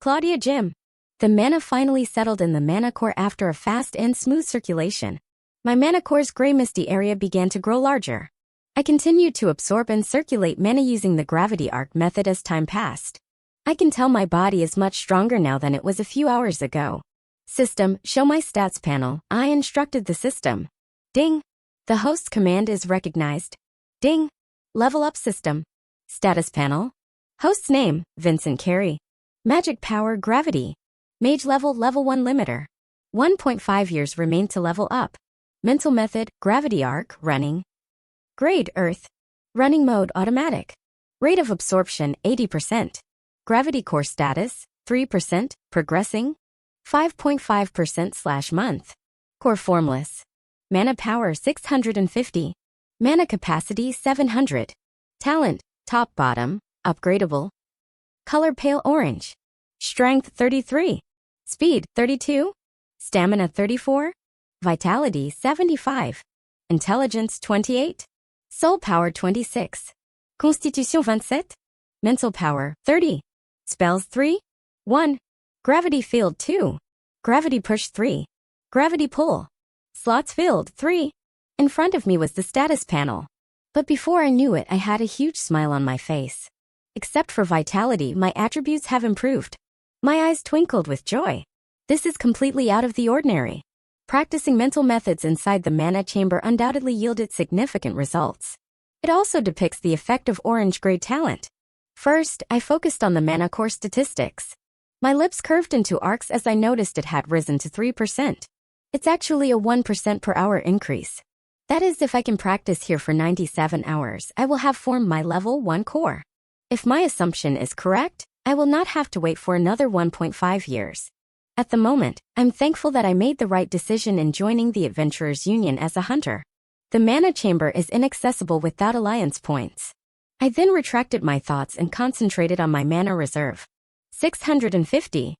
Claudia Jim. The mana finally settled in the mana core after a fast and smooth circulation. My mana core's gray misty area began to grow larger. I continued to absorb and circulate mana using the gravity arc method as time passed. I can tell my body is much stronger now than it was a few hours ago. System, show my stats panel. I instructed the system. Ding. The host's command is recognized. Ding. Level up system. Status panel. Host's name, Vincent Carey. Magic power, gravity. Mage level 1 limiter. 1.5 years remain to level up. Mental method, gravity arc, running. Grade, earth. Running mode, automatic. Rate of absorption, 80%. Gravity core status, 3%, progressing. 5.5%/month. Core formless. Mana power, 650. Mana capacity, 700. Talent, top bottom, upgradable. Color, pale orange. Strength, 33. Speed, 32. Stamina, 34. Vitality, 75. Intelligence, 28. Soul power, 26. Constitution, 27. Mental power, 30. Spells, 3. 1. Gravity field, 2. Gravity push, 3. Gravity pull. Slots filled, 3. In front of me was the status panel. But before I knew it, I had a huge smile on my face. Except for vitality, my attributes have improved. My eyes twinkled with joy. This is completely out of the ordinary. Practicing mental methods inside the mana chamber undoubtedly yielded significant results. It also depicts the effect of orange-gray talent. First, I focused on the mana core statistics. My lips curved into arcs as I noticed it had risen to 3%. It's actually a 1% per hour increase. That is, if I can practice here for 97 hours, I will have formed my level 1 core. If my assumption is correct, I will not have to wait for another 1.5 years. At the moment, I'm thankful that I made the right decision in joining the Adventurers Union as a hunter. The mana chamber is inaccessible without alliance points. I then retracted my thoughts and concentrated on my mana reserve. 650.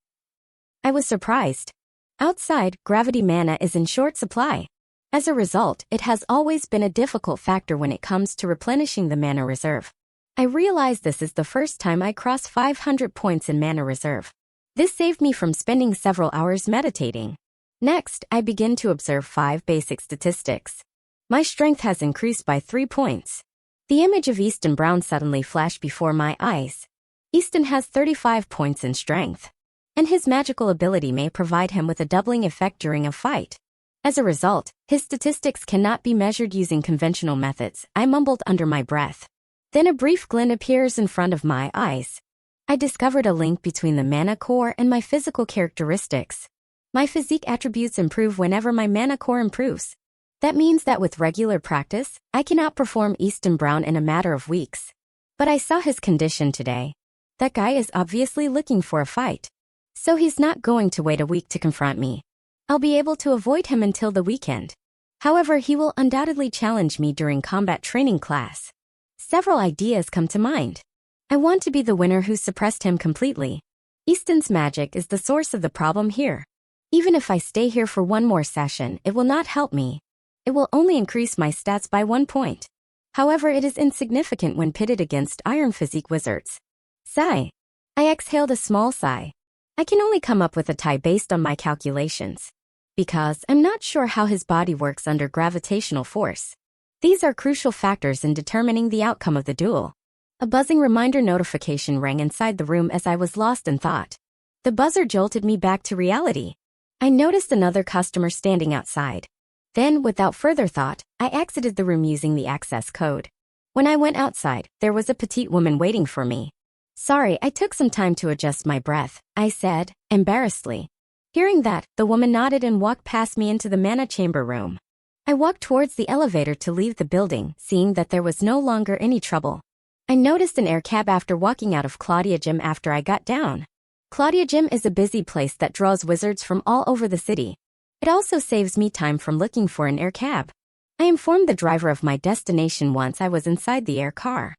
I was surprised. Outside, gravity mana is in short supply. As a result, it has always been a difficult factor when it comes to replenishing the mana reserve. I realize this is the first time I cross 500 points in mana reserve. This saved me from spending several hours meditating. Next, I begin to observe 5 basic statistics. My strength has increased by 3 points. The image of Easton Brown suddenly flashed before my eyes. Easton has 35 points in strength, and his magical ability may provide him with a doubling effect during a fight. As a result, his statistics cannot be measured using conventional methods, I mumbled under my breath. Then a brief glint appears in front of my eyes. I discovered a link between the mana core and my physical characteristics. My physique attributes improve whenever my mana core improves. That means that with regular practice, I can outperform Easton Brown in a matter of weeks. But I saw his condition today. That guy is obviously looking for a fight. So he's not going to wait a week to confront me. I'll be able to avoid him until the weekend. However, he will undoubtedly challenge me during combat training class. Several ideas come to mind. I want to be the winner who suppressed him completely. Easton's magic is the source of the problem here. Even if I stay here for one more session, it will not help me. It will only increase my stats by 1 point. However, it is insignificant when pitted against Iron Physique wizards. Sigh. I exhaled a small sigh. I can only come up with a tie based on my calculations. Because I'm not sure how his body works under gravitational force. These are crucial factors in determining the outcome of the duel. A buzzing reminder notification rang inside the room as I was lost in thought. The buzzer jolted me back to reality. I noticed another customer standing outside. Then, without further thought, I exited the room using the access code. When I went outside, there was a petite woman waiting for me. Sorry, I took some time to adjust my breath, I said, embarrassedly. Hearing that, the woman nodded and walked past me into the mana chamber room. I walked towards the elevator to leave the building, seeing that there was no longer any trouble. I noticed an air cab after walking out of Claudia Gym after I got down. Claudia Gym is a busy place that draws wizards from all over the city. It also saves me time from looking for an air cab. I informed the driver of my destination once I was inside the air car.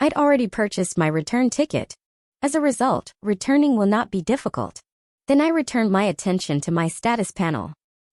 I'd already purchased my return ticket. As a result, returning will not be difficult. Then I returned my attention to my status panel.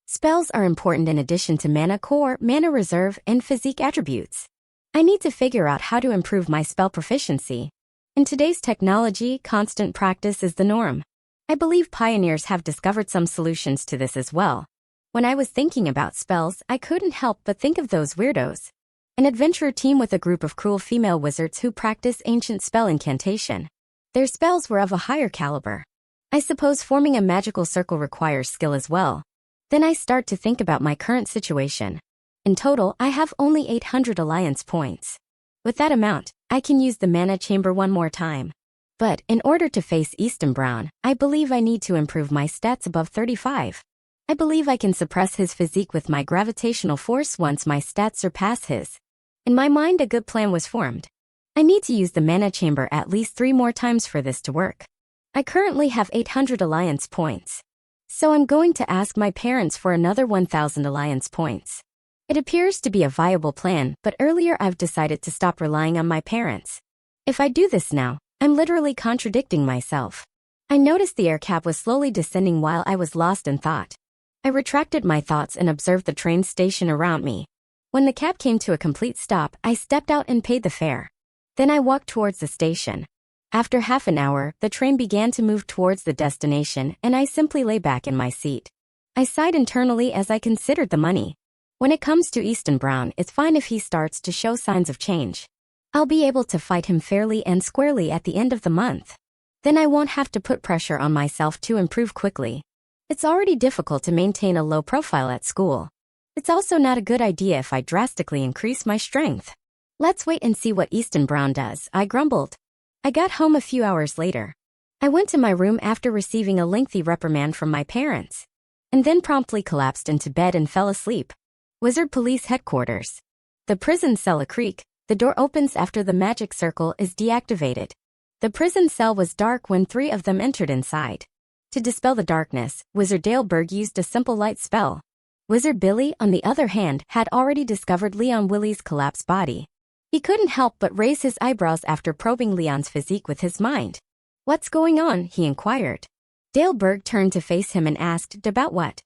Spells are important in addition to mana core, mana reserve, and physique attributes. I need to figure out how to improve my spell proficiency. In today's technology, constant practice is the norm. I believe pioneers have discovered some solutions to this as well. When I was thinking about spells, I couldn't help but think of those weirdos. An adventurer team with a group of cruel female wizards who practice ancient spell incantation. Their spells were of a higher caliber. I suppose forming a magical circle requires skill as well. Then I start to think about my current situation. In total, I have only 800 alliance points. With that amount, I can use the mana chamber one more time. But in order to face Easton Brown, I believe I need to improve my stats above 35. I believe I can suppress his physique with my gravitational force once my stats surpass his. In my mind, a good plan was formed. I need to use the mana chamber at least 3 more times for this to work. I currently have 800 alliance points. So I'm going to ask my parents for another 1000 alliance points. It appears to be a viable plan, but earlier I've decided to stop relying on my parents. If I do this now, I'm literally contradicting myself. I noticed the air cap was slowly descending while I was lost in thought. I retracted my thoughts and observed the train station around me. When the cab came to a complete stop, I stepped out and paid the fare. Then I walked towards the station. After half an hour, the train began to move towards the destination, and I simply lay back in my seat. I sighed internally as I considered the money. When it comes to Easton Brown, it's fine if he starts to show signs of change. I'll be able to fight him fairly and squarely at the end of the month. Then I won't have to put pressure on myself to improve quickly. It's already difficult to maintain a low profile at school. It's also not a good idea if I drastically increase my strength. Let's wait and see what Easton Brown does, I grumbled. I got home a few hours later. I went to my room after receiving a lengthy reprimand from my parents, and then promptly collapsed into bed and fell asleep. Wizard Police Headquarters. The prison cell a creak. The door opens after the magic circle is deactivated. The prison cell was dark when 3 of them entered inside. To dispel the darkness, Wizard Daleberg used a simple light spell. Wizard Billy, on the other hand, had already discovered Leon Willie's collapsed body. He couldn't help but raise his eyebrows after probing Leon's physique with his mind. "What's going on?" he inquired. Daleberg turned to face him and asked, "About what?"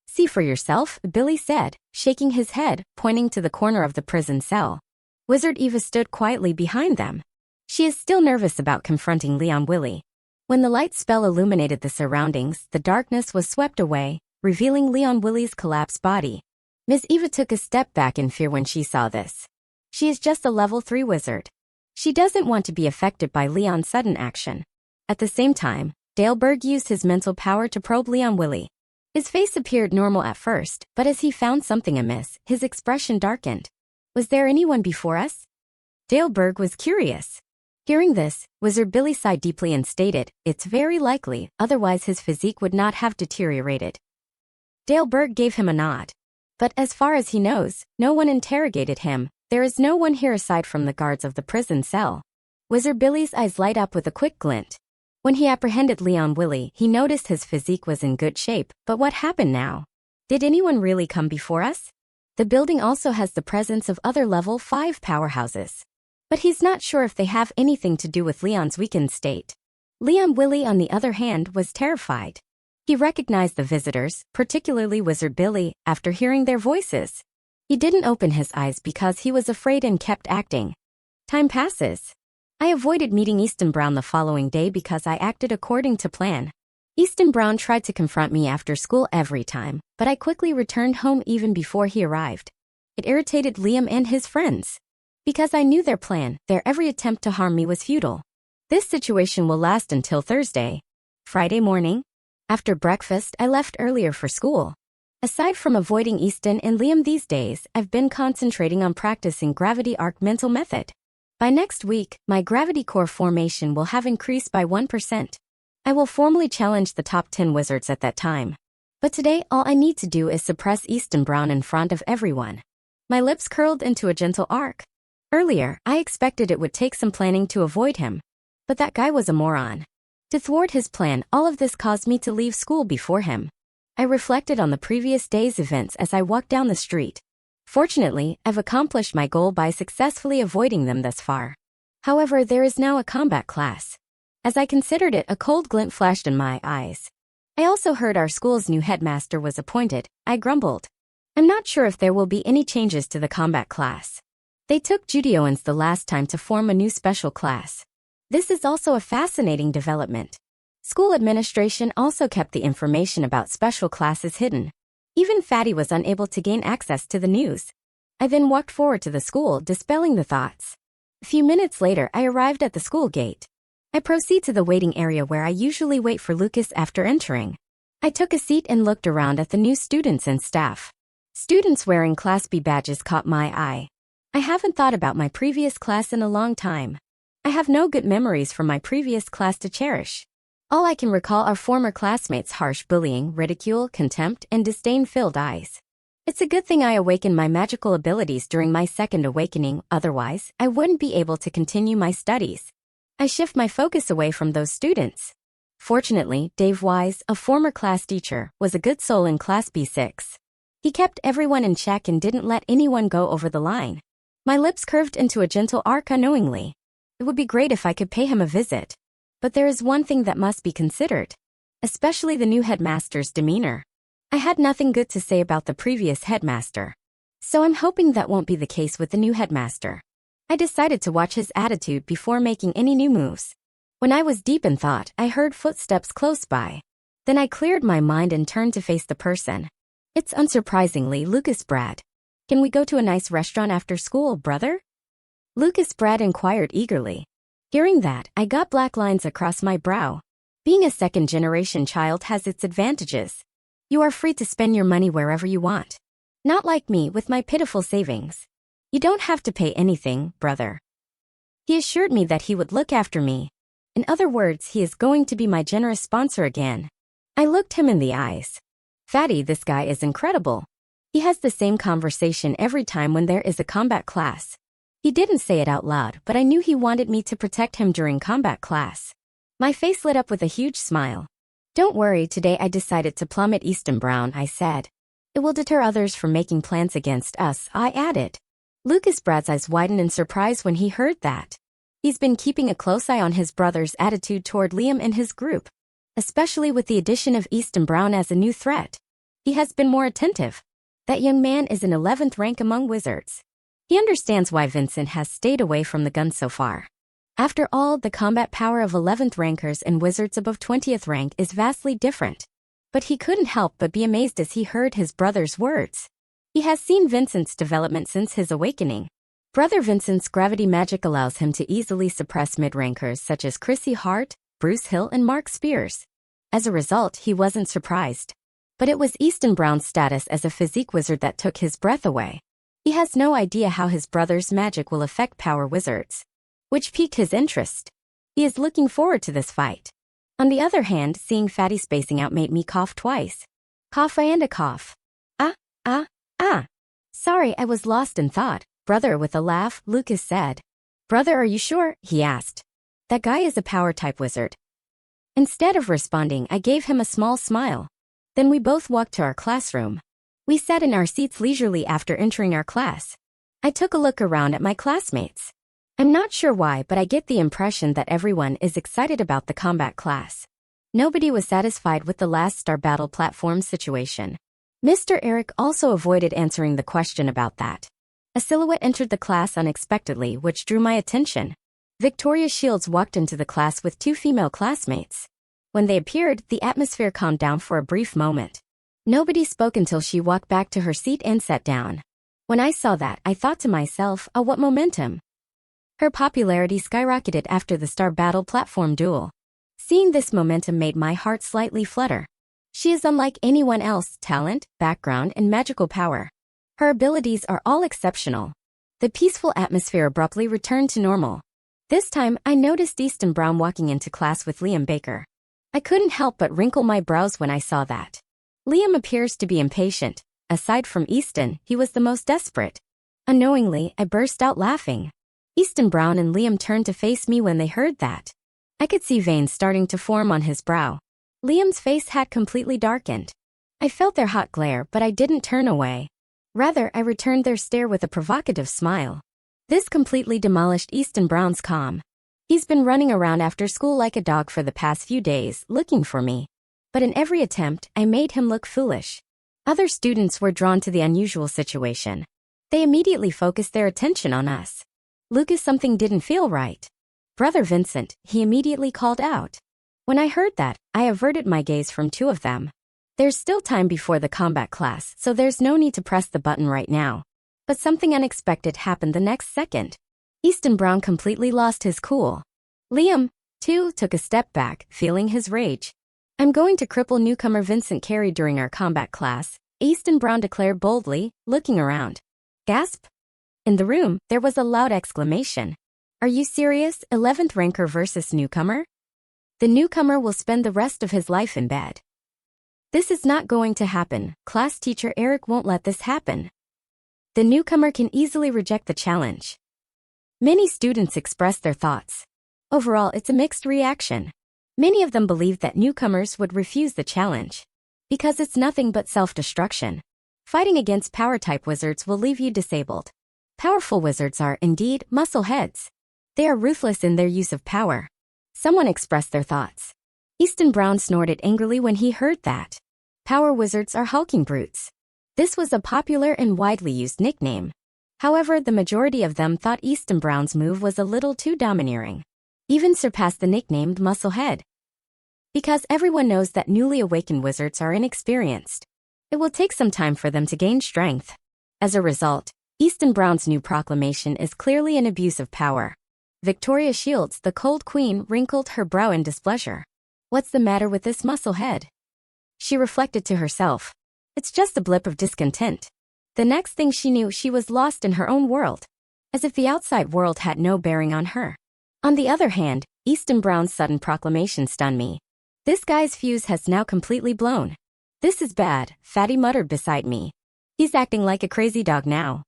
"See for yourself," Billy said, shaking his head, pointing to the corner of the prison cell. Wizard Eva stood quietly behind them. She is still nervous about confronting Leon Willie. When the light spell illuminated the surroundings, the darkness was swept away, revealing Leon Willie's collapsed body. Ms. Eva took a step back in fear when she saw this. She is just a level 3 wizard. She doesn't want to be affected by Leon's sudden action. At the same time, Daleberg used his mental power to probe Leon Willie. His face appeared normal at first, but as he found something amiss, his expression darkened. "Was there anyone before us?" Daleberg was curious. Hearing this, Wizard Billy sighed deeply and stated, "It's very likely, otherwise his physique would not have deteriorated." Daleberg gave him a nod. "But as far as he knows, no one interrogated him. There is no one here aside from the guards of the prison cell." Wizard Billy's eyes light up with a quick glint. When he apprehended Leon Willie, he noticed his physique was in good shape, but what happened now? Did anyone really come before us? The building also has the presence of other level 5 powerhouses. But he's not sure if they have anything to do with Leon's weakened state. Leon Willie, on the other hand, was terrified. He recognized the visitors, particularly Wizard Billy, after hearing their voices. He didn't open his eyes because he was afraid and kept acting. Time passes. I avoided meeting Easton Brown the following day because I acted according to plan. Easton Brown tried to confront me after school every time, but I quickly returned home even before he arrived. It irritated Liam and his friends. Because I knew their plan, their every attempt to harm me was futile. This situation will last until Thursday. Friday morning. After breakfast, I left earlier for school. Aside from avoiding Easton and Liam these days, I've been concentrating on practicing gravity arc mental method. By next week, my gravity core formation will have increased by 1%. I will formally challenge the top 10 wizards at that time. But today, all I need to do is suppress Easton Brown in front of everyone. My lips curled into a gentle arc. Earlier, I expected it would take some planning to avoid him. But that guy was a moron. To thwart his plan, all of this caused me to leave school before him. I reflected on the previous day's events as I walked down the street. Fortunately, I've accomplished my goal by successfully avoiding them thus far. However, there is now a combat class. As I considered it, a cold glint flashed in my eyes. I also heard our school's new headmaster was appointed. I grumbled. I'm not sure if there will be any changes to the combat class. They took Judeoans the last time to form a new special class. This is also a fascinating development. School administration also kept the information about special classes hidden. Even Fatty was unable to gain access to the news. I then walked forward to the school, dispelling the thoughts. A few minutes later, I arrived at the school gate. I proceed to the waiting area where I usually wait for Lucas after entering. I took a seat and looked around at the new students and staff. Students wearing Class B badges caught my eye. I haven't thought about my previous class in a long time. I have no good memories from my previous class to cherish. All I can recall are former classmates' harsh bullying, ridicule, contempt, and disdain-filled eyes. It's a good thing I awakened my magical abilities during my second awakening, otherwise, I wouldn't be able to continue my studies. I shift my focus away from those students. Fortunately, Dave Wise, a former class teacher, was a good soul in Class B6. He kept everyone in check and didn't let anyone go over the line. My lips curved into a gentle arc unknowingly. It would be great if I could pay him a visit. But there is one thing that must be considered, especially the new headmaster's demeanor. I had nothing good to say about the previous headmaster, so I'm hoping that won't be the case with the new headmaster. I decided to watch his attitude before making any new moves. When I was deep in thought, I heard footsteps close by. Then I cleared my mind and turned to face the person. It's unsurprisingly Lucas Brad. Can we go to a nice restaurant after school, brother? Lucas Brad inquired eagerly. Hearing that, I got black lines across my brow. Being a second-generation child has its advantages. You are free to spend your money wherever you want. Not like me with my pitiful savings. You don't have to pay anything, brother. He assured me that he would look after me. In other words, he is going to be my generous sponsor again. I looked him in the eyes. Fatty, this guy is incredible. He has the same conversation every time when there is a combat class. He didn't say it out loud, but I knew he wanted me to protect him during combat class. My face lit up with a huge smile. Don't worry, today I decided to plummet Easton Brown, I said. It will deter others from making plans against us, I added. Lucas Brad's eyes widened in surprise when he heard that. He's been keeping a close eye on his brother's attitude toward Liam and his group, especially with the addition of Easton Brown as a new threat. He has been more attentive. That young man is in 11th rank among wizards. He understands why Vincent has stayed away from the gun so far. After all, the combat power of 11th rankers and wizards above 20th rank is vastly different. But he couldn't help but be amazed as he heard his brother's words. He has seen Vincent's development since his awakening. Brother Vincent's gravity magic allows him to easily suppress mid-rankers such as Chrissy Hart, Bruce Hill, and Mark Spears. As a result, he wasn't surprised. But it was Easton Brown's status as a physique wizard that took his breath away. He has no idea how his brother's magic will affect power wizards, which piqued his interest. He is looking forward to this fight. On the other hand, seeing Fatty spacing out made me cough twice. Cough and a cough. Sorry, I was lost in thought, brother. With a laugh, Lucas said. Brother, are you sure? He asked. That guy is a power-type wizard. Instead of responding, I gave him a small smile. Then we both walked to our classroom. We sat in our seats leisurely after entering our class. I took a look around at my classmates. I'm not sure why, but I get the impression that everyone is excited about the combat class. Nobody was satisfied with the last Star Battle platform situation. Mr. Eric also avoided answering the question about that. A silhouette entered the class unexpectedly, which drew my attention. Victoria Shields walked into the class with two female classmates. When they appeared, the atmosphere calmed down for a brief moment. Nobody spoke until she walked back to her seat and sat down. When I saw that, I thought to myself, oh, what momentum. Her popularity skyrocketed after the Star Battle platform duel. Seeing this momentum made my heart slightly flutter. She is unlike anyone else, talent, background, and magical power. Her abilities are all exceptional. The peaceful atmosphere abruptly returned to normal. This time, I noticed Easton Brown walking into class with Liam Baker. I couldn't help but wrinkle my brows when I saw that. Liam appears to be impatient. Aside from Easton, he was the most desperate. Unknowingly, I burst out laughing. Easton Brown and Liam turned to face me when they heard that. I could see veins starting to form on his brow. Liam's face had completely darkened. I felt their hot glare, but I didn't turn away. Rather, I returned their stare with a provocative smile. This completely demolished Easton Brown's calm. He's been running around after school like a dog for the past few days, looking for me. But in every attempt, I made him look foolish. Other students were drawn to the unusual situation. They immediately focused their attention on us. Lucas, something didn't feel right. Brother Vincent, he immediately called out. When I heard that, I averted my gaze from two of them. There's still time before the combat class, so there's no need to press the button right now. But something unexpected happened the next second. Easton Brown completely lost his cool. Liam, too, took a step back, feeling his rage. I'm going to cripple newcomer Vincent Carey during our combat class, Easton Brown declared boldly, looking around. Gasp! In the room, there was a loud exclamation. Are you serious? 11th ranker versus newcomer? The newcomer will spend the rest of his life in bed. This is not going to happen. Class teacher Eric won't let this happen. The newcomer can easily reject the challenge. Many students expressed their thoughts. Overall, it's a mixed reaction. Many of them believed that newcomers would refuse the challenge because it's nothing but self-destruction. Fighting against power-type wizards will leave you disabled. Powerful wizards are, indeed, muscle heads. They are ruthless in their use of power. Someone expressed their thoughts. Easton Brown snorted angrily when he heard that. Power wizards are hulking brutes. This was a popular and widely used nickname. However, the majority of them thought Easton Brown's move was a little too domineering. Even surpassed the nicknamed musclehead. Because everyone knows that newly awakened wizards are inexperienced. It will take some time for them to gain strength. As a result, Easton Brown's new proclamation is clearly an abuse of power. Victoria Shields, the cold queen, wrinkled her brow in displeasure. What's the matter with this musclehead? She reflected to herself. It's just a blip of discontent. The next thing she knew, she was lost in her own world. As if the outside world had no bearing on her. On the other hand, Easton Brown's sudden proclamation stunned me. This guy's fuse has now completely blown. This is bad, Fatty muttered beside me. He's acting like a crazy dog now.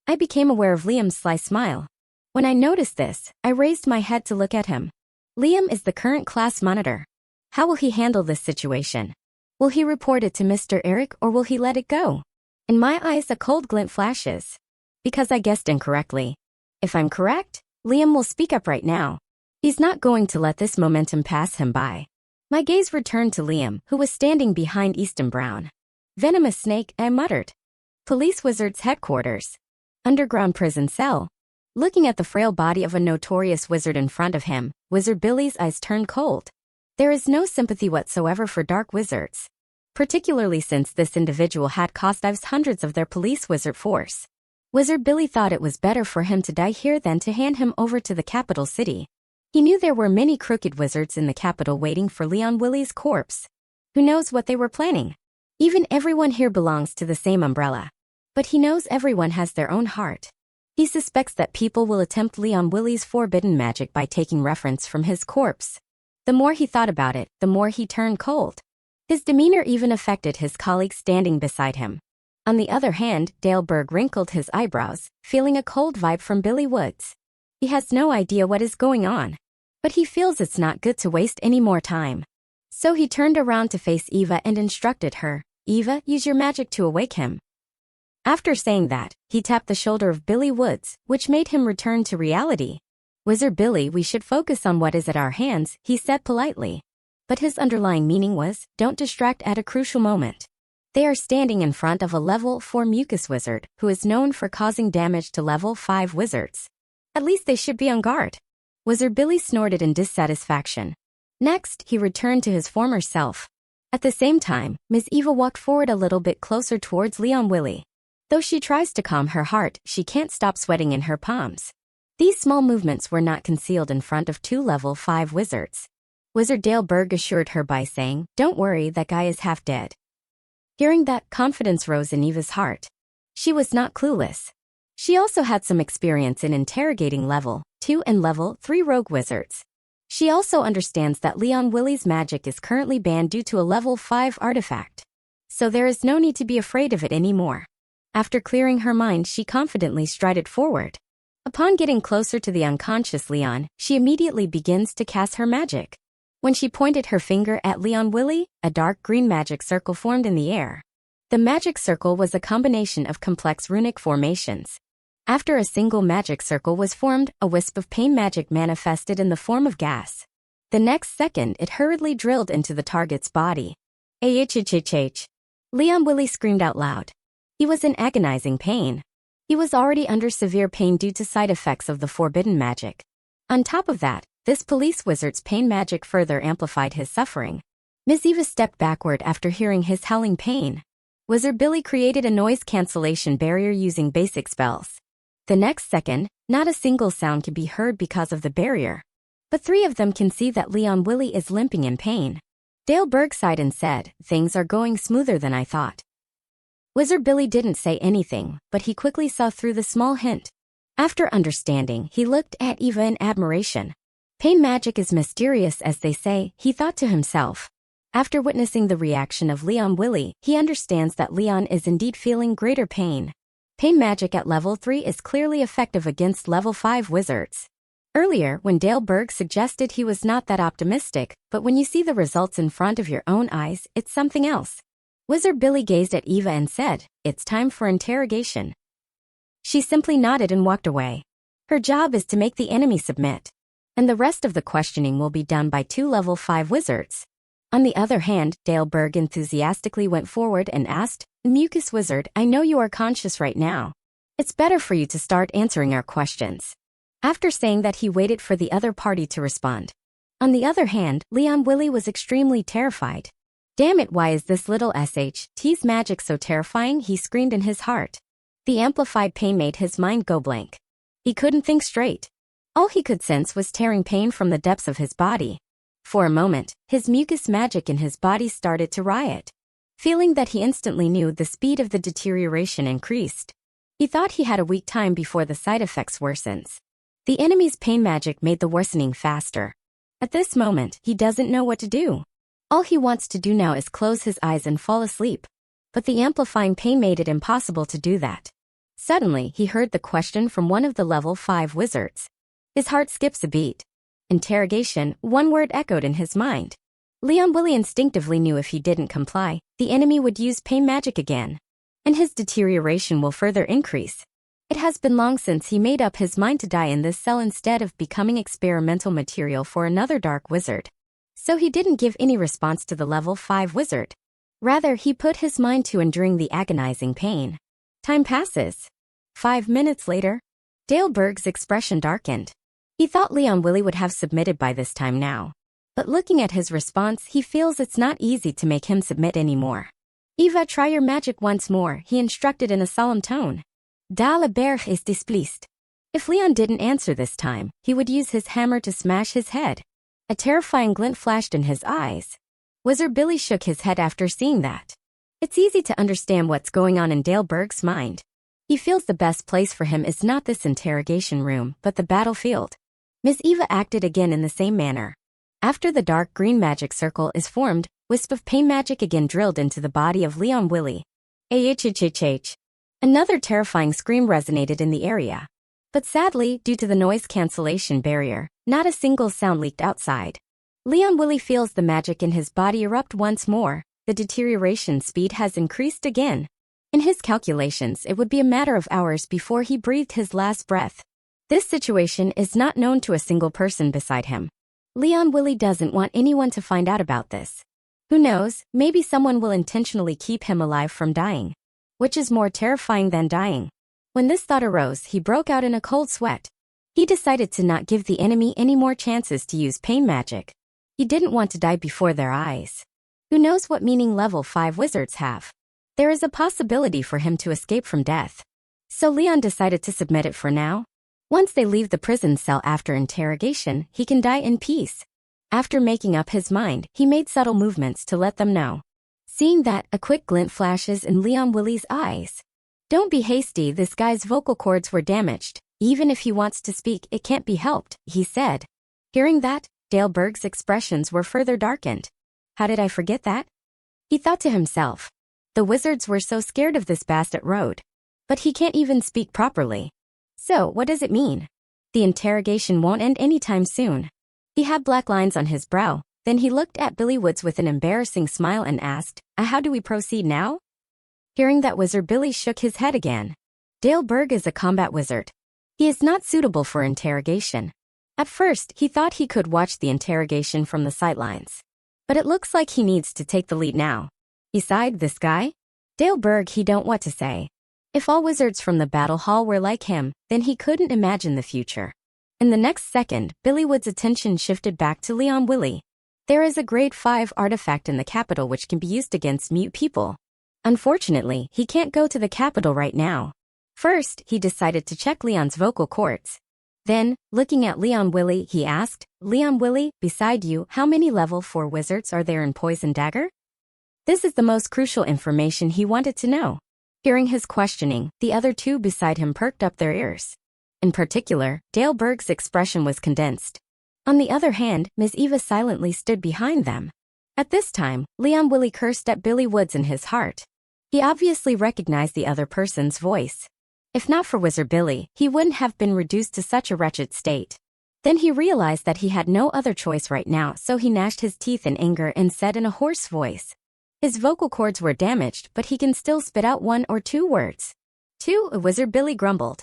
I became aware of Liam's sly smile. When I noticed this, I raised my head to look at him. Liam is the current class monitor. How will he handle this situation? Will he report it to Mr. Eric or will he let it go? In my eyes, a cold glint flashes. Because I guessed incorrectly. If I'm correct, Liam will speak up right now. He's not going to let this momentum pass him by. My gaze returned to Liam, who was standing behind Easton Brown. Venomous snake, I muttered. Police wizard's headquarters. Underground prison cell. Looking at the frail body of a notorious wizard in front of him, Wizard Billy's eyes turned cold. There is no sympathy whatsoever for dark wizards. Particularly since this individual had cost lives hundreds of their police wizard force. Wizard Billy thought it was better for him to die here than to hand him over to the capital city. He knew there were many crooked wizards in the capital waiting for Leon Willie's corpse. Who knows what they were planning? Even everyone here belongs to the same umbrella. But he knows everyone has their own heart. He suspects that people will attempt Leon Willie's forbidden magic by taking reference from his corpse. The more he thought about it, the more he turned cold. His demeanor even affected his colleague standing beside him. On the other hand, Dale Berg wrinkled his eyebrows, feeling a cold vibe from Billy Woods. He has no idea what is going on. But he feels it's not good to waste any more time. So he turned around to face Eva and instructed her, Eva, use your magic to awake him. After saying that, he tapped the shoulder of Billy Woods, which made him return to reality. Wizard Billy, we should focus on what is at our hands, he said politely. But his underlying meaning was, don't distract at a crucial moment. They are standing in front of a level 4 mucus wizard, who is known for causing damage to level 5 wizards. At least they should be on guard. Wizard Billy snorted in dissatisfaction. Next, he returned to his former self. At the same time, Ms. Eva walked forward a little bit closer towards Leon Willie. Though she tries to calm her heart, she can't stop sweating in her palms. These small movements were not concealed in front of 2 level 5 wizards. Wizard Dale Berg assured her by saying, don't worry, that guy is half dead. Hearing that, confidence rose in Eva's heart. She was not clueless. She also had some experience in interrogating level 2 and level 3 rogue wizards. She also understands that Leon Willie's magic is currently banned due to a level 5 artifact. So there is no need to be afraid of it anymore. After clearing her mind, she confidently strided forward. Upon getting closer to the unconscious Leon, she immediately begins to cast her magic. When she pointed her finger at Leon Willie, a dark green magic circle formed in the air. The magic circle was a combination of complex runic formations. After a single magic circle was formed, a wisp of pain magic manifested in the form of gas. The next second, it hurriedly drilled into the target's body. Ahhhhh. Leon Willie screamed out loud. He was in agonizing pain. He was already under severe pain due to side effects of the forbidden magic. On top of that, This police wizard's pain magic further amplified his suffering. Miss Eva stepped backward after hearing his howling pain. Wizard Billy created a noise cancellation barrier using basic spells. The next second, not a single sound could be heard because of the barrier. But three of them can see that Leon Willie is limping in pain. Dale Berg sighed and said, "Things are going smoother than I thought." Wizard Billy didn't say anything, but he quickly saw through the small hint. After understanding, he looked at Eva in admiration. Pain magic is mysterious, as they say, he thought to himself. After witnessing the reaction of Leon Willie, he understands that Leon is indeed feeling greater pain. Pain magic at level 3 is clearly effective against level 5 wizards. Earlier, when Dale Berg suggested he was not that optimistic, but when you see the results in front of your own eyes, it's something else. Wizard Billy gazed at Eva and said, "It's time for interrogation." She simply nodded and walked away. Her job is to make the enemy submit, and the rest of the questioning will be done by 2 level 5 wizards. On the other hand, Dale Berg enthusiastically went forward and asked, "Mucus Wizard, I know you are conscious right now. It's better for you to start answering our questions." After saying that, he waited for the other party to respond. On the other hand, Leon Willie was extremely terrified. "Damn it, why is this little SHT's magic so terrifying?" he screamed in his heart. The amplified pain made his mind go blank. He couldn't think straight. All he could sense was tearing pain from the depths of his body. For a moment, his mucus magic in his body started to riot. Feeling that, he instantly knew the speed of the deterioration increased. He thought he had a weak time before the side effects worsens. The enemy's pain magic made the worsening faster. At this moment, he doesn't know what to do. All he wants to do now is close his eyes and fall asleep. But the amplifying pain made it impossible to do that. Suddenly, he heard the question from one of the level 5 wizards. His heart skips a beat. Interrogation, one word echoed in his mind. Leon Willie instinctively knew if he didn't comply, the enemy would use pain magic again, and his deterioration will further increase. It has been long since he made up his mind to die in this cell instead of becoming experimental material for another dark wizard. So he didn't give any response to the level 5 wizard. Rather, he put his mind to enduring the agonizing pain. Time passes. 5 minutes later, Dale Berg's expression darkened. He thought Leon Willie would have submitted by this time now. But looking at his response, he feels it's not easy to make him submit anymore. "Eva, try your magic once more," he instructed in a solemn tone. "Da Berg is displeased." If Leon didn't answer this time, he would use his hammer to smash his head. A terrifying glint flashed in his eyes. Wizard Billy shook his head after seeing that. It's easy to understand what's going on in Dale Berg's mind. He feels the best place for him is not this interrogation room, but the battlefield. Miss Eva acted again in the same manner. After the dark green magic circle is formed, wisp of pain magic again drilled into the body of Leon Willie. Ahhhh. Another terrifying scream resonated in the area. But sadly, due to the noise cancellation barrier, not a single sound leaked outside. Leon Willie feels the magic in his body erupt once more. The deterioration speed has increased again. In his calculations, it would be a matter of hours before he breathed his last breath. This situation is not known to a single person beside him. Leon Willie doesn't want anyone to find out about this. Who knows, maybe someone will intentionally keep him alive from dying. Which is more terrifying than dying? When this thought arose, he broke out in a cold sweat. He decided to not give the enemy any more chances to use pain magic. He didn't want to die before their eyes. Who knows what meaning level 5 wizards have? There is a possibility for him to escape from death. So Leon decided to submit it for now. Once they leave the prison cell after interrogation, he can die in peace. After making up his mind, he made subtle movements to let them know. Seeing that, a quick glint flashes in Leon Willie's eyes. "Don't be hasty, this guy's vocal cords were damaged. Even if he wants to speak, it can't be helped," he said. Hearing that, Dale Berg's expressions were further darkened. "How did I forget that?" he thought to himself. The wizards were so scared of this bastard road. But he can't even speak properly. So, what does it mean? The interrogation won't end anytime soon. He had black lines on his brow. Then he looked at Billy Woods with an embarrassing smile and asked, "How do we proceed now?" Hearing that, Wizard Billy shook his head again. Dale Berg is a combat wizard. He is not suitable for interrogation. At first, he thought he could watch the interrogation from the sidelines. But it looks like he needs to take the lead now. He sighed, this guy? Dale Berg, he don't what to say. If all wizards from the battle hall were like him, then he couldn't imagine the future. In the next second, Billywood's attention shifted back to Leon Willie. There is a grade 5 artifact in the capital which can be used against mute people. Unfortunately, he can't go to the capital right now. First, he decided to check Leon's vocal cords. Then, looking at Leon Willie, he asked, "Leon Willie, beside you, how many level 4 wizards are there in Poison Dagger?" This is the most crucial information he wanted to know. Hearing his questioning, the other two beside him perked up their ears. In particular, Dale Berg's expression was condensed. On the other hand, Ms. Eva silently stood behind them. At this time, Leon Willie cursed at Billy Woods in his heart. He obviously recognized the other person's voice. If not for Wizard Billy, he wouldn't have been reduced to such a wretched state. Then he realized that he had no other choice right now, so he gnashed his teeth in anger and said in a hoarse voice. His vocal cords were damaged, but he can still spit out 1 or 2 words. "2, Wizard Billy grumbled.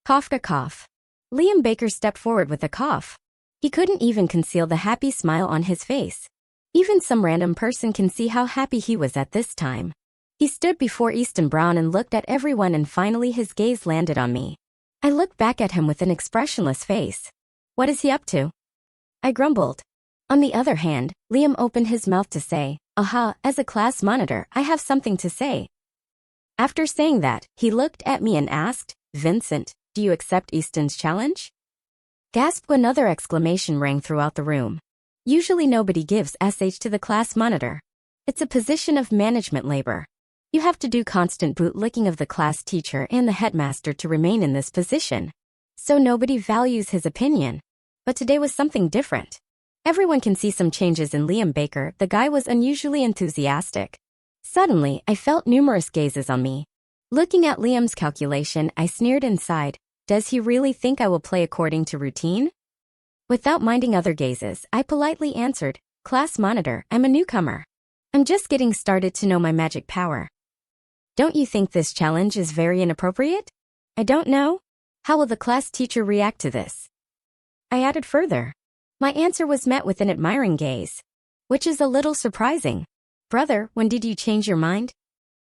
Cough to cough. Liam Baker stepped forward with a cough. He couldn't even conceal the happy smile on his face. Even some random person can see how happy he was at this time. He stood before Easton Brown and looked at everyone, and finally his gaze landed on me. I looked back at him with an expressionless face. What is he up to? I grumbled. On the other hand, Liam opened his mouth to say, "Aha, as a class monitor, I have something to say." After saying that, he looked at me and asked, "Vincent, do you accept Easton's challenge?" Gasp! Another exclamation rang throughout the room. Usually nobody gives SH to the class monitor. It's a position of management labor. You have to do constant bootlicking of the class teacher and the headmaster to remain in this position. So nobody values his opinion. But today was something different. Everyone can see some changes in Liam Baker. The guy was unusually enthusiastic. Suddenly, I felt numerous gazes on me. Looking at Liam's calculation, I sneered and sighed. Does he really think I will play according to routine? Without minding other gazes, I politely answered, "Class monitor, I'm a newcomer. I'm just getting started to know my magic power. Don't you think this challenge is very inappropriate? I don't know. How will the class teacher react to this?" I added further. My answer was met with an admiring gaze, which is a little surprising. "Brother, when did you change your mind?"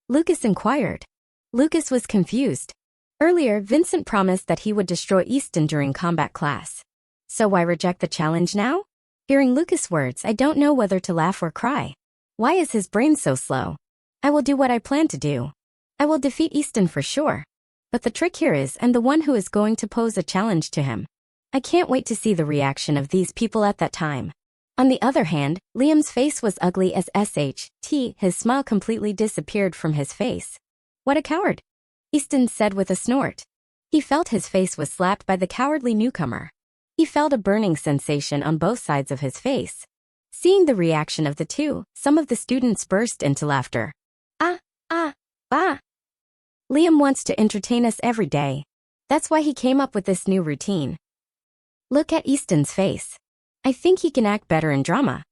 Lucas inquired. Lucas was confused. Earlier, Vincent promised that he would destroy Easton during combat class. So why reject the challenge now? Hearing Lucas' words, I don't know whether to laugh or cry. Why is his brain so slow? I will do what I plan to do. I will defeat Easton for sure. But the trick here is I'm the one who is going to pose a challenge to him. I can't wait to see the reaction of these people at that time. On the other hand, Liam's face was ugly as SHT. His smile completely disappeared from his face. What a coward, Easton said with a snort. He felt his face was slapped by the cowardly newcomer. He felt a burning sensation on both sides of his face. Seeing the reaction of the two, some of the students burst into laughter. Ah. Liam wants to entertain us every day. That's why he came up with this new routine. Look at Easton's face. I think he can act better in drama.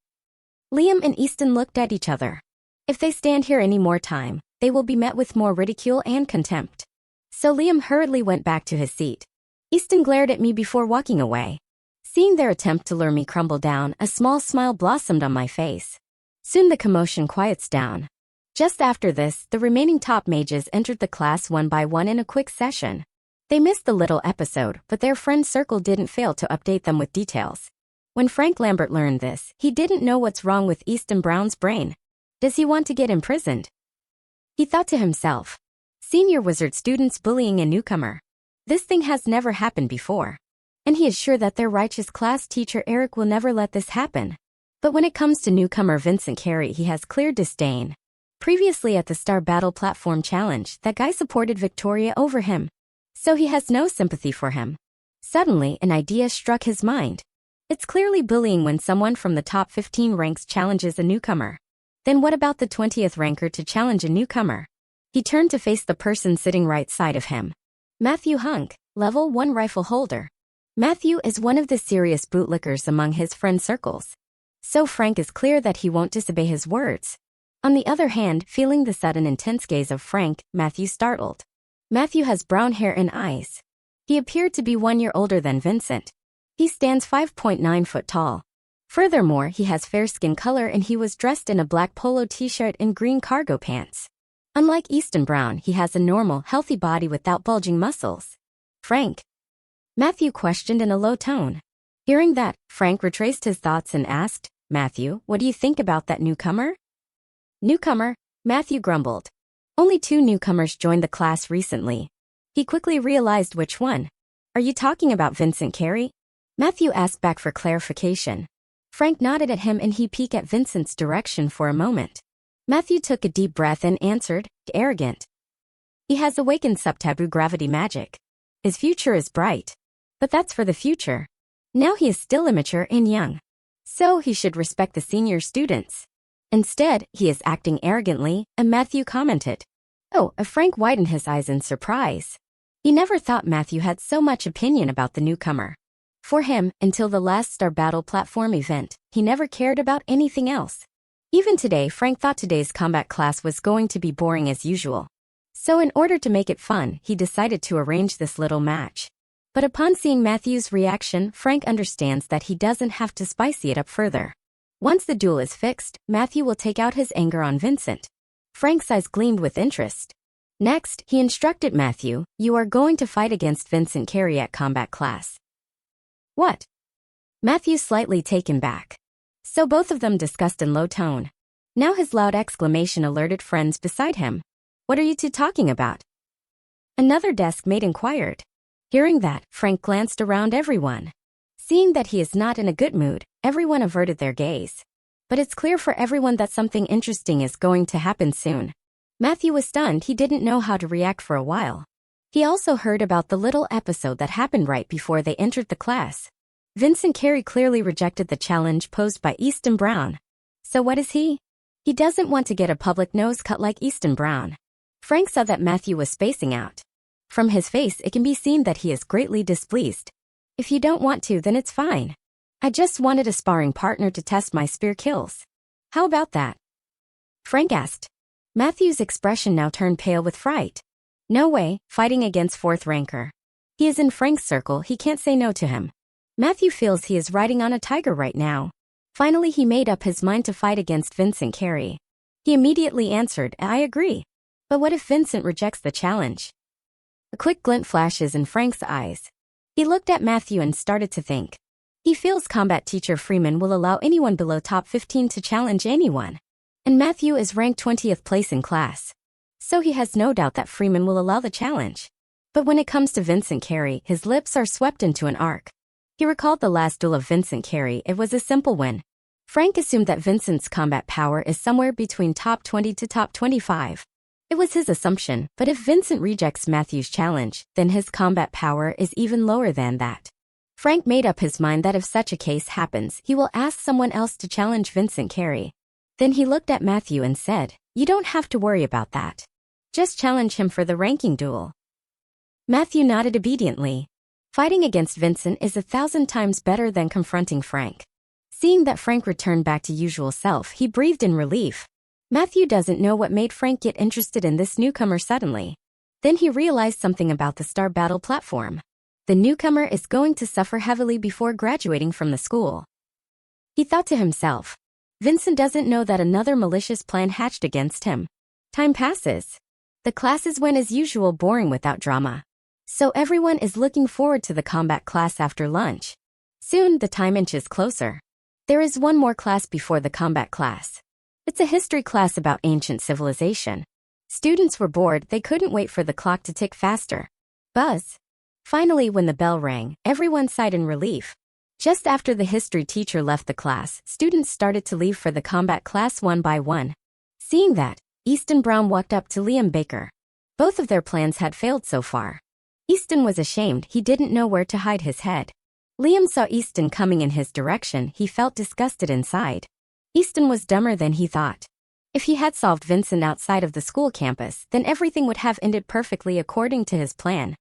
Liam and Easton looked at each other. If they stand here any more time, they will be met with more ridicule and contempt. So Liam hurriedly went back to his seat. Easton glared at me before walking away. Seeing their attempt to lure me crumble down, a small smile blossomed on my face. Soon the commotion quiets down. Just after this, the remaining top mages entered the class one by one in a quick session. They missed the little episode, but their friend circle didn't fail to update them with details. When Frank Lambert learned this, he didn't know what's wrong with Easton Brown's brain. Does he want to get imprisoned? He thought to himself. Senior wizard students bullying a newcomer. This thing has never happened before. And he is sure that their righteous class teacher Eric will never let this happen. But when it comes to newcomer Vincent Carey, he has clear disdain. Previously at the Star Battle Platform Challenge, that guy supported Victoria over him. So he has no sympathy for him. Suddenly, an idea struck his mind. It's clearly bullying when someone from the top 15 ranks challenges a newcomer. Then what about the 20th ranker to challenge a newcomer? He turned to face the person sitting right side of him. Matthew Hunk, level 1 rifle holder. Matthew is one of the serious bootlickers among his friend circles. So Frank is clear that he won't disobey his words. On the other hand, feeling the sudden intense gaze of Frank, Matthew startled. Matthew has brown hair and eyes. He appeared to be 1 year older than Vincent. He stands 5.9 foot tall. Furthermore, he has fair skin color and he was dressed in a black polo t-shirt and green cargo pants. Unlike Easton Brown, he has a normal, healthy body without bulging muscles. Frank. Matthew questioned in a low tone. Hearing that, Frank retraced his thoughts and asked, Matthew, what do you think about that newcomer? Newcomer, Matthew grumbled. Only 2 newcomers joined the class recently. He quickly realized which one. Are you talking about Vincent Carey? Matthew asked back for clarification. Frank nodded at him and he peeked at Vincent's direction for a moment. Matthew took a deep breath and answered, arrogant. He has awakened subtaboo gravity magic. His future is bright. But that's for the future. Now he is still immature and young. So he should respect the senior students. Instead, he is acting arrogantly, and Matthew commented. Oh, Frank widened his eyes in surprise. He never thought Matthew had so much opinion about the newcomer. For him, until the last Star Battle platform event, he never cared about anything else. Even today, Frank thought today's combat class was going to be boring as usual. So in order to make it fun, he decided to arrange this little match. But upon seeing Matthew's reaction, Frank understands that he doesn't have to spicy it up further. Once the duel is fixed, Matthew will take out his anger on Vincent. Frank's eyes gleamed with interest. Next, he instructed Matthew, you are going to fight against Vincent Carey at combat class. What? Matthew slightly taken back. So both of them discussed in low tone. Now his loud exclamation alerted friends beside him. What are you two talking about? Another desk mate inquired. Hearing that, Frank glanced around everyone. Seeing that he is not in a good mood, everyone averted their gaze. But it's clear for everyone that something interesting is going to happen soon. Matthew was stunned. He didn't know how to react for a while. He also heard about the little episode that happened right before they entered the class. Vincent Carey clearly rejected the challenge posed by Easton Brown. So what is he? He doesn't want to get a public nose cut like Easton Brown. Frank saw that Matthew was spacing out. From his face, it can be seen that he is greatly displeased. If you don't want to, then it's fine. I just wanted a sparring partner to test my spear kills. How about that? Frank asked. Matthew's expression now turned pale with fright. No way, fighting against 4th ranker. He is in Frank's circle, he can't say no to him. Matthew feels he is riding on a tiger right now. Finally, he made up his mind to fight against Vincent Carey. He immediately answered, I agree. But what if Vincent rejects the challenge? A quick glint flashes in Frank's eyes. He looked at Matthew and started to think. He feels combat teacher Freeman will allow anyone below top 15 to challenge anyone. And Matthew is ranked 20th place in class. So he has no doubt that Freeman will allow the challenge. But when it comes to Vincent Carey, his lips are swept into an arc. He recalled the last duel of Vincent Carey. It was a simple win. Frank assumed that Vincent's combat power is somewhere between top 20 to top 25. It was his assumption, but if Vincent rejects Matthew's challenge, then his combat power is even lower than that. Frank made up his mind that if such a case happens, he will ask someone else to challenge Vincent Carey. Then he looked at Matthew and said, you don't have to worry about that. Just challenge him for the ranking duel. Matthew nodded obediently. Fighting against Vincent is 1,000 times better than confronting Frank. Seeing that Frank returned back to usual self, he breathed in relief. Matthew doesn't know what made Frank get interested in this newcomer suddenly. Then he realized something about the Star Battle platform. The newcomer is going to suffer heavily before graduating from the school. He thought to himself. Vincent doesn't know that another malicious plan hatched against him. Time passes. The classes went as usual, boring without drama. So everyone is looking forward to the combat class after lunch. Soon the time inches closer. There is one more class before the combat class. It's a history class about ancient civilization. Students were bored, they couldn't wait for the clock to tick faster. Buzz. Finally, when the bell rang, everyone sighed in relief. Just after the history teacher left the class, students started to leave for the combat class one by one. Seeing that, Easton Brown walked up to Liam Baker. Both of their plans had failed so far. Easton was ashamed, he didn't know where to hide his head. Liam saw Easton coming in his direction, he felt disgusted inside. Easton was dumber than he thought. If he had solved Vincent outside of the school campus, then everything would have ended perfectly according to his plan.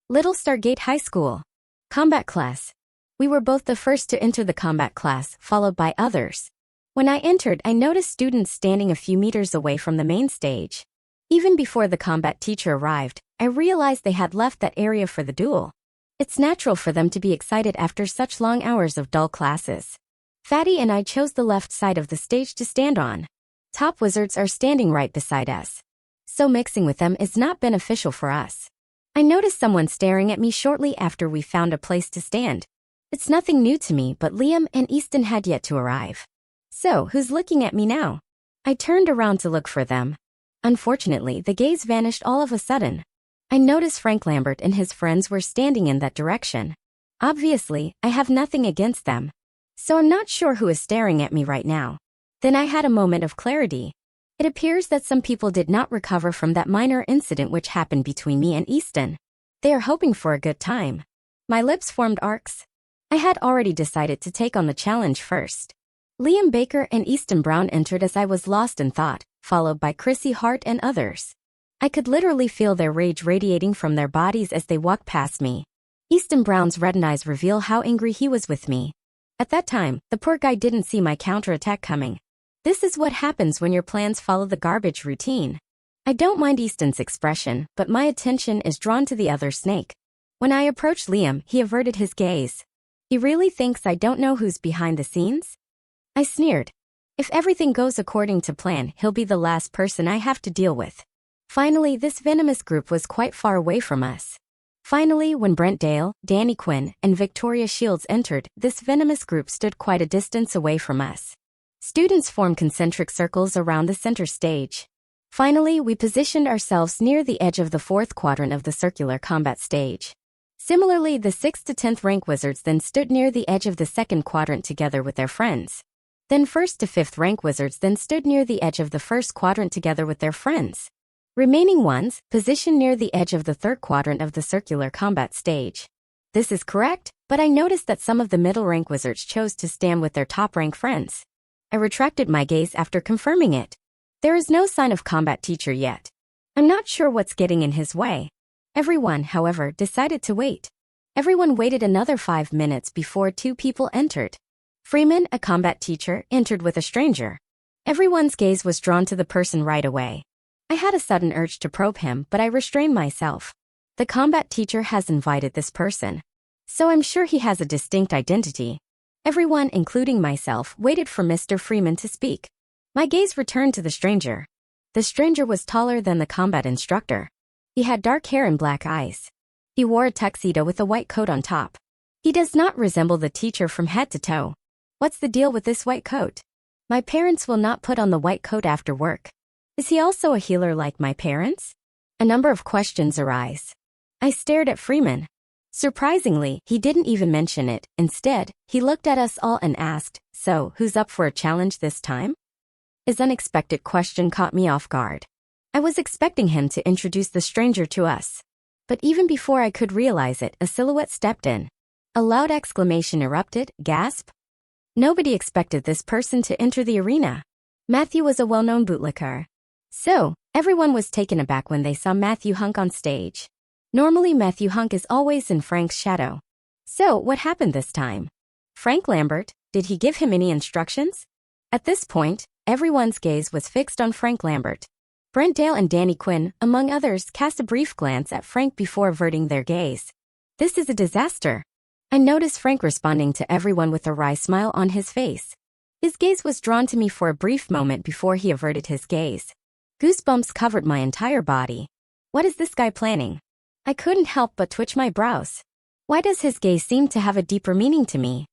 Little Stargate High School. Combat class. We were both the first to enter the combat class, followed by others. When I entered, I noticed students standing a few meters away from the main stage. Even before the combat teacher arrived, I realized they had left that area for the duel. It's natural for them to be excited after such long hours of dull classes. Fatty and I chose the left side of the stage to stand on. Top wizards are standing right beside us. So mixing with them is not beneficial for us. I noticed someone staring at me shortly after we found a place to stand. It's nothing new to me, but Liam and Easton had yet to arrive. So, who's looking at me now? I turned around to look for them. Unfortunately, the gaze vanished all of a sudden. I noticed Frank Lambert and his friends were standing in that direction. Obviously, I have nothing against them. So I'm not sure who is staring at me right now. Then I had a moment of clarity. It appears that some people did not recover from that minor incident which happened between me and Easton. They are hoping for a good time. My lips formed arcs. I had already decided to take on the challenge first. Liam Baker and Easton Brown entered as I was lost in thought, followed by Chrissy Hart and others. I could literally feel their rage radiating from their bodies as they walked past me. Easton Brown's red eyes reveal how angry he was with me. At that time, the poor guy didn't see my counterattack coming. This is what happens when your plans follow the garbage routine. I don't mind Easton's expression, but my attention is drawn to the other snake. When I approached Liam, he averted his gaze. He really thinks I don't know who's behind the scenes? I sneered. If everything goes according to plan, he'll be the last person I have to deal with. Finally, this venomous group was quite far away from us. Finally, when Brent Dale, Danny Quinn, and Victoria Shields entered, this venomous group stood quite a distance away from us. Students formed concentric circles around the center stage. Finally, we positioned ourselves near the edge of the fourth quadrant of the circular combat stage. Similarly, the 6th to 10th rank wizards then stood near the edge of the second quadrant together with their friends. Then 1st to 5th rank wizards then stood near the edge of the first quadrant together with their friends. Remaining ones, positioned near the edge of the third quadrant of the circular combat stage. This is correct, but I noticed that some of the middle rank wizards chose to stand with their top rank friends. I retracted my gaze after confirming it. There is no sign of combat teacher yet. I'm not sure what's getting in his way. Everyone, however, decided to wait. Everyone waited another 5 minutes before 2 people entered. Freeman, a combat teacher, entered with a stranger. Everyone's gaze was drawn to the person right away. I had a sudden urge to probe him, but I restrained myself. The combat teacher has invited this person. So I'm sure he has a distinct identity. Everyone, including myself, waited for Mr. Freeman to speak. My gaze returned to the stranger. The stranger was taller than the combat instructor. He had dark hair and black eyes. He wore a tuxedo with a white coat on top. He does not resemble the teacher from head to toe. What's the deal with this white coat? My parents will not put on the white coat after work. Is he also a healer like my parents? A number of questions arise. I stared at Freeman. Surprisingly, he didn't even mention it. Instead, he looked at us all and asked, "So, who's up for a challenge this time?" His unexpected question caught me off guard. I was expecting him to introduce the stranger to us. But even before I could realize it, a silhouette stepped in. A loud exclamation erupted, gasp. Nobody expected this person to enter the arena. Matthew was a well-known bootlicker. So, everyone was taken aback when they saw Matthew Hunk on stage. Normally Matthew Hunk is always in Frank's shadow. So, what happened this time? Frank Lambert, did he give him any instructions? At this point, everyone's gaze was fixed on Frank Lambert. Brent Dale and Danny Quinn, among others, cast a brief glance at Frank before averting their gaze. This is a disaster. I noticed Frank responding to everyone with a wry smile on his face. His gaze was drawn to me for a brief moment before he averted his gaze. Goosebumps covered my entire body. What is this guy planning? I couldn't help but twitch my brows. Why does his gaze seem to have a deeper meaning to me?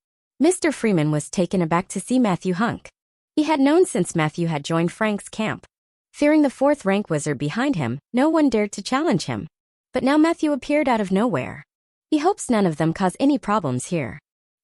Mr. Freeman was taken aback to see Matthew Hunk. He had known since Matthew had joined Frank's camp. Fearing the 4th rank wizard behind him, no one dared to challenge him. But now Matthew appeared out of nowhere. He hopes none of them cause any problems here.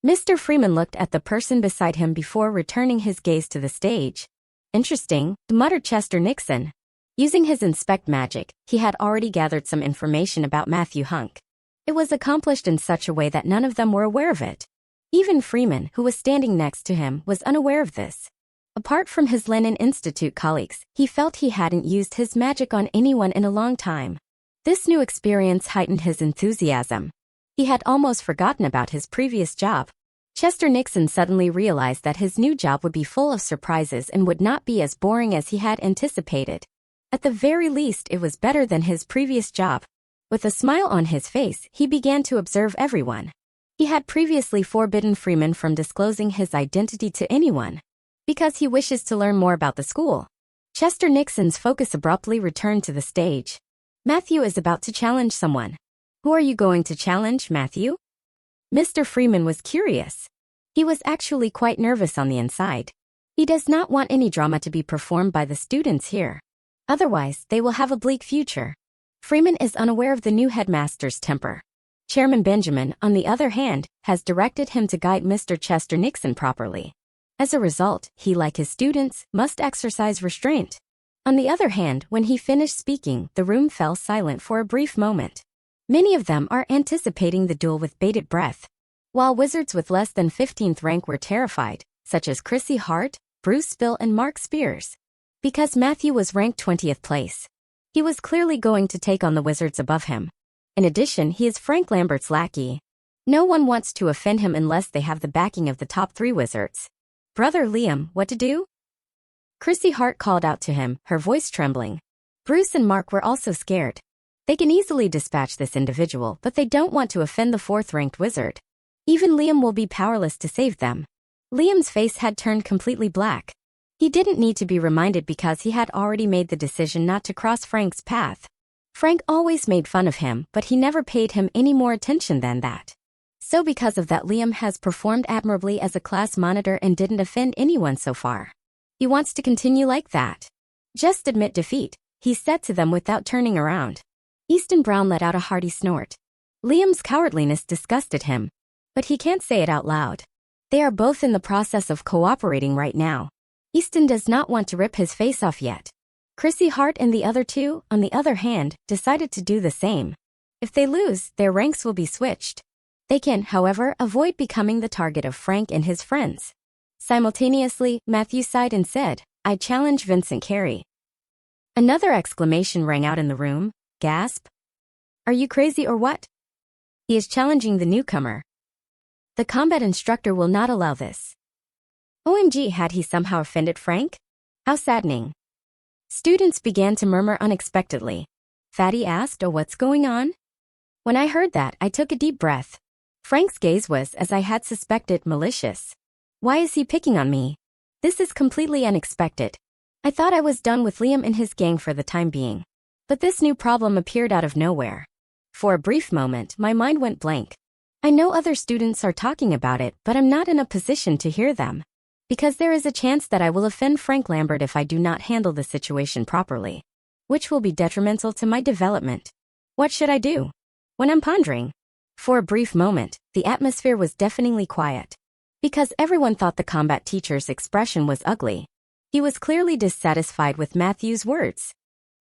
Mr. Freeman looked at the person beside him before returning his gaze to the stage. Interesting, muttered Chester Nixon. Using his inspect magic, he had already gathered some information about Matthew Hunk. It was accomplished in such a way that none of them were aware of it. Even Freeman, who was standing next to him, was unaware of this. Apart from his Lenin Institute colleagues, he felt he hadn't used his magic on anyone in a long time. This new experience heightened his enthusiasm. He had almost forgotten about his previous job. Chester Nixon suddenly realized that his new job would be full of surprises and would not be as boring as he had anticipated. At the very least, it was better than his previous job. With a smile on his face, he began to observe everyone. He had previously forbidden Freeman from disclosing his identity to anyone, because he wishes to learn more about the school. Chester Nixon's focus abruptly returned to the stage. Matthew is about to challenge someone. Who are you going to challenge, Matthew? Mr. Freeman was curious. He was actually quite nervous on the inside. He does not want any drama to be performed by the students here. Otherwise, they will have a bleak future. Freeman is unaware of the new headmaster's temper. Chairman Benjamin, on the other hand, has directed him to guide Mr. Chester Nixon properly. As a result, he, like his students, must exercise restraint. On the other hand, when he finished speaking, the room fell silent for a brief moment. Many of them are anticipating the duel with bated breath, while wizards with less than 15th rank were terrified, such as Chrissy Hart, Bruce Spill and Mark Spears. Because Matthew was ranked 20th place, he was clearly going to take on the wizards above him. In addition, he is Frank Lambert's lackey. No one wants to offend him unless they have the backing of the top 3 wizards. Brother Liam, what to do? Chrissy Hart called out to him, her voice trembling. Bruce and Mark were also scared. They can easily dispatch this individual, but they don't want to offend the 4th-ranked wizard. Even Liam will be powerless to save them. Liam's face had turned completely black. He didn't need to be reminded because he had already made the decision not to cross Frank's path. Frank always made fun of him, but he never paid him any more attention than that. So because of that, Liam has performed admirably as a class monitor and didn't offend anyone so far. He wants to continue like that. Just admit defeat, he said to them without turning around. Easton Brown let out a hearty snort. Liam's cowardliness disgusted him, but he can't say it out loud. They are both in the process of cooperating right now. Easton does not want to rip his face off yet. Chrissy Hart and the other 2, on the other hand, decided to do the same. If they lose, their ranks will be switched. They can, however, avoid becoming the target of Frank and his friends. Simultaneously, Matthew sighed and said, "I challenge Vincent Carey." Another exclamation rang out in the room. Gasp. Are you crazy or what? He is challenging the newcomer. The combat instructor will not allow this. OMG, had he somehow offended Frank? How saddening. Students began to murmur unexpectedly. Fatty asked, "Oh, what's going on?" When I heard that, I took a deep breath. Frank's gaze was, as I had suspected, malicious. Why is he picking on me? This is completely unexpected. I thought I was done with Liam and his gang for the time being. But this new problem appeared out of nowhere. For a brief moment, my mind went blank. I know other students are talking about it, but I'm not in a position to hear them. Because there is a chance that I will offend Frank Lambert if I do not handle the situation properly, which will be detrimental to my development. What should I do? When I'm pondering. For a brief moment, the atmosphere was deafeningly quiet. Because everyone thought the combat teacher's expression was ugly. He was clearly dissatisfied with Matthew's words.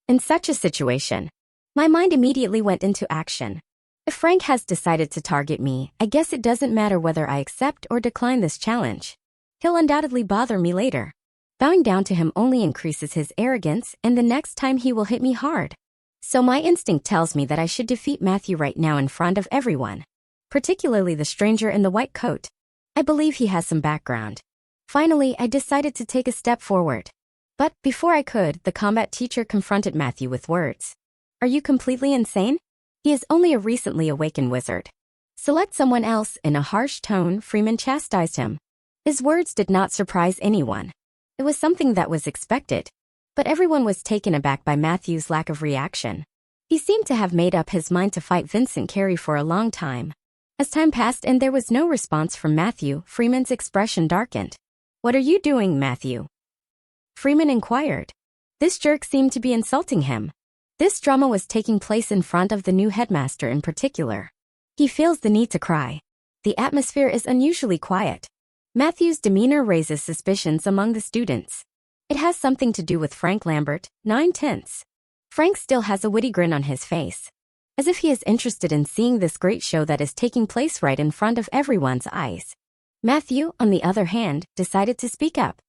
In such a situation, my mind immediately went into action. If Frank has decided to target me, I guess it doesn't matter whether I accept or decline this challenge. He'll undoubtedly bother me later. Bowing down to him only increases his arrogance, and the next time he will hit me hard. So my instinct tells me that I should defeat Matthew right now in front of everyone. Particularly the stranger in the white coat. I believe he has some background. Finally, I decided to take a step forward. But before I could, the combat teacher confronted Matthew with words. Are you completely insane? He is only a recently awakened wizard. Select someone else. In a harsh tone, Freeman chastised him. His words did not surprise anyone. It was something that was expected. But everyone was taken aback by Matthew's lack of reaction. He seemed to have made up his mind to fight Vincent Carey for a long time. As time passed and there was no response from Matthew, Freeman's expression darkened. What are you doing, Matthew? Freeman inquired. This jerk seemed to be insulting him. This drama was taking place in front of the new headmaster in particular. He feels the need to cry. The atmosphere is unusually quiet. Matthew's demeanor raises suspicions among the students. It has something to do with Frank Lambert, 9/10. Frank still has a witty grin on his face, as if he is interested in seeing this great show that is taking place right in front of everyone's eyes. Matthew, on the other hand, decided to speak up.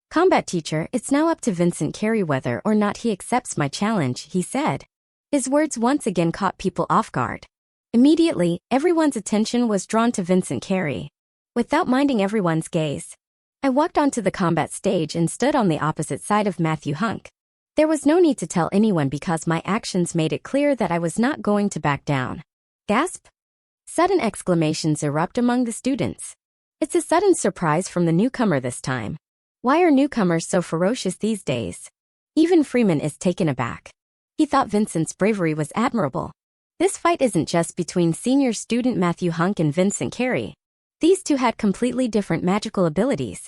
Combat teacher, it's now up to Vincent Carey whether or not he accepts my challenge, he said. His words once again caught people off guard. Immediately, everyone's attention was drawn to Vincent Carey. Without minding everyone's gaze, I walked onto the combat stage and stood on the opposite side of Matthew Hunk. There was no need to tell anyone because my actions made it clear that I was not going to back down. Gasp! Sudden exclamations erupt among the students. It's a sudden surprise from the newcomer this time. Why are newcomers so ferocious these days? Even Freeman is taken aback. He thought Vincent's bravery was admirable. This fight isn't just between senior student Matthew Hunk and Vincent Carey. These two had completely different magical abilities.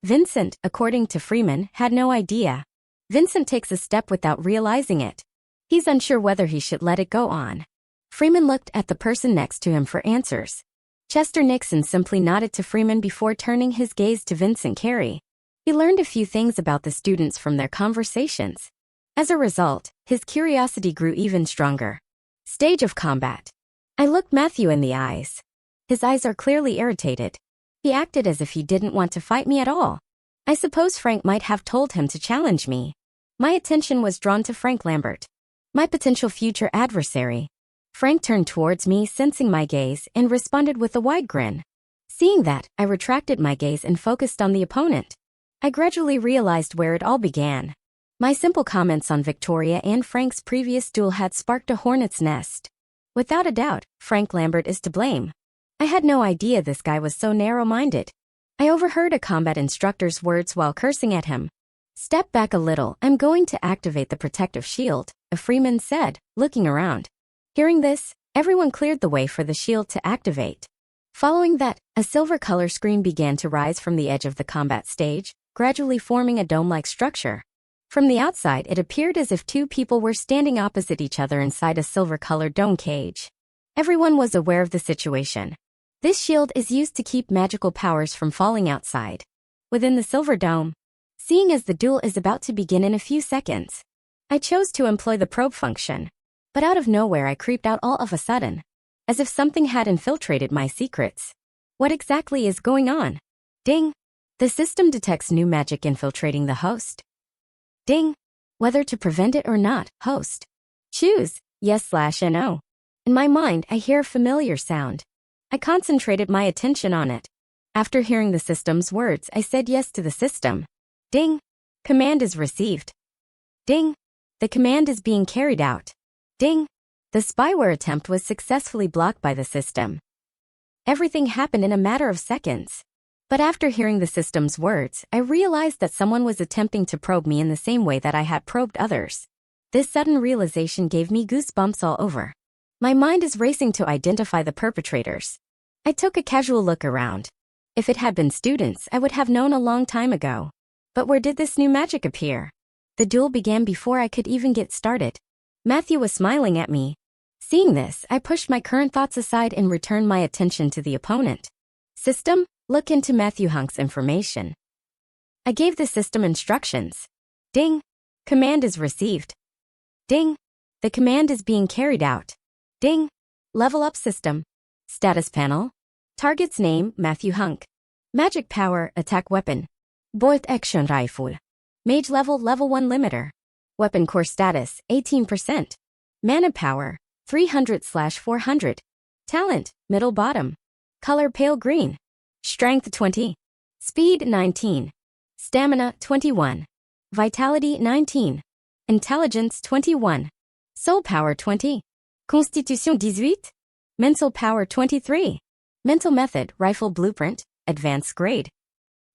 Vincent, according to Freeman, had no idea. Vincent takes a step without realizing it. He's unsure whether he should let it go on. Freeman looked at the person next to him for answers. Chester Nixon simply nodded to Freeman before turning his gaze to Vincent Carey. He learned a few things about the students from their conversations. As a result, his curiosity grew even stronger. Stage of combat. I looked Matthew in the eyes. His eyes are clearly irritated. He acted as if he didn't want to fight me at all. I suppose Frank might have told him to challenge me. My attention was drawn to Frank Lambert, my potential future adversary. Frank turned towards me, sensing my gaze, and responded with a wide grin. Seeing that, I retracted my gaze and focused on the opponent. I gradually realized where it all began. My simple comments on Victoria and Frank's previous duel had sparked a hornet's nest. Without a doubt, Frank Lambert is to blame. I had no idea this guy was so narrow-minded. I overheard a combat instructor's words while cursing at him. "Step back a little, I'm going to activate the protective shield," a Freeman said, looking around. Hearing this, everyone cleared the way for the shield to activate. Following that, a silver color screen began to rise from the edge of the combat stage, gradually forming a dome-like structure. From the outside, it appeared as if two people were standing opposite each other inside a silver-colored dome cage. Everyone was aware of the situation. This shield is used to keep magical powers from falling outside. Within the silver dome, seeing as the duel is about to begin in a few seconds, I chose to employ the probe function. But out of nowhere I creeped out all of a sudden, as if something had infiltrated my secrets. What exactly is going on? Ding! The system detects new magic infiltrating the host. Ding! Whether to prevent it or not, host. Choose yes/no. In my mind, I hear a familiar sound. I concentrated my attention on it. After hearing the system's words, I said yes to the system. Ding! Command is received. Ding! The command is being carried out. Ding! The spyware attempt was successfully blocked by the system. Everything happened in a matter of seconds. But after hearing the system's words, I realized that someone was attempting to probe me in the same way that I had probed others. This sudden realization gave me goosebumps all over. My mind is racing to identify the perpetrators. I took a casual look around. If it had been students, I would have known a long time ago. But where did this new magic appear? The duel began before I could even get started. Matthew was smiling at me. Seeing this, I pushed my current thoughts aside and returned my attention to the opponent. System, look into Matthew Hunk's information. I gave the system instructions. Ding! Command is received. Ding! The command is being carried out. Ding! Level up system. Status panel. Target's name, Matthew Hunk. Magic power, attack weapon. Bolt action rifle. Mage level 1 limiter. Weapon core status, 18%. Mana power, 300/400. Talent, middle bottom. Color pale green. Strength 20. Speed 19. Stamina 21. Vitality 19. Intelligence 21. Soul power 20. Constitution 18. Mental power 23. Mental method, rifle blueprint, advanced grade.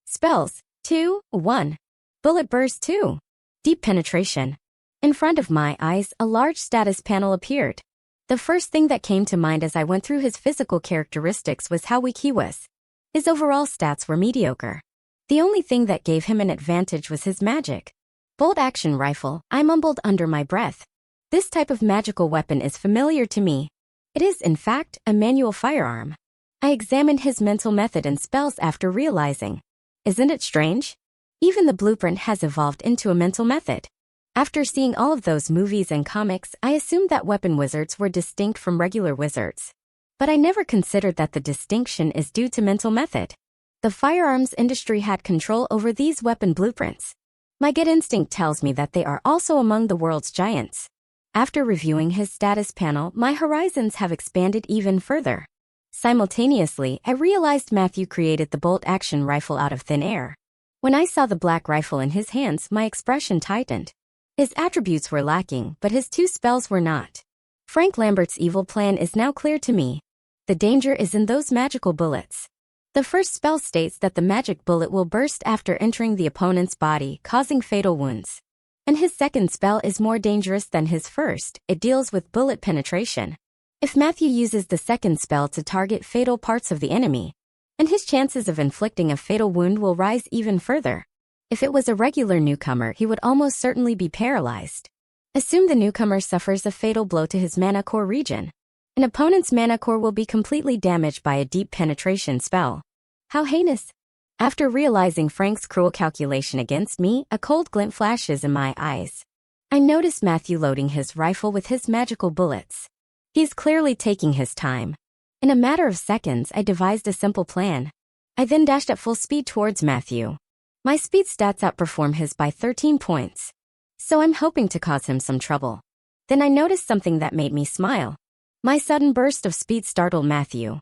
Spells, 2, 1. Bullet burst 2. Deep penetration. In front of my eyes, a large status panel appeared. The first thing that came to mind as I went through his physical characteristics was how weak he was. His overall stats were mediocre. The only thing that gave him an advantage was his magic. Bolt action rifle, I mumbled under my breath. This type of magical weapon is familiar to me. It is, in fact, a manual firearm. I examined his mental method and spells after realizing. Isn't it strange? Even the blueprint has evolved into a mental method. After seeing all of those movies and comics, I assumed that weapon wizards were distinct from regular wizards. But I never considered that the distinction is due to mental method. The firearms industry had control over these weapon blueprints. My gut instinct tells me that they are also among the world's giants. After reviewing his status panel, my horizons have expanded even further. Simultaneously, I realized Matthew created the bolt-action rifle out of thin air. When I saw the black rifle in his hands, my expression tightened. His attributes were lacking, but his two spells were not. Frank Lambert's evil plan is now clear to me. The danger is in those magical bullets. The first spell states that the magic bullet will burst after entering the opponent's body, causing fatal wounds. And his second spell is more dangerous than his first. It deals with bullet penetration. If Matthew uses the second spell to target fatal parts of the enemy, and his chances of inflicting a fatal wound will rise even further. If it was a regular newcomer, he would almost certainly be paralyzed. Assume the newcomer suffers a fatal blow to his mana core region. An opponent's mana core will be completely damaged by a deep penetration spell. How heinous! After realizing Frank's cruel calculation against me, a cold glint flashes in my eyes. I notice Matthew loading his rifle with his magical bullets. He's clearly taking his time. In a matter of seconds, I devised a simple plan. I then dashed at full speed towards Matthew. My speed stats outperform his by 13 points. So I'm hoping to cause him some trouble. Then I noticed something that made me smile. My sudden burst of speed startled Matthew.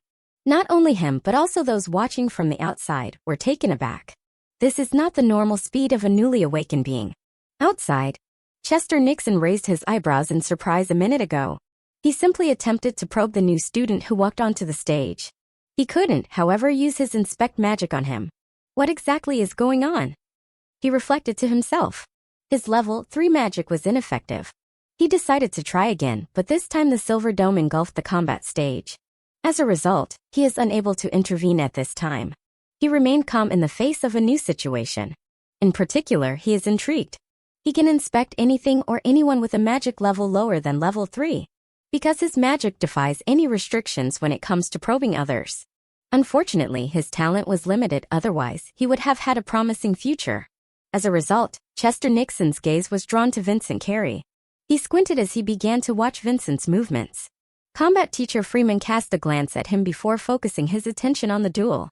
Not only him, but also those watching from the outside were taken aback. This is not the normal speed of a newly awakened being. Outside, Chester Nixon raised his eyebrows in surprise a minute ago. He simply attempted to probe the new student who walked onto the stage. He couldn't, however, use his inspect magic on him. What exactly is going on? He reflected to himself. His level 3 magic was ineffective. He decided to try again, but this time the silver dome engulfed the combat stage. As a result, he is unable to intervene at this time. He remained calm in the face of a new situation. In particular, he is intrigued. He can inspect anything or anyone with a magic level lower than level 3. Because his magic defies any restrictions when it comes to probing others. Unfortunately, his talent was limited, otherwise he would have had a promising future. As a result, Chester Nixon's gaze was drawn to Vincent Carey. He squinted as he began to watch Vincent's movements. Combat teacher Freeman cast a glance at him before focusing his attention on the duel.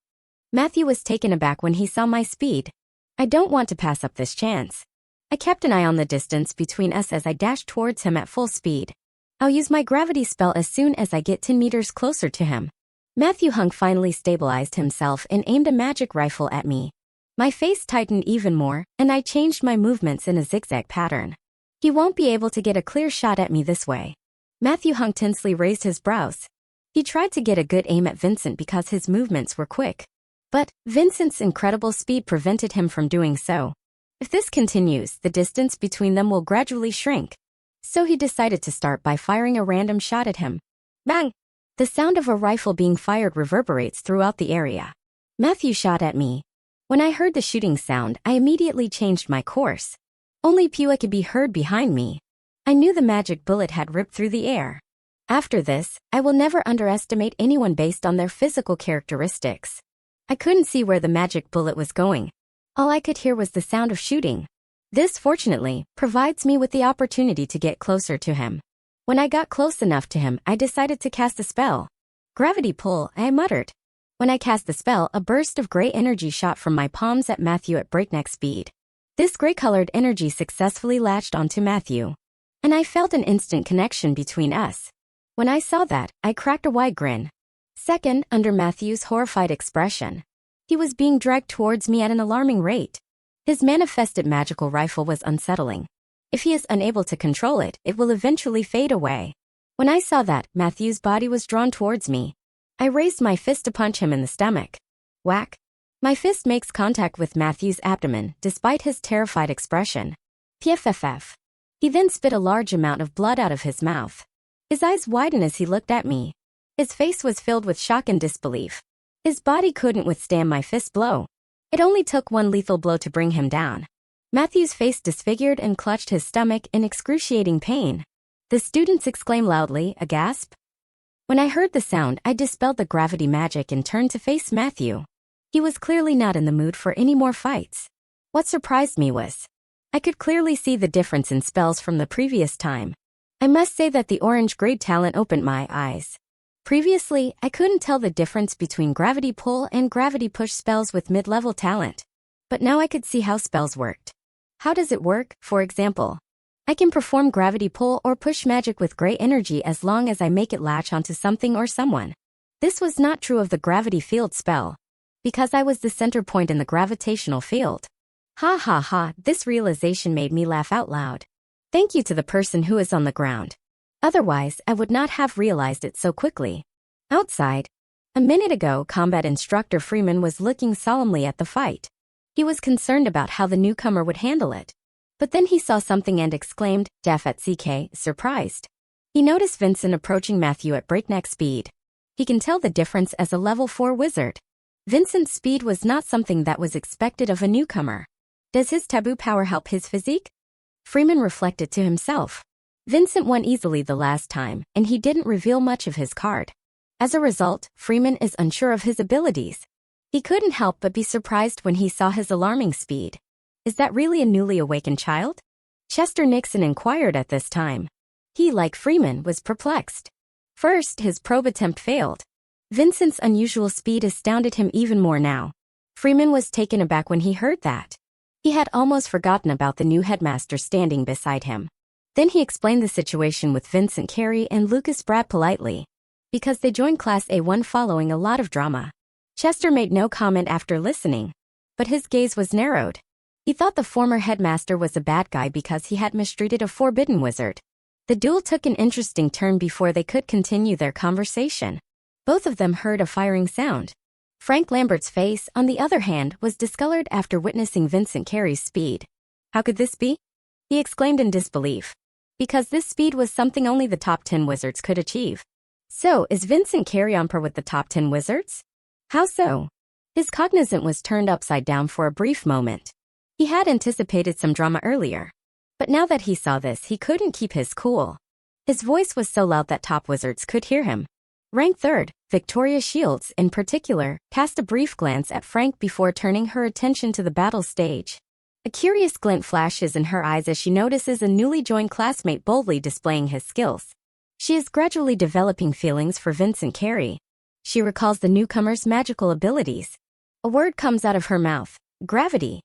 Matthew was taken aback when he saw my speed. I don't want to pass up this chance. I kept an eye on the distance between us as I dashed towards him at full speed. I'll use my gravity spell as soon as I get 10 meters closer to him. Matthew Hunk finally stabilized himself and aimed a magic rifle at me. My face tightened even more, and I changed my movements in a zigzag pattern. He won't be able to get a clear shot at me this way. Matthew Hunk tensely raised his brows. He tried to get a good aim at Vincent because his movements were quick. But Vincent's incredible speed prevented him from doing so. If this continues, the distance between them will gradually shrink. So he decided to start by firing a random shot at him. Bang! The sound of a rifle being fired reverberates throughout the area. Matthew shot at me. When I heard the shooting sound, I immediately changed my course. Only Pua could be heard behind me. I knew the magic bullet had ripped through the air. After this, I will never underestimate anyone based on their physical characteristics. I couldn't see where the magic bullet was going. All I could hear was the sound of shooting. This, fortunately, provides me with the opportunity to get closer to him. When I got close enough to him, I decided to cast a spell. Gravity pull, I muttered. When I cast the spell, a burst of gray energy shot from my palms at Matthew at breakneck speed. This gray-colored energy successfully latched onto Matthew. And I felt an instant connection between us. When I saw that, I cracked a wide grin. Second, under Matthew's horrified expression. He was being dragged towards me at an alarming rate. His manifested magical rifle was unsettling. If he is unable to control it, it will eventually fade away. When I saw that, Matthew's body was drawn towards me. I raised my fist to punch him in the stomach. Whack! My fist makes contact with Matthew's abdomen, despite his terrified expression. PFFF. He then spit a large amount of blood out of his mouth. His eyes widened as he looked at me. His face was filled with shock and disbelief. His body couldn't withstand my fist blow. It only took one lethal blow to bring him down. Matthew's face disfigured and clutched his stomach in excruciating pain. The students exclaimed loudly, a gasp. When I heard the sound, I dispelled the gravity magic and turned to face Matthew. He was clearly not in the mood for any more fights. What surprised me was, I could clearly see the difference in spells from the previous time. I must say that the orange grade talent opened my eyes. Previously, I couldn't tell the difference between gravity pull and gravity push spells with mid-level talent. But now I could see how spells worked. How does it work? For example, I can perform gravity pull or push magic with gray energy as long as I make it latch onto something or someone. This was not true of the gravity field spell, because I was the center point in the gravitational field. Ha ha ha, this realization made me laugh out loud. Thank you to the person who is on the ground. Otherwise, I would not have realized it so quickly. Outside, a minute ago, combat instructor Freeman was looking solemnly at the fight. He was concerned about how the newcomer would handle it. But then he saw something and exclaimed, "Def at CK," surprised. He noticed Vincent approaching Matthew at breakneck speed. He can tell the difference as a level 4 wizard. Vincent's speed was not something that was expected of a newcomer. Does his taboo power help his physique? Freeman reflected to himself. Vincent won easily the last time, and he didn't reveal much of his card. As a result, Freeman is unsure of his abilities. He couldn't help but be surprised when he saw his alarming speed. Is that really a newly awakened child? Chester Nixon inquired at this time. He, like Freeman, was perplexed. First, his probe attempt failed. Vincent's unusual speed astounded him even more now. Freeman was taken aback when he heard that. He had almost forgotten about the new headmaster standing beside him. Then he explained the situation with Vincent Carey and Lucas Brad politely. Because they joined Class A1 following a lot of drama. Chester made no comment after listening. But his gaze was narrowed. He thought the former headmaster was a bad guy because he had mistreated a forbidden wizard. The duel took an interesting turn before they could continue their conversation. Both of them heard a firing sound. Frank Lambert's face, on the other hand, was discolored after witnessing Vincent Carey's speed. How could this be? He exclaimed in disbelief. Because this speed was something only the top 10 wizards could achieve. So, is Vincent Carey on par with the top 10 wizards? How so? His cognizance was turned upside down for a brief moment. He had anticipated some drama earlier. But now that he saw this, he couldn't keep his cool. His voice was so loud that top wizards could hear him. Rank 3rd, Victoria Shields, in particular, cast a brief glance at Frank before turning her attention to the battle stage. A curious glint flashes in her eyes as she notices a newly joined classmate boldly displaying his skills. She is gradually developing feelings for Vincent Carey. She recalls the newcomer's magical abilities. A word comes out of her mouth, gravity.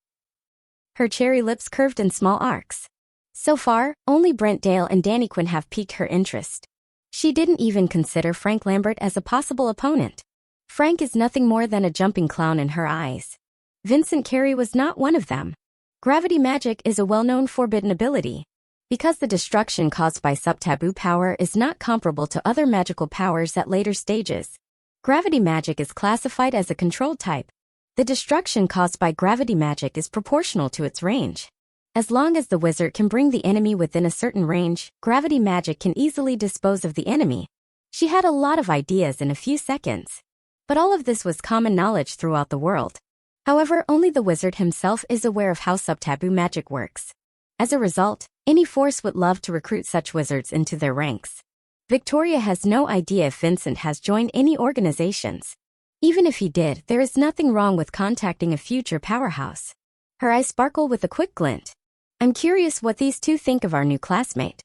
Her cherry lips curved in small arcs. So far, only Brent Dale and Danny Quinn have piqued her interest. She didn't even consider Frank Lambert as a possible opponent. Frank is nothing more than a jumping clown in her eyes. Vincent Carey was not one of them. Gravity magic is a well-known forbidden ability. Because the destruction caused by sub-taboo power is not comparable to other magical powers at later stages. Gravity magic is classified as a controlled type. The destruction caused by gravity magic is proportional to its range. As long as the wizard can bring the enemy within a certain range, gravity magic can easily dispose of the enemy. She had a lot of ideas in a few seconds. But all of this was common knowledge throughout the world. However, only the wizard himself is aware of how sub-taboo magic works. As a result, any force would love to recruit such wizards into their ranks. Victoria has no idea if Vincent has joined any organizations. Even if he did, there is nothing wrong with contacting a future powerhouse. Her eyes sparkle with a quick glint. I'm curious what these two think of our new classmate.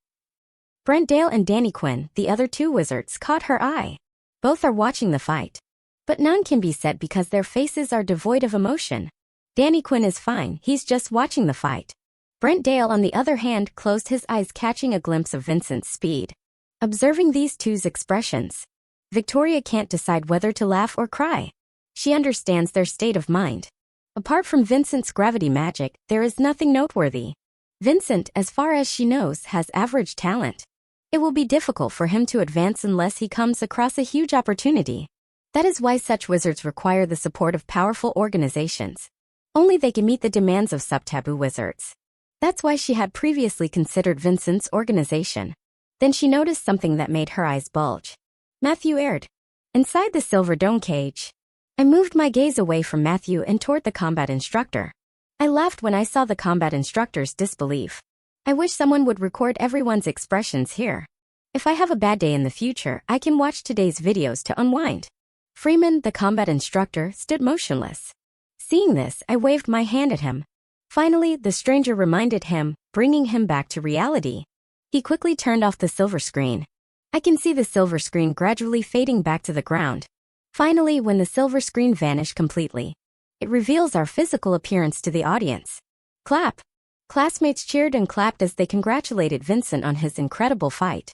Brent Dale and Danny Quinn, the other two wizards, caught her eye. Both are watching the fight. But none can be said because their faces are devoid of emotion. Danny Quinn is fine, he's just watching the fight. Brent Dale, on the other hand, closed his eyes, catching a glimpse of Vincent's speed. Observing these two's expressions, Victoria can't decide whether to laugh or cry. She understands their state of mind. Apart from Vincent's gravity magic, there is nothing noteworthy. Vincent, as far as she knows, has average talent. It will be difficult for him to advance unless he comes across a huge opportunity. That is why such wizards require the support of powerful organizations. Only they can meet the demands of sub-taboo wizards. That's why she had previously considered Vincent's organization. Then she noticed something that made her eyes bulge. Matthew aired. Inside the silver dome cage. I moved my gaze away from Matthew and toward the combat instructor. I laughed when I saw the combat instructor's disbelief. I wish someone would record everyone's expressions here. If I have a bad day in the future, I can watch today's videos to unwind. Freeman, the combat instructor, stood motionless. Seeing this, I waved my hand at him. Finally, the stranger reminded him, bringing him back to reality. He quickly turned off the silver screen. I can see the silver screen gradually fading back to the ground. Finally, when the silver screen vanished completely, it reveals our physical appearance to the audience. Clap! Classmates cheered and clapped as they congratulated Vincent on his incredible fight.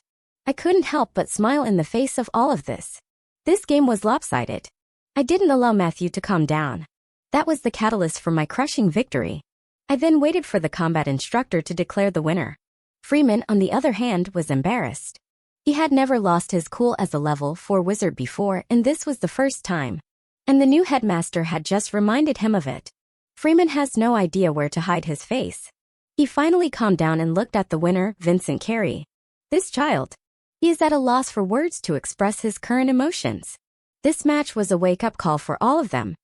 I couldn't help but smile in the face of all of this. This game was lopsided. I didn't allow Matthew to calm down. That was the catalyst for my crushing victory. I then waited for the combat instructor to declare the winner. Freeman, on the other hand, was embarrassed. He had never lost his cool as a level 4 wizard before, and this was the first time. And the new headmaster had just reminded him of it. Freeman has no idea where to hide his face. He finally calmed down and looked at the winner, Vincent Carey. This child. He is at a loss for words to express his current emotions. This match was a wake-up call for all of them.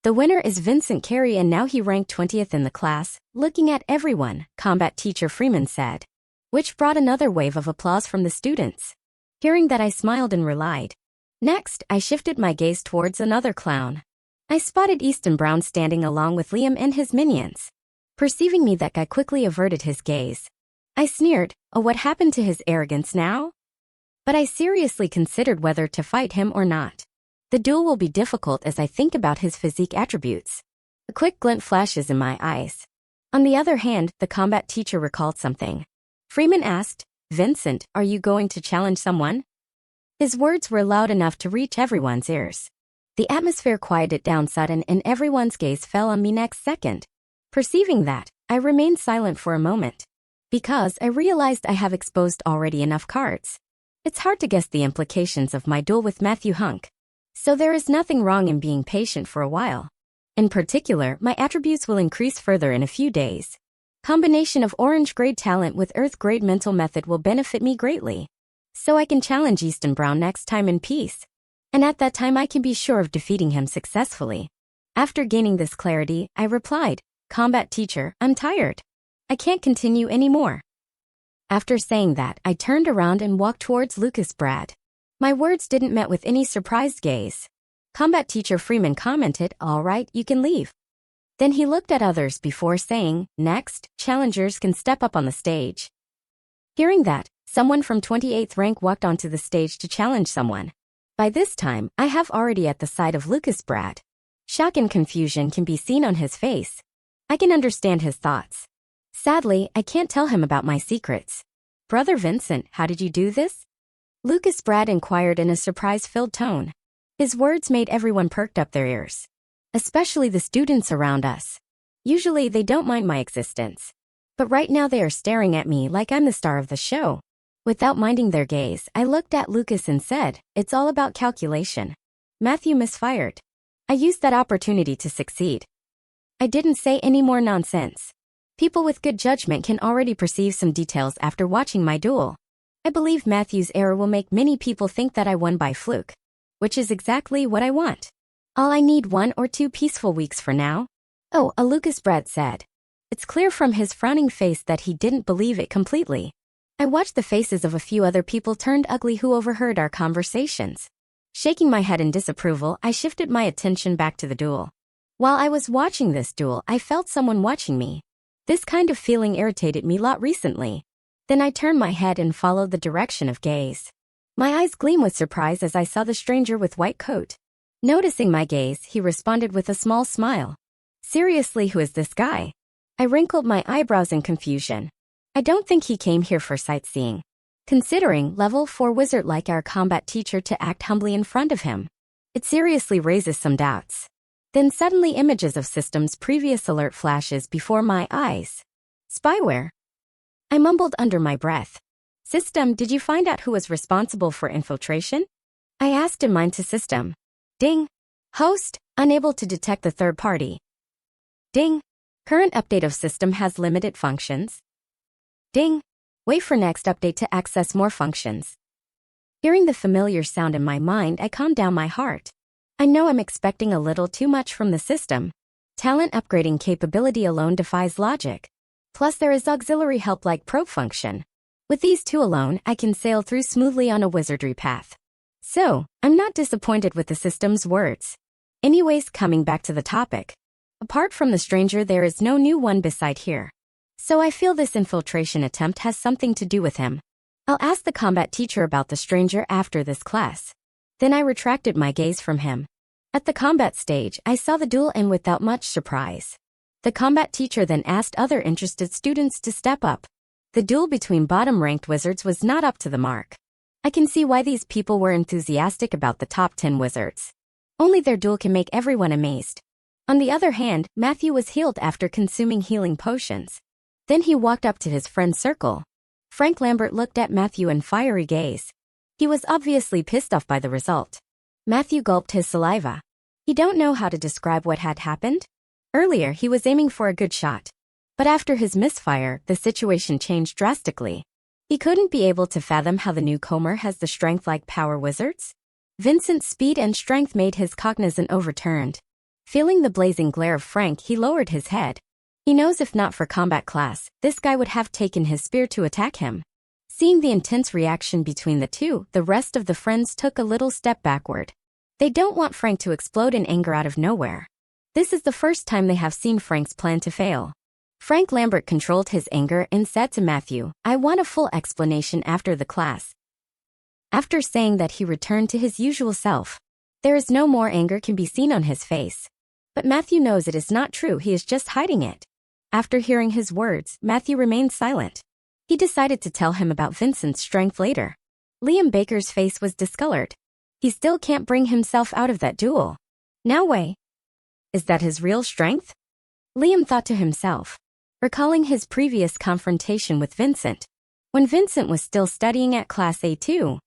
The winner is Vincent Carey, and now he ranked 20th in the class, looking at everyone, combat teacher Freeman said, which brought another wave of applause from the students. Hearing that, I smiled and relied. Next, I shifted my gaze towards another clown. I spotted Easton Brown standing along with Liam and his minions. Perceiving me, that guy quickly averted his gaze. I sneered, "Oh, what happened to his arrogance now?" But I seriously considered whether to fight him or not. The duel will be difficult as I think about his physique attributes. A quick glint flashes in my eyes. On the other hand, the combat teacher recalled something. Freeman asked, "Vincent, are you going to challenge someone?" His words were loud enough to reach everyone's ears. The atmosphere quieted down sudden, and everyone's gaze fell on me next second. Perceiving that, I remained silent for a moment. Because I realized I have exposed already enough cards. It's hard to guess the implications of my duel with Matthew Hunk. So there is nothing wrong in being patient for a while. In particular, my attributes will increase further in a few days. Combination of orange grade talent with earth grade mental method will benefit me greatly. So I can challenge Easton Brown next time in peace. And at that time I can be sure of defeating him successfully. After gaining this clarity, I replied, "Combat teacher, I'm tired. I can't continue anymore." After saying that, I turned around and walked towards Lucas Brad. My words didn't met with any surprised gaze. Combat teacher Freeman commented, "All right, you can leave." Then he looked at others before saying, "Next, challengers can step up on the stage." Hearing that, someone from 28th rank walked onto the stage to challenge someone. By this time, I have already at the side of Lucas Brad. Shock and confusion can be seen on his face. I can understand his thoughts. Sadly, I can't tell him about my secrets. "Brother Vincent, how did you do this?" Lucas Brad inquired in a surprise-filled tone. His words made everyone perked up their ears. Especially the students around us. Usually they don't mind my existence. But right now they are staring at me like I'm the star of the show. Without minding their gaze, I looked at Lucas and said, "It's all about calculation." Matthew misfired. I used that opportunity to succeed. I didn't say any more nonsense. People with good judgment can already perceive some details after watching my duel. I believe Matthew's error will make many people think that I won by fluke. Which is exactly what I want. All I need 1 or 2 peaceful weeks for now. "Oh," Lucas Brad said. It's clear from his frowning face that he didn't believe it completely. I watched the faces of a few other people turned ugly who overheard our conversations. Shaking my head in disapproval, I shifted my attention back to the duel. While I was watching this duel, I felt someone watching me. This kind of feeling irritated me a lot recently. Then I turned my head and followed the direction of gaze. My eyes gleamed with surprise as I saw the stranger with white coat. Noticing my gaze, he responded with a small smile. "Seriously, who is this guy?" I wrinkled my eyebrows in confusion. I don't think he came here for sightseeing. Considering level 4 wizard like our combat teacher to act humbly in front of him. It seriously raises some doubts. Then suddenly images of system's previous alert flashes before my eyes. Spyware. I mumbled under my breath. "System, did you find out who was responsible for infiltration?" I asked in mind to system. Ding. Host, unable to detect the third party. Ding. Current update of system has limited functions. Ding. Wait for next update to access more functions. Hearing the familiar sound in my mind, I calmed down my heart. I know I'm expecting a little too much from the system. Talent upgrading capability alone defies logic. Plus there is auxiliary help like probe function. With these two alone, I can sail through smoothly on a wizardry path. So, I'm not disappointed with the system's words. Anyways, coming back to the topic. Apart from the stranger, there is no new one beside here. So I feel this infiltration attempt has something to do with him. I'll ask the combat teacher about the stranger after this class. Then I retracted my gaze from him. At the combat stage, I saw the duel end without much surprise. The combat teacher then asked other interested students to step up. The duel between bottom-ranked wizards was not up to the mark. I can see why these people were enthusiastic about the top 10 wizards. Only their duel can make everyone amazed. On the other hand, Matthew was healed after consuming healing potions. Then he walked up to his friend's circle. Frank Lambert looked at Matthew in fiery gaze. He was obviously pissed off by the result. Matthew gulped his saliva. He don't know how to describe what had happened. Earlier, he was aiming for a good shot. But after his misfire, the situation changed drastically. He couldn't be able to fathom how the newcomer has the strength like power wizards. Vincent's speed and strength made his cognizant overturned. Feeling the blazing glare of Frank, he lowered his head. He knows if not for combat class, this guy would have taken his spear to attack him. Seeing the intense reaction between the two, the rest of the friends took a little step backward. They don't want Frank to explode in anger out of nowhere. This is the first time they have seen Frank's plan to fail. Frank Lambert controlled his anger and said to Matthew, "I want a full explanation after the class." After saying that, he returned to his usual self. There is no more anger can be seen on his face. But Matthew knows it is not true, he is just hiding it. After hearing his words, Matthew remained silent. He decided to tell him about Vincent's strength later. Liam Baker's face was discolored. He still can't bring himself out of that duel. Now wait. Is that his real strength? Liam thought to himself, recalling his previous confrontation with Vincent. When Vincent was still studying at Class A2,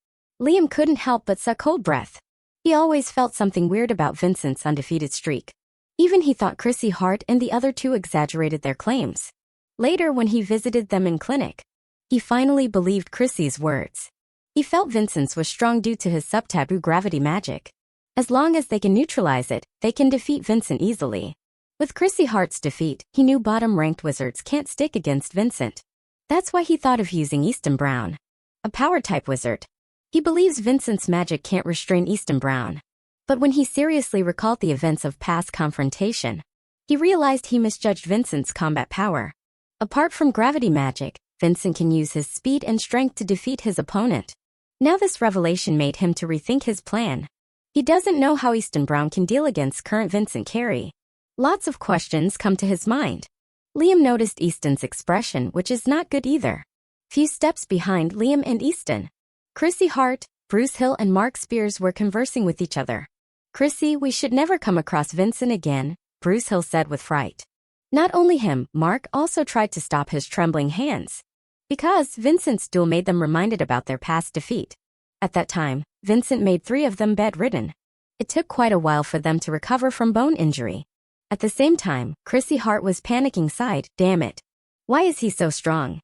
Liam couldn't help but suck cold breath. He always felt something weird about Vincent's undefeated streak. Even he thought Chrissy Hart and the other two exaggerated their claims. Later, when he visited them in clinic, he finally believed Chrissy's words. He felt Vincent's was strong due to his sub-taboo gravity magic. As long as they can neutralize it, they can defeat Vincent easily. With Chrissy Hart's defeat, he knew bottom-ranked wizards can't stick against Vincent. That's why he thought of using Easton Brown, a power-type wizard. He believes Vincent's magic can't restrain Easton Brown. But when he seriously recalled the events of past confrontation, he realized he misjudged Vincent's combat power. Apart from gravity magic, Vincent can use his speed and strength to defeat his opponent. Now this revelation made him to rethink his plan. He doesn't know how Easton Brown can deal against current Vincent Carey. Lots of questions come to his mind. Liam noticed Easton's expression, which is not good either. Few steps behind Liam and Easton, Chrissy Hart, Bruce Hill and Mark Spears were conversing with each other. "Chrissy, we should never come across Vincent again," Bruce Hill said with fright. Not only him, Mark also tried to stop his trembling hands. Because Vincent's duel made them reminded about their past defeat. At that time, Vincent made 3 of them bedridden. It took quite a while for them to recover from bone injury. At the same time, Chrissy Hart was panicking, sighed, "Damn it. Why is he so strong?"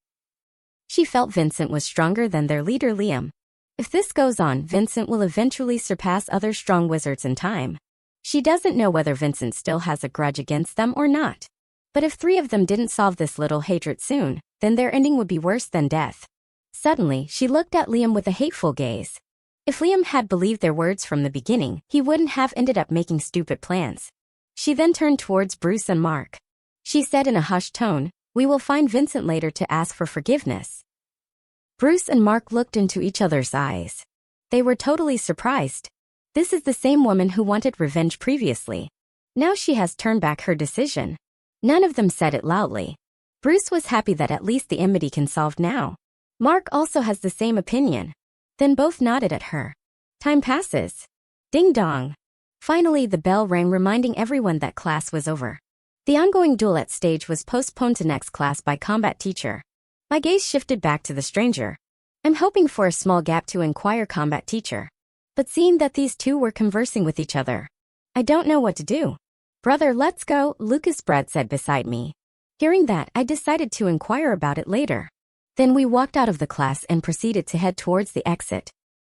She felt Vincent was stronger than their leader Liam. If this goes on, Vincent will eventually surpass other strong wizards in time. She doesn't know whether Vincent still has a grudge against them or not. But if 3 of them didn't solve this little hatred soon, then their ending would be worse than death. Suddenly, she looked at Liam with a hateful gaze. If Liam had believed their words from the beginning, he wouldn't have ended up making stupid plans. She then turned towards Bruce and Mark. She said in a hushed tone, "We will find Vincent later to ask for forgiveness." Bruce and Mark looked into each other's eyes. They were totally surprised. This is the same woman who wanted revenge previously. Now she has turned back her decision. None of them said it loudly. Bruce was happy that at least the enmity can solve now. Mark also has the same opinion. Then both nodded at her. Time passes. Ding dong. Finally, the bell rang, reminding everyone that class was over. The ongoing duel at stage was postponed to next class by combat teacher. My gaze shifted back to the stranger. I'm hoping for a small gap to inquire combat teacher. But seeing that these two were conversing with each other, I don't know what to do. "Brother, let's go," Lucas Brad said beside me. Hearing that, I decided to inquire about it later. Then we walked out of the class and proceeded to head towards the exit.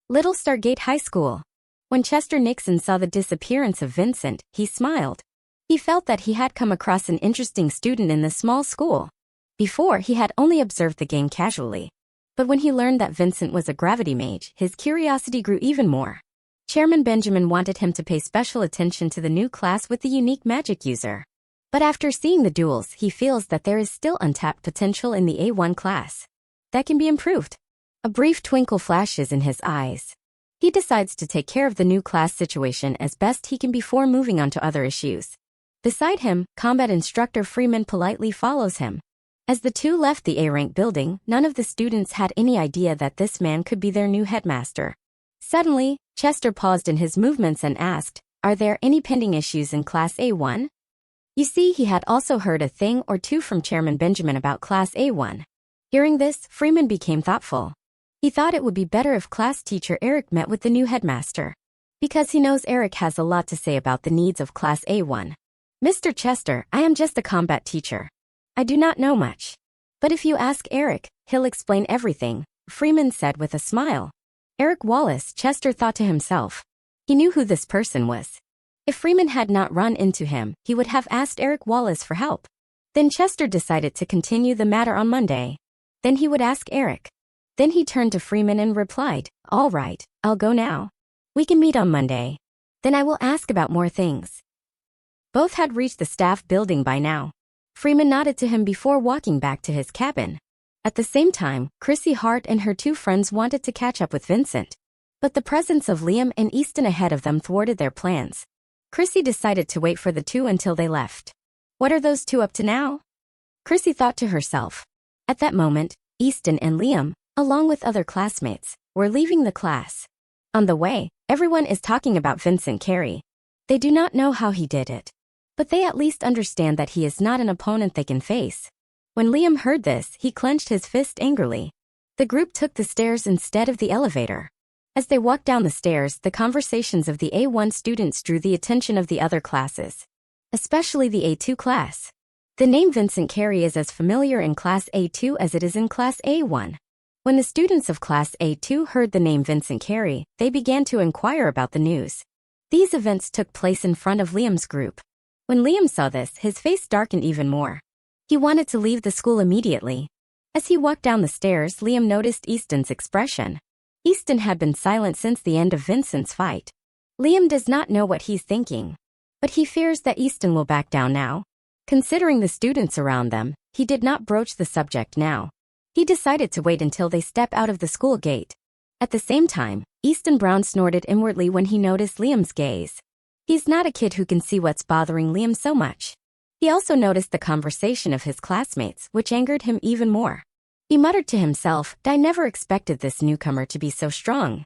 Little Stargate High School. When Chester Nixon saw the disappearance of Vincent, he smiled. He felt that he had come across an interesting student in the small school. Before, he had only observed the game casually. But when he learned that Vincent was a gravity mage, his curiosity grew even more. Chairman Benjamin wanted him to pay special attention to the new class with the unique magic user. But after seeing the duels, he feels that there is still untapped potential in the A1 class. That can be improved. A brief twinkle flashes in his eyes. He decides to take care of the new class situation as best he can before moving on to other issues. Beside him, combat instructor Freeman politely follows him. As the two left the A-rank building, none of the students had any idea that this man could be their new headmaster. Suddenly, Chester paused in his movements and asked, "Are there any pending issues in Class A1? You see, he had also heard a thing or two from Chairman Benjamin about Class A1. Hearing this, Freeman became thoughtful. He thought it would be better if class teacher Eric met with the new headmaster, because he knows Eric has a lot to say about the needs of Class A1. "Mr. Chester, I am just a combat teacher. I do not know much. But if you ask Eric, he'll explain everything," Freeman said with a smile. Eric Wallace, Chester thought to himself. He knew who this person was. If Freeman had not run into him, he would have asked Eric Wallace for help. Then Chester decided to continue the matter on Monday. Then he would ask Eric. Then he turned to Freeman and replied, all right, I'll go now. We can meet on Monday. Then I will ask about more things. Both had reached the staff building by now. Freeman nodded to him before walking back to his cabin. At the same time, Chrissy Hart and her two friends wanted to catch up with Vincent. But the presence of Liam and Easton ahead of them thwarted their plans. Chrissy decided to wait for the two until they left. What are those two up to now? Chrissy thought to herself. At that moment, Easton and Liam, along with other classmates, were leaving the class. On the way, everyone is talking about Vincent Carey. They do not know how he did it. But they at least understand that he is not an opponent they can face. When Liam heard this, he clenched his fist angrily. The group took the stairs instead of the elevator. As they walked down the stairs, the conversations of the A1 students drew the attention of the other classes, especially the A2 class. The name Vincent Carey is as familiar in Class A2 as it is in Class A1. When the students of Class A2 heard the name Vincent Carey, they began to inquire about the news. These events took place in front of Liam's group. When Liam saw this, his face darkened even more. He wanted to leave the school immediately. As he walked down the stairs, Liam noticed Easton's expression. Easton had been silent since the end of Vincent's fight. Liam does not know what he's thinking. But he fears that Easton will back down now. Considering the students around them, he did not broach the subject now. He decided to wait until they step out of the school gate. At the same time, Easton Brown snorted inwardly when he noticed Liam's gaze. He's not a kid who can see what's bothering Liam so much. He also noticed the conversation of his classmates, which angered him even more. He muttered to himself, I never expected this newcomer to be so strong.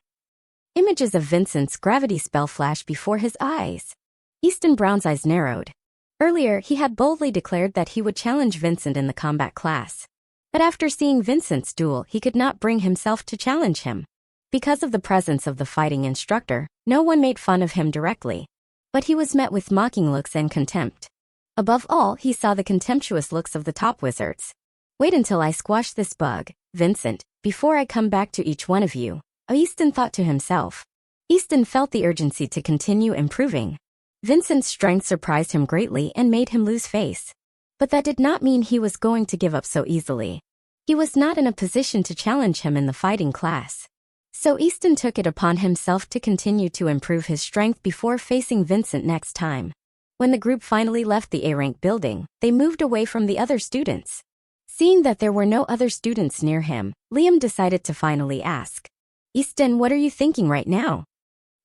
Images of Vincent's gravity spell flashed before his eyes. Easton Brown's eyes narrowed. Earlier, he had boldly declared that he would challenge Vincent in the combat class. But after seeing Vincent's duel, he could not bring himself to challenge him. Because of the presence of the fighting instructor, no one made fun of him directly. But he was met with mocking looks and contempt. Above all, he saw the contemptuous looks of the top wizards. Wait until I squash this bug, Vincent, before I come back to each one of you, Easton thought to himself. Easton felt the urgency to continue improving. Vincent's strength surprised him greatly and made him lose face. But that did not mean he was going to give up so easily. He was not in a position to challenge him in the fighting class. So Easton took it upon himself to continue to improve his strength before facing Vincent next time. When the group finally left the A-rank building, they moved away from the other students. Seeing that there were no other students near him, Liam decided to finally ask. Easton, what are you thinking right now?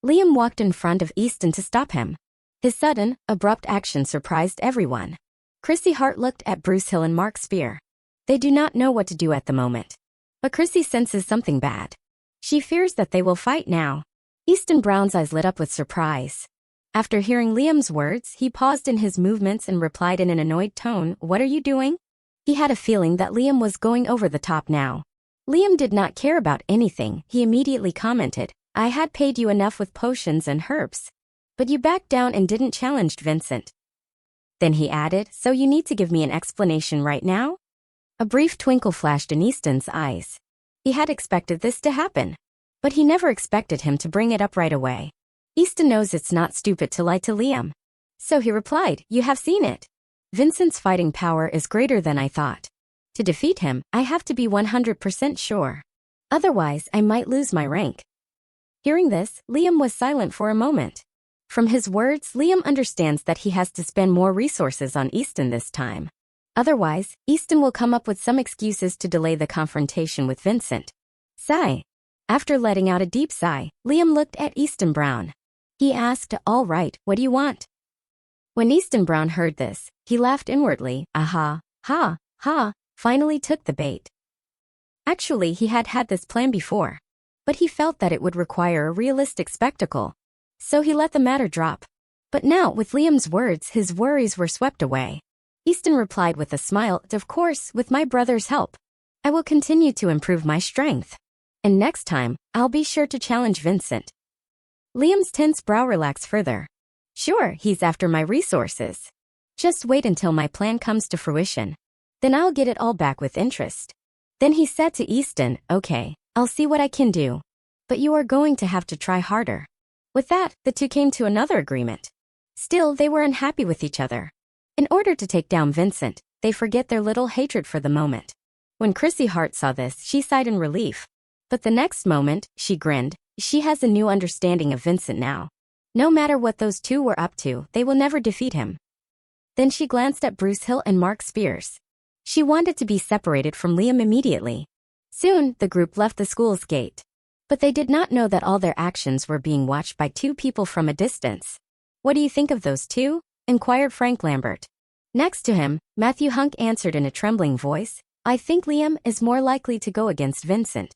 Liam walked in front of Easton to stop him. His sudden, abrupt action surprised everyone. Chrissy Hart looked at Bruce Hill and Mark Spear. They do not know what to do at the moment. But Chrissy senses something bad. She fears that they will fight now. Easton Brown's eyes lit up with surprise. After hearing Liam's words, he paused in his movements and replied in an annoyed tone, What are you doing? He had a feeling that Liam was going over the top now. Liam did not care about anything. He immediately commented, I had paid you enough with potions and herbs. But you backed down and didn't challenge Vincent. Then he added, So you need to give me an explanation right now? A brief twinkle flashed in Easton's eyes. He had expected this to happen. But he never expected him to bring it up right away. Easton knows it's not stupid to lie to Liam. So he replied, You have seen it. Vincent's fighting power is greater than I thought. To defeat him, I have to be 100% sure. Otherwise, I might lose my rank. Hearing this, Liam was silent for a moment. From his words, Liam understands that he has to spend more resources on Easton this time. Otherwise, Easton will come up with some excuses to delay the confrontation with Vincent. Sigh. After letting out a deep sigh, Liam looked at Easton Brown. He asked, All right, what do you want? When Easton Brown heard this, he laughed inwardly, Aha, ha, ha, finally took the bait. Actually, he had had this plan before. But he felt that it would require a realistic spectacle. So he let the matter drop. But now, with Liam's words, his worries were swept away. Easton replied with a smile, Of course, with my brother's help. I will continue to improve my strength. And next time, I'll be sure to challenge Vincent. Liam's tense brow relaxed further. Sure, he's after my resources. Just wait until my plan comes to fruition. Then I'll get it all back with interest. Then he said to Easton, Okay, I'll see what I can do. But you are going to have to try harder. With that, the two came to another agreement. Still, they were unhappy with each other. In order to take down Vincent, they forget their little hatred for the moment. When Chrissy Hart saw this, she sighed in relief. But the next moment, she grinned. She has a new understanding of Vincent now. No matter what those two were up to, they will never defeat him. Then she glanced at Bruce Hill and Mark Spears. She wanted to be separated from Liam immediately. Soon, the group left the school's gate. But they did not know that all their actions were being watched by two people from a distance. What do you think of those two? Inquired Frank Lambert. Next to him, Matthew Hunk answered in a trembling voice, I think Liam is more likely to go against Vincent.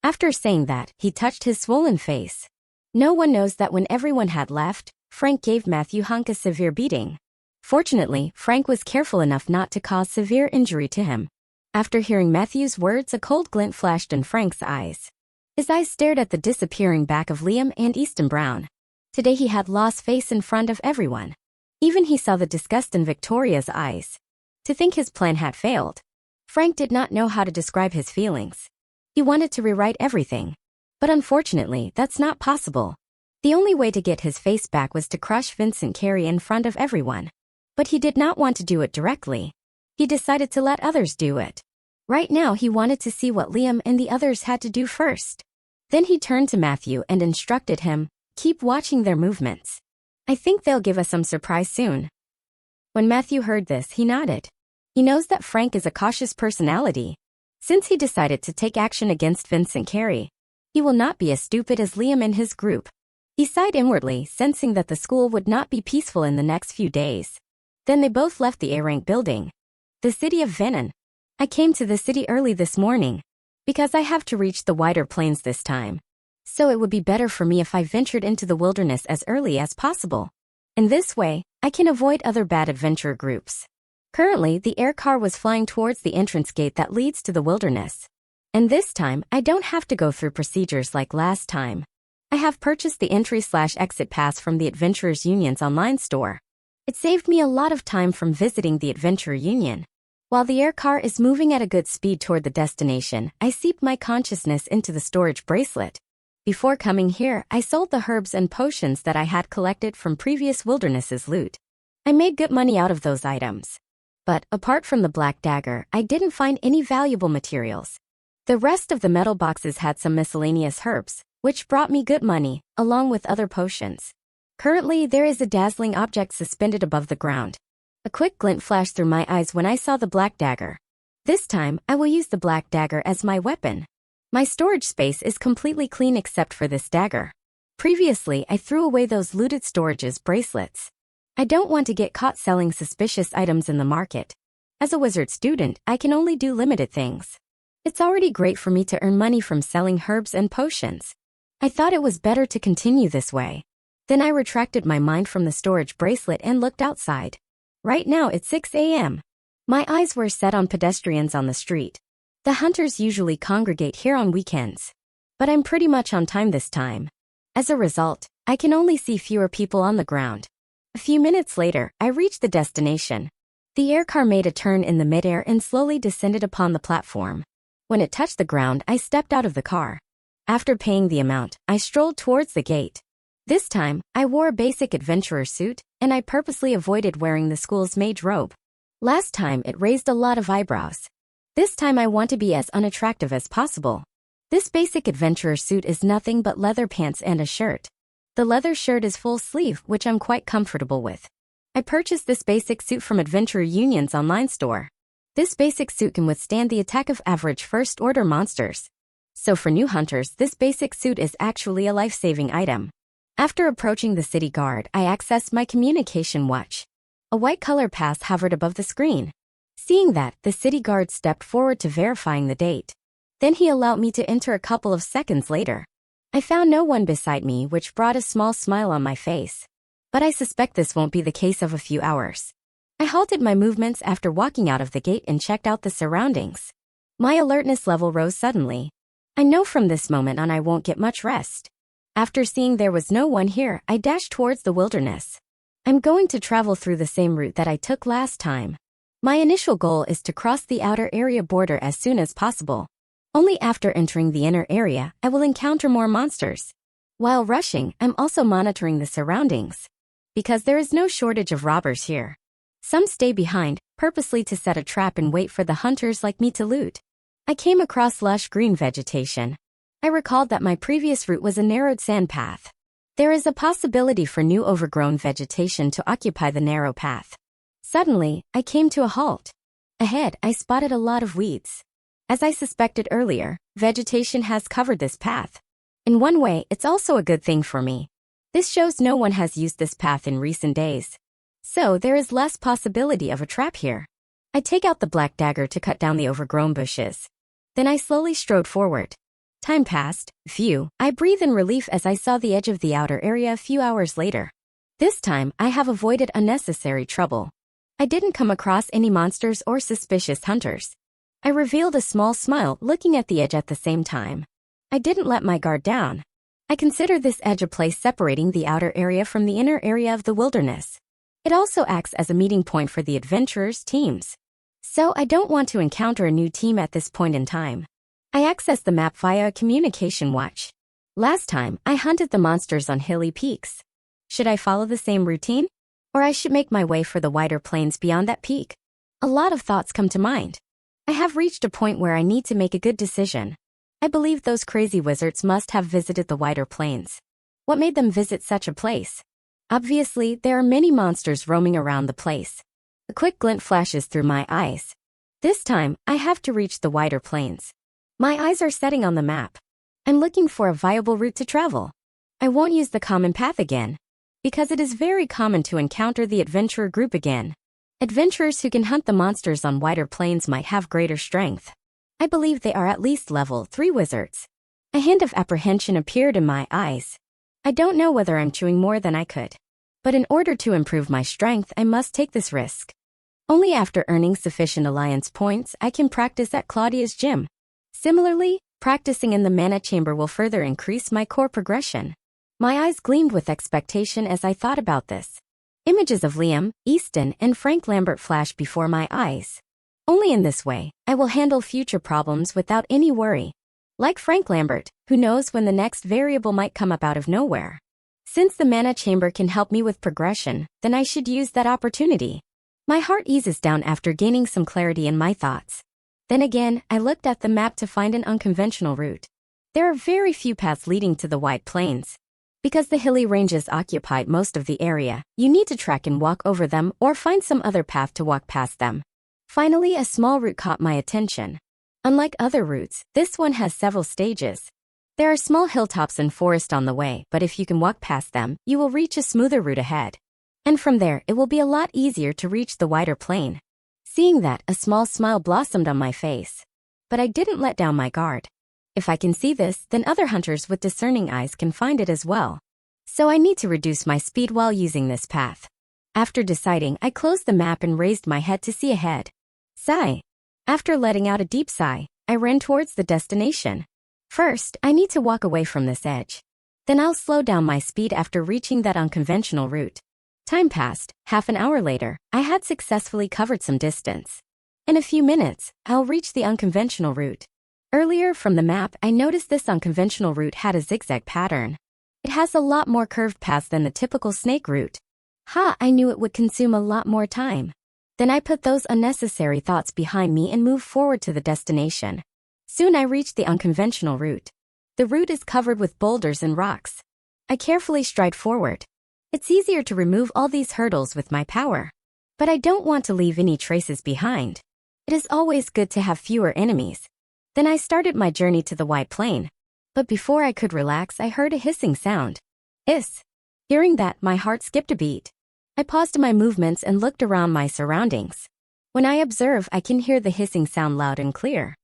After saying that, he touched his swollen face. No one knows that when everyone had left, Frank gave Matthew Hunk a severe beating. Fortunately, Frank was careful enough not to cause severe injury to him. After hearing Matthew's words, a cold glint flashed in Frank's eyes. His eyes stared at the disappearing back of Liam and Easton Brown. Today he had lost face in front of everyone. Even he saw the disgust in Victoria's eyes. To think his plan had failed. Frank did not know how to describe his feelings. He wanted to rewrite everything. But unfortunately, that's not possible. The only way to get his face back was to crush Vincent Carey in front of everyone. But he did not want to do it directly. He decided to let others do it. Right now he wanted to see what Liam and the others had to do first. Then he turned to Matthew and instructed him, keep watching their movements. I think they'll give us some surprise soon. When Matthew heard this, he nodded. He knows that Frank is a cautious personality. Since he decided to take action against Vincent Carey, he will not be as stupid as Liam and his group. He sighed inwardly, sensing that the school would not be peaceful in the next few days. Then they both left the A-rank building. The city of Venom. I came to the city early this morning, because I have to reach the wider plains this time. So it would be better for me if I ventured into the wilderness as early as possible. In this way, I can avoid other bad adventure groups. Currently, the air car was flying towards the entrance gate that leads to the wilderness. And this time, I don't have to go through procedures like last time. I have purchased the entry/exit pass from the Adventurers Union's online store. It saved me a lot of time from visiting the Adventurer Union. While the air car is moving at a good speed toward the destination, I seeped my consciousness into the storage bracelet. Before coming here, I sold the herbs and potions that I had collected from previous wildernesses loot. I made good money out of those items. But, apart from the black dagger, I didn't find any valuable materials. The rest of the metal boxes had some miscellaneous herbs, which brought me good money, along with other potions. Currently, there is a dazzling object suspended above the ground. A quick glint flashed through my eyes when I saw the black dagger. This time, I will use the black dagger as my weapon. My storage space is completely clean except for this dagger. Previously, I threw away those looted storages bracelets. I don't want to get caught selling suspicious items in the market. As a wizard student, I can only do limited things. It's already great for me to earn money from selling herbs and potions. I thought it was better to continue this way. Then I retracted my mind from the storage bracelet and looked outside. Right now it's 6 a.m. My eyes were set on pedestrians on the street. The hunters usually congregate here on weekends. But I'm pretty much on time this time. As a result, I can only see fewer people on the ground. A few minutes later, I reached the destination. The air car made a turn in the midair and slowly descended upon the platform. When it touched the ground, I stepped out of the car. After paying the amount, I strolled towards the gate. This time, I wore a basic adventurer suit, and I purposely avoided wearing the school's mage robe. Last time, it raised a lot of eyebrows. This time I want to be as unattractive as possible. This basic adventurer suit is nothing but leather pants and a shirt. The leather shirt is full sleeve, which I'm quite comfortable with. I purchased this basic suit from Adventurer Union's online store. This basic suit can withstand the attack of average first-order monsters. So for new hunters, this basic suit is actually a life-saving item. After approaching the city guard, I accessed my communication watch. A white color pass hovered above the screen. Seeing that, the city guard stepped forward to verifying the date. Then he allowed me to enter a couple of seconds later. I found no one beside me, which brought a small smile on my face. But I suspect this won't be the case of a few hours. I halted my movements after walking out of the gate and checked out the surroundings. My alertness level rose suddenly. I know from this moment on I won't get much rest. After seeing there was no one here, I dashed towards the wilderness. I'm going to travel through the same route that I took last time. My initial goal is to cross the outer area border as soon as possible. Only after entering the inner area, I will encounter more monsters. While rushing, I'm also monitoring the surroundings, because there is no shortage of robbers here. Some stay behind, purposely to set a trap and wait for the hunters like me to loot. I came across lush green vegetation. I recalled that my previous route was a narrowed sand path. There is a possibility for new overgrown vegetation to occupy the narrow path. Suddenly, I came to a halt. Ahead, I spotted a lot of weeds. As I suspected earlier, vegetation has covered this path. In one way, it's also a good thing for me. This shows no one has used this path in recent days. So there is less possibility of a trap here. I take out the black dagger to cut down the overgrown bushes. Then I slowly strode forward. Time passed. Phew, I breathe in relief as I saw the edge of the outer area a few hours later. This time, I have avoided unnecessary trouble. I didn't come across any monsters or suspicious hunters. I revealed a small smile looking at the edge at the same time. I didn't let my guard down. I consider this edge a place separating the outer area from the inner area of the wilderness. It also acts as a meeting point for the adventurers' teams. So I don't want to encounter a new team at this point in time. I access the map via a communication watch. Last time, I hunted the monsters on hilly peaks. Should I follow the same routine? Or I should make my way for the wider plains beyond that peak? A lot of thoughts come to mind. I have reached a point where I need to make a good decision. I believe those crazy wizards must have visited the wider plains. What made them visit such a place? Obviously, there are many monsters roaming around the place. A quick glint flashes through my eyes. This time, I have to reach the wider plains. My eyes are setting on the map. I'm looking for a viable route to travel. I won't use the common path again, because it is very common to encounter the adventurer group again. Adventurers who can hunt the monsters on wider plains might have greater strength. I believe they are at least level 3 wizards. A hint of apprehension appeared in my eyes. I don't know whether I'm chewing more than I could. But in order to improve my strength, I must take this risk. Only after earning sufficient alliance points, I can practice at Claudia's gym. Similarly, practicing in the mana chamber will further increase my core progression. My eyes gleamed with expectation as I thought about this. Images of Liam, Easton, and Frank Lambert flashed before my eyes. Only in this way, I will handle future problems without any worry. Like Frank Lambert, who knows when the next variable might come up out of nowhere. Since the mana chamber can help me with progression, then I should use that opportunity. My heart eases down after gaining some clarity in my thoughts. Then again, I looked at the map to find an unconventional route. There are very few paths leading to the wide plains. Because the hilly ranges occupied most of the area, you need to trek and walk over them or find some other path to walk past them. Finally, a small route caught my attention. Unlike other routes, this one has several stages. There are small hilltops and forest on the way, but if you can walk past them, you will reach a smoother route ahead. And from there, it will be a lot easier to reach the wider plain. Seeing that, a small smile blossomed on my face. But I didn't let down my guard. If I can see this, then other hunters with discerning eyes can find it as well. So I need to reduce my speed while using this path. After deciding, I closed the map and raised my head to see ahead. Sigh. After letting out a deep sigh, I ran towards the destination. First, I need to walk away from this edge. Then I'll slow down my speed after reaching that unconventional route. Time passed. Half an hour later, I had successfully covered some distance. In a few minutes, I'll reach the unconventional route. Earlier from the map, I noticed this unconventional route had a zigzag pattern. It has a lot more curved paths than the typical snake route. I knew it would consume a lot more time. Then I put those unnecessary thoughts behind me and moved forward to the destination. Soon I reached the unconventional route. The route is covered with boulders and rocks. I carefully stride forward. It's easier to remove all these hurdles with my power. But I don't want to leave any traces behind. It is always good to have fewer enemies. Then I started my journey to the wide plain. But before I could relax, I heard a hissing sound. Hiss. Hearing that, my heart skipped a beat. I paused my movements and looked around my surroundings. When I observe, I can hear the hissing sound loud and clear.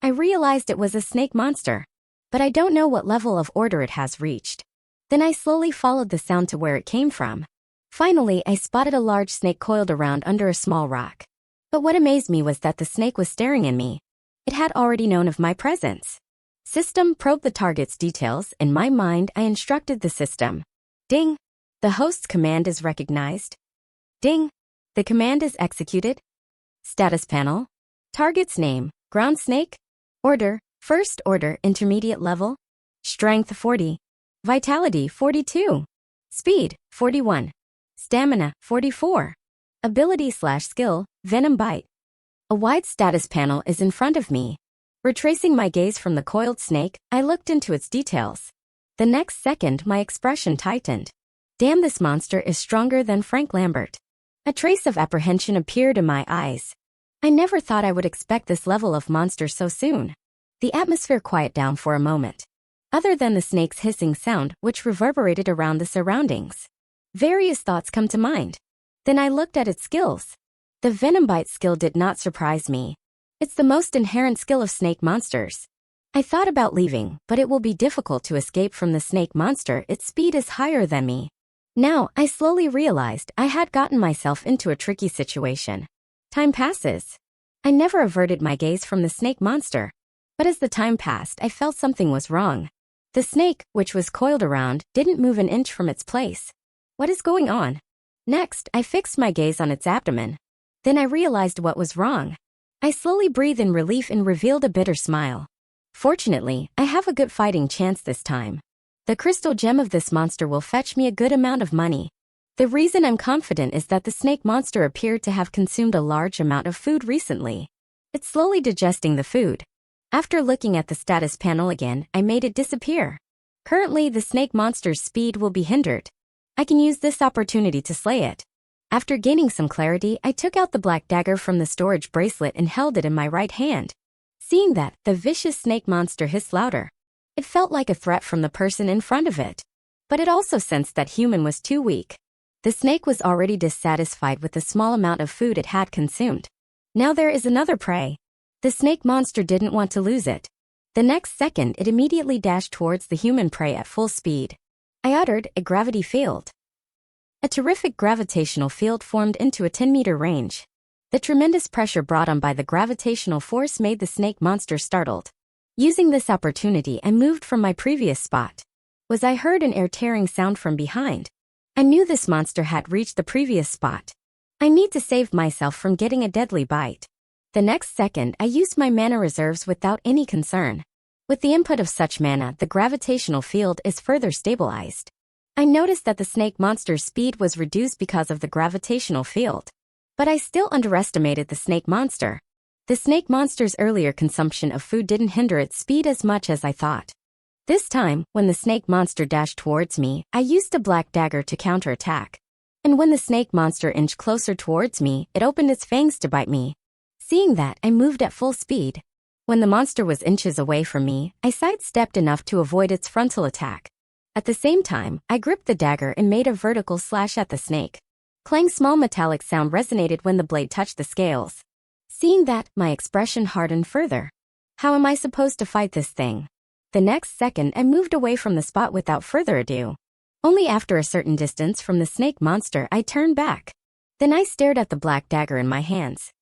I realized it was a snake monster, but I don't know what level of order it has reached. Then I slowly followed the sound to where it came from. Finally, I spotted a large snake coiled around under a small rock. But what amazed me was that the snake was staring at me. It had already known of my presence. System probed the target's details. In my mind, I instructed the system. Ding! The host's command is recognized. Ding! The command is executed. Status panel. Target's name, ground snake. Order, First order intermediate level. Strength 40. Vitality 42. Speed 41. Stamina 44. Ability/skill, Venom Bite. A wide status panel is in front of me. Retracing my gaze from the coiled snake, I looked into its details. The next second, my expression tightened. Damn, this monster is stronger than Frank Lambert. A trace of apprehension appeared in my eyes. I never thought I would expect this level of monster so soon. The atmosphere quieted down for a moment. Other than the snake's hissing sound, which reverberated around the surroundings. Various thoughts come to mind. Then I looked at its skills. The Venom Bite skill did not surprise me. It's the most inherent skill of snake monsters. I thought about leaving, but it will be difficult to escape from the snake monster. Its speed is higher than me. Now, I slowly realized I had gotten myself into a tricky situation. Time passes. I never averted my gaze from the snake monster. But as the time passed, I felt something was wrong. The snake, which was coiled around, didn't move an inch from its place. What is going on? Next, I fixed my gaze on its abdomen. Then I realized what was wrong. I slowly breathed in relief and revealed a bitter smile. Fortunately, I have a good fighting chance this time. The crystal gem of this monster will fetch me a good amount of money. The reason I'm confident is that the snake monster appeared to have consumed a large amount of food recently. It's slowly digesting the food. After looking at the status panel again, I made it disappear. Currently, the snake monster's speed will be hindered. I can use this opportunity to slay it. After gaining some clarity, I took out the black dagger from the storage bracelet and held it in my right hand. Seeing that, the vicious snake monster hissed louder. It felt like a threat from the person in front of it. But it also sensed that human was too weak. The snake was already dissatisfied with the small amount of food it had consumed. Now there is another prey. The snake monster didn't want to lose it. The next second, it immediately dashed towards the human prey at full speed. I uttered a gravity field. A terrific gravitational field formed into a 10-meter range. The tremendous pressure brought on by the gravitational force made the snake monster startled. Using this opportunity, I moved from my previous spot. I heard an air-tearing sound from behind. I knew this monster had reached the previous spot. I need to save myself from getting a deadly bite. The next second, I used my mana reserves without any concern. With the input of such mana, the gravitational field is further stabilized. I noticed that the snake monster's speed was reduced because of the gravitational field. But I still underestimated the snake monster. The snake monster's earlier consumption of food didn't hinder its speed as much as I thought. This time, when the snake monster dashed towards me, I used a black dagger to counterattack. And when the snake monster inched closer towards me, it opened its fangs to bite me. Seeing that, I moved at full speed. When the monster was inches away from me, I sidestepped enough to avoid its frontal attack. At the same time, I gripped the dagger and made a vertical slash at the snake. Clang, small metallic sound resonated when the blade touched the scales. Seeing that, my expression hardened further. How am I supposed to fight this thing? The next second, I moved away from the spot without further ado. Only after a certain distance from the snake monster, I turned back. Then I stared at the black dagger in my hands.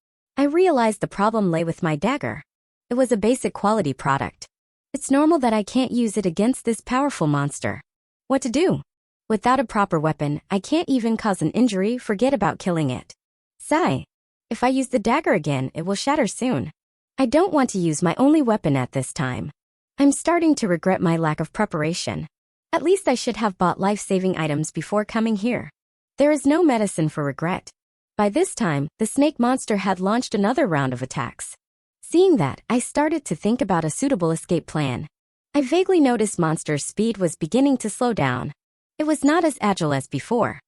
I realized the problem lay with my dagger. It was a basic quality product. It's normal that I can't use it against this powerful monster. What to do? Without a proper weapon, I can't even cause an injury, forget about killing it. Sigh. If I use the dagger again, it will shatter soon. I don't want to use my only weapon at this time. I'm starting to regret my lack of preparation. At least I should have bought life-saving items before coming here. There is no medicine for regret. By this time, the snake monster had launched another round of attacks. Seeing that, I started to think about a suitable escape plan. I vaguely noticed monster's speed was beginning to slow down. It was not as agile as before.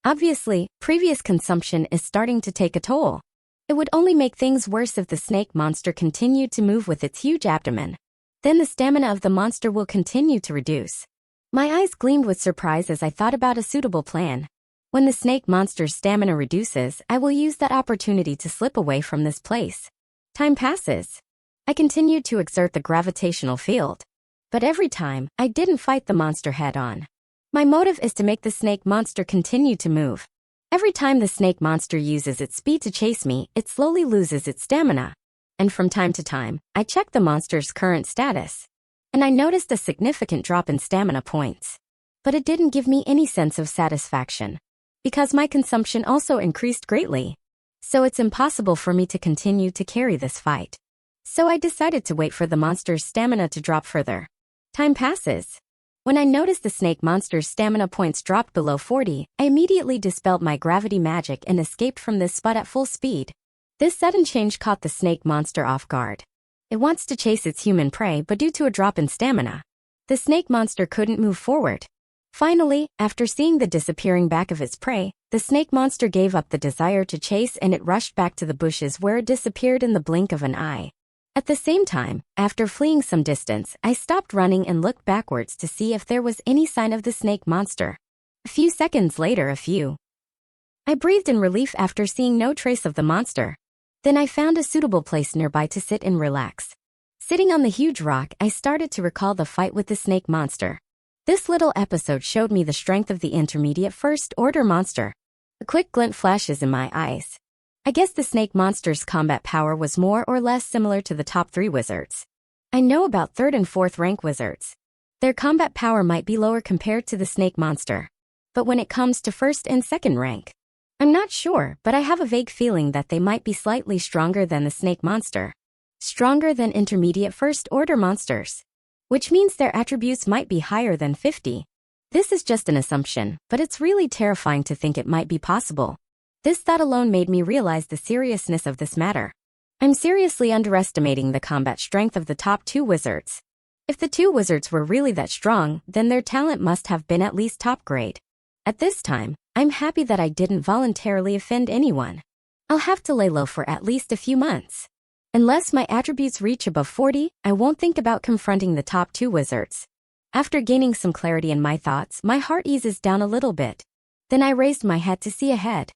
Obviously, previous consumption is starting to take a toll. It would only make things worse if the snake monster continued to move with its huge abdomen. Then the stamina of the monster will continue to reduce. My eyes gleamed with surprise as I thought about a suitable plan. When the snake monster's stamina reduces, I will use that opportunity to slip away from this place. Time passes. I continued to exert the gravitational field. But every time, I didn't fight the monster head-on. My motive is to make the snake monster continue to move. Every time the snake monster uses its speed to chase me, it slowly loses its stamina. And from time to time, I check the monster's current status. And I noticed a significant drop in stamina points. But it didn't give me any sense of satisfaction. Because my consumption also increased greatly. So it's impossible for me to continue to carry this fight. So I decided to wait for the monster's stamina to drop further. Time passes. When I noticed the snake monster's stamina points dropped below 40, I immediately dispelled my gravity magic and escaped from this spot at full speed. This sudden change caught the snake monster off guard. It wants to chase its human prey, but due to a drop in stamina, the snake monster couldn't move forward. Finally, after seeing the disappearing back of its prey, the snake monster gave up the desire to chase and it rushed back to the bushes where it disappeared in the blink of an eye. At the same time, after fleeing some distance, I stopped running and looked backwards to see if there was any sign of the snake monster. A few seconds later, I breathed in relief after seeing no trace of the monster. Then I found a suitable place nearby to sit and relax. Sitting on the huge rock, I started to recall the fight with the snake monster. This little episode showed me the strength of the intermediate first-order monster. A quick glint flashes in my eyes. I guess the snake monster's combat power was more or less similar to the top 3 wizards. I know about 3rd and 4th rank wizards. Their combat power might be lower compared to the snake monster. But when it comes to 1st and 2nd rank, I'm not sure, but I have a vague feeling that they might be slightly stronger than the snake monster. Stronger than intermediate first-order monsters. Which means their attributes might be higher than 50. This is just an assumption, but it's really terrifying to think it might be possible. This thought alone made me realize the seriousness of this matter. I'm seriously underestimating the combat strength of the top 2 wizards. If the 2 wizards were really that strong, then their talent must have been at least top grade. At this time, I'm happy that I didn't voluntarily offend anyone. I'll have to lay low for at least a few months. Unless my attributes reach above 40, I won't think about confronting the top 2 wizards. After gaining some clarity in my thoughts, my heart eases down a little bit. Then I raised my head to see ahead.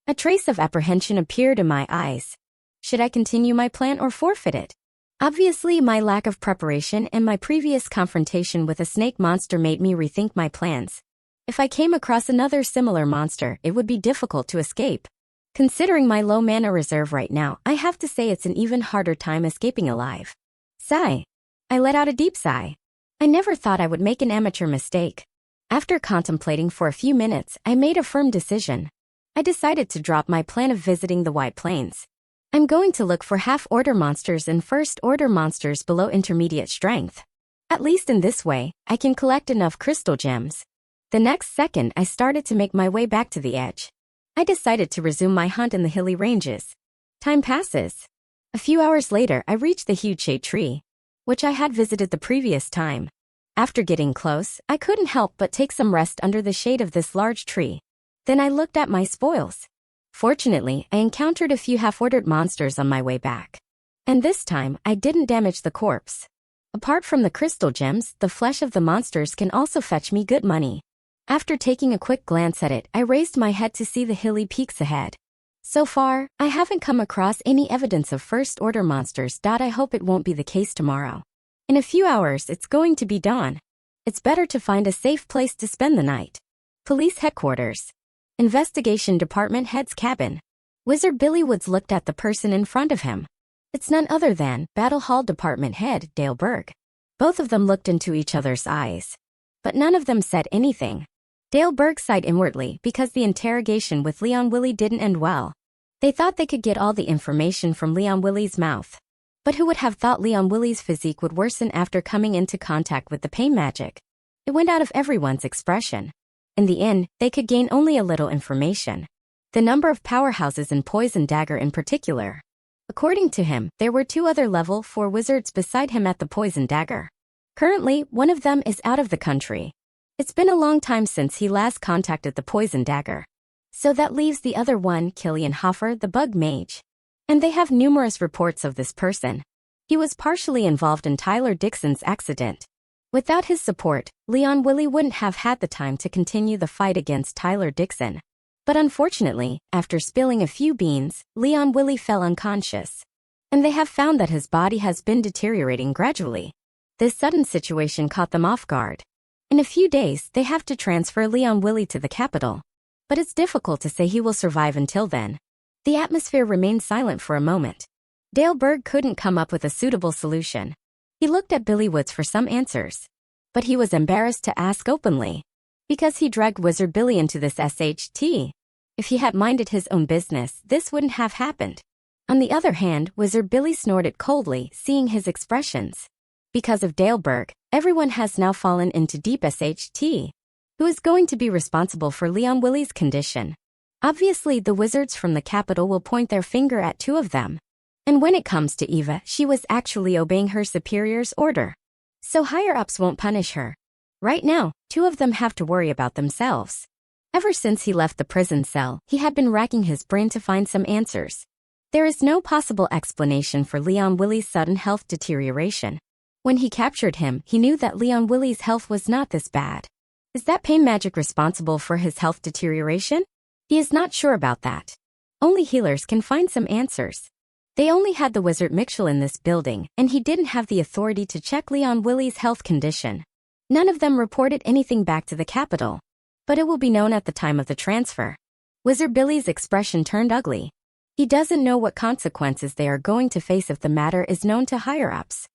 A trace of apprehension appeared in my eyes. Should I continue my plan or forfeit it? Obviously, my lack of preparation and my previous confrontation with a snake monster made me rethink my plans. If I came across another similar monster, it would be difficult to escape. Considering my low mana reserve right now, I have to say it's an even harder time escaping alive. Sigh. I let out a deep sigh. I never thought I would make an amateur mistake. After contemplating for a few minutes, I made a firm decision. I decided to drop my plan of visiting the White Plains. I'm going to look for half-order monsters and first-order monsters below intermediate strength. At least in this way, I can collect enough crystal gems. The next second, I started to make my way back to the edge. I decided to resume my hunt in the hilly ranges. Time passes. A few hours later, I reached the huge shade tree, which I had visited the previous time. After getting close, I couldn't help but take some rest under the shade of this large tree. Then I looked at my spoils. Fortunately, I encountered a few half-ordered monsters on my way back. And this time, I didn't damage the corpse. Apart from the crystal gems, the flesh of the monsters can also fetch me good money. After taking a quick glance at it, I raised my head to see the hilly peaks ahead. So far, I haven't come across any evidence of first-order monsters. I hope it won't be the case tomorrow. In a few hours, it's going to be dawn. It's better to find a safe place to spend the night. Police headquarters. Investigation department head's cabin. Wizard Billy Woods looked at the person in front of him. It's none other than Battle Hall department head Dale Berg. Both of them looked into each other's eyes. But none of them said anything. Dale Berg sighed inwardly because the interrogation with Leon Willie didn't end well. They thought they could get all the information from Leon Willie's mouth. But who would have thought Leon Willie's physique would worsen after coming into contact with the pain magic? It went out of everyone's expression. In the end, they could gain only a little information. The number of powerhouses in Poison Dagger in particular. According to him, there were 2 other level 4 wizards beside him at the Poison Dagger. Currently, one of them is out of the country. It's been a long time since he last contacted the Poison Dagger. So that leaves the other one, Killian Hoffer, the Bug Mage. And they have numerous reports of this person. He was partially involved in Tyler Dixon's accident. Without his support, Leon Willie wouldn't have had the time to continue the fight against Tyler Dixon. But unfortunately, after spilling a few beans, Leon Willie fell unconscious. And they have found that his body has been deteriorating gradually. This sudden situation caught them off guard. In a few days, they have to transfer Leon Willie to the capital. But it's difficult to say he will survive until then. The atmosphere remained silent for a moment. Dale Berg couldn't come up with a suitable solution. He looked at Billy Woods for some answers. But he was embarrassed to ask openly. Because he dragged Wizard Billy into this SHT. If he had minded his own business, this wouldn't have happened. On the other hand, Wizard Billy snorted coldly, seeing his expressions. Because of Daleberg, everyone has now fallen into deep SHT. Who is going to be responsible for Leon Willie's condition? Obviously, the wizards from the capital will point their finger at two of them. And when it comes to Eva, she was actually obeying her superior's order. So higher-ups won't punish her. Right now, two of them have to worry about themselves. Ever since he left the prison cell, he had been racking his brain to find some answers. There is no possible explanation for Leon Willie's sudden health deterioration. When he captured him, he knew that Leon Willie's health was not this bad. Is that pain magic responsible for his health deterioration? He is not sure about that. Only healers can find some answers. They only had the wizard Mitchell in this building, and he didn't have the authority to check Leon Willie's health condition. None of them reported anything back to the capital. But it will be known at the time of the transfer. Wizard Billy's expression turned ugly. He doesn't know what consequences they are going to face if the matter is known to higher-ups.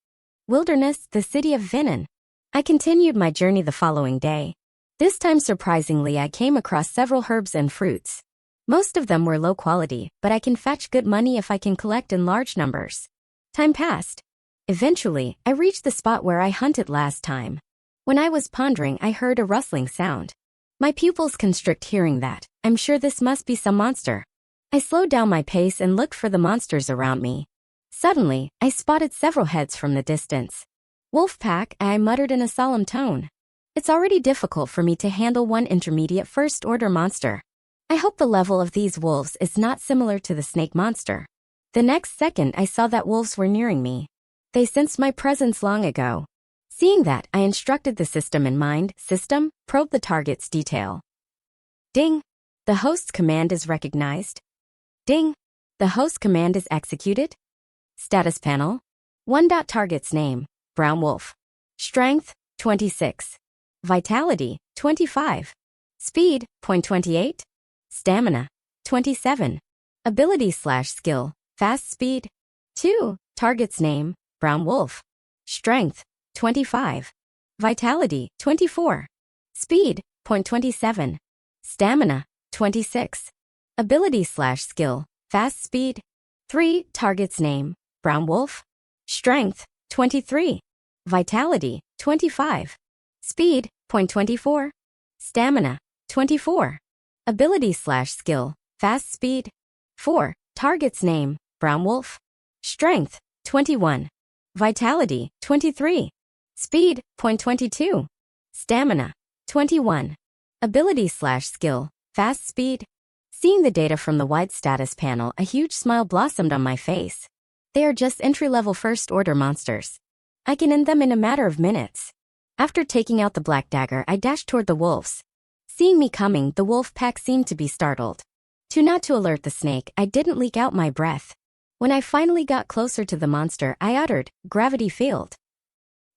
Wilderness, the city of Vinon. I continued my journey the following day. This time surprisingly I came across several herbs and fruits. Most of them were low quality, but I can fetch good money if I can collect in large numbers. Time passed. Eventually, I reached the spot where I hunted last time. When I was pondering, I heard a rustling sound. My pupils constrict hearing that. I'm sure this must be some monster. I slowed down my pace and looked for the monsters around me. Suddenly, I spotted several heads from the distance. Wolf pack, I muttered in a solemn tone. It's already difficult for me to handle one intermediate first-order monster. I hope the level of these wolves is not similar to the snake monster. The next second I saw that wolves were nearing me. They sensed my presence long ago. Seeing that, I instructed the system in mind. System, probe the target's detail. Ding! The host's command is recognized. Ding! The host command is executed. Status panel. 1. Target's name, Brown Wolf. Strength, 26. Vitality, 25. Speed, 0.28. Stamina, 27. Ability/skill, fast speed. 2. Target's name, Brown Wolf. Strength, 25. Vitality, 24. Speed, 0.27. Stamina, 26. Ability/skill, fast speed. 3. Target's name, Brown Wolf. Strength, 23. Vitality, 25. Speed, 0.24. Stamina, 24. Ability/skill, fast speed. 4. Target's name, Brown Wolf. Strength, 21. Vitality, 23. Speed, 0.22. Stamina, 21. Ability/skill, fast speed. Seeing the data from the wide status panel, a huge smile blossomed on my face. They are just entry-level first-order monsters. I can end them in a matter of minutes. After taking out the black dagger, I dashed toward the wolves. Seeing me coming, the wolf pack seemed to be startled. Not to alert the snake, I didn't leak out my breath. When I finally got closer to the monster, I uttered, "Gravity field."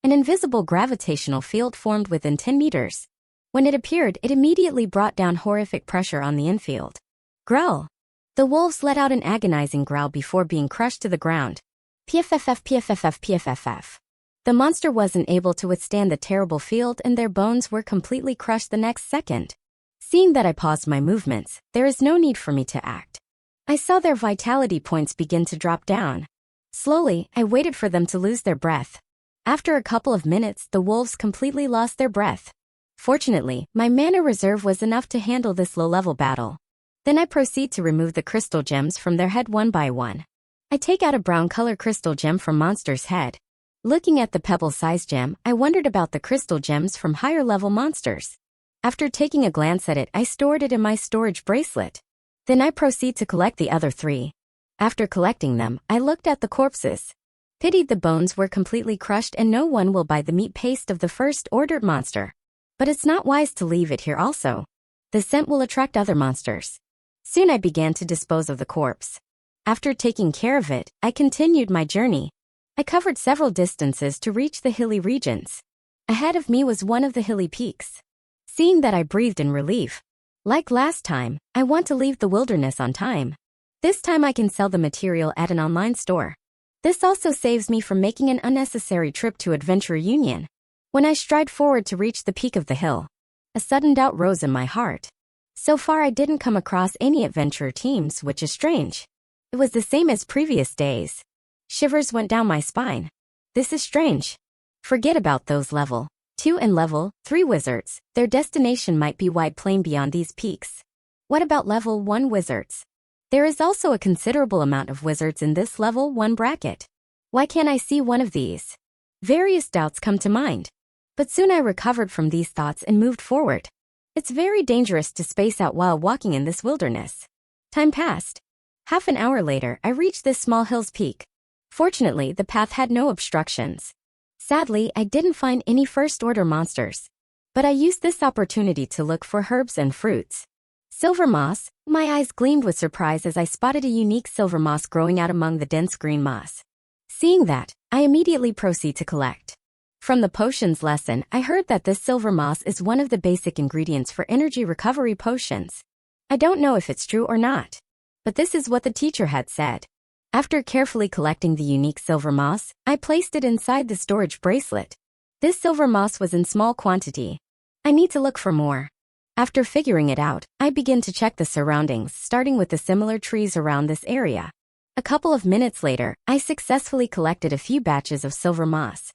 An invisible gravitational field formed within 10 meters. When it appeared, it immediately brought down horrific pressure on the infield. Growl. The wolves let out an agonizing growl before being crushed to the ground. PFFF, PFFF, PFFF. The monster wasn't able to withstand the terrible field and their bones were completely crushed the next second. Seeing that I paused my movements, there is no need for me to act. I saw their vitality points begin to drop down. Slowly, I waited for them to lose their breath. After a couple of minutes, the wolves completely lost their breath. Fortunately, my mana reserve was enough to handle this low-level battle. Then I proceed to remove the crystal gems from their head one by one. I take out a brown color crystal gem from monster's head. Looking at the pebble-sized gem, I wondered about the crystal gems from higher-level monsters. After taking a glance at it, I stored it in my storage bracelet. Then I proceed to collect the other 3. After collecting them, I looked at the corpses. Pitied the bones were completely crushed and no one will buy the meat paste of the first-ordered monster. But it's not wise to leave it here also. The scent will attract other monsters. Soon I began to dispose of the corpse. After taking care of it, I continued my journey. I covered several distances to reach the hilly regions. Ahead of me was one of the hilly peaks. Seeing that, I breathed in relief. Like last time, I want to leave the wilderness on time. This time I can sell the material at an online store. This also saves me from making an unnecessary trip to Adventure Union. When I stride forward to reach the peak of the hill, a sudden doubt rose in my heart. So far I didn't come across any adventure teams, which is strange. It was the same as previous days. Shivers went down my spine. This is strange. Forget about those level 2 and level 3 wizards. Their destination might be wide plain beyond these peaks. What about level 1 wizards? There is also a considerable amount of wizards in this level 1 bracket. Why can't I see one of these? Various doubts come to mind. But soon I recovered from these thoughts and moved forward. It's very dangerous to space out while walking in this wilderness. Time passed. Half an hour later, I reached this small hill's peak. Fortunately, the path had no obstructions. Sadly, I didn't find any first-order monsters. But I used this opportunity to look for herbs and fruits. Silver moss. My eyes gleamed with surprise as I spotted a unique silver moss growing out among the dense green moss. Seeing that, I immediately proceed to collect. From the potions lesson, I heard that this silver moss is one of the basic ingredients for energy recovery potions. I don't know if it's true or not. But this is what the teacher had said. After carefully collecting the unique silver moss, I placed it inside the storage bracelet. This silver moss was in small quantity. I need to look for more. After figuring it out, I begin to check the surroundings, starting with the similar trees around this area. A couple of minutes later, I successfully collected a few batches of silver moss.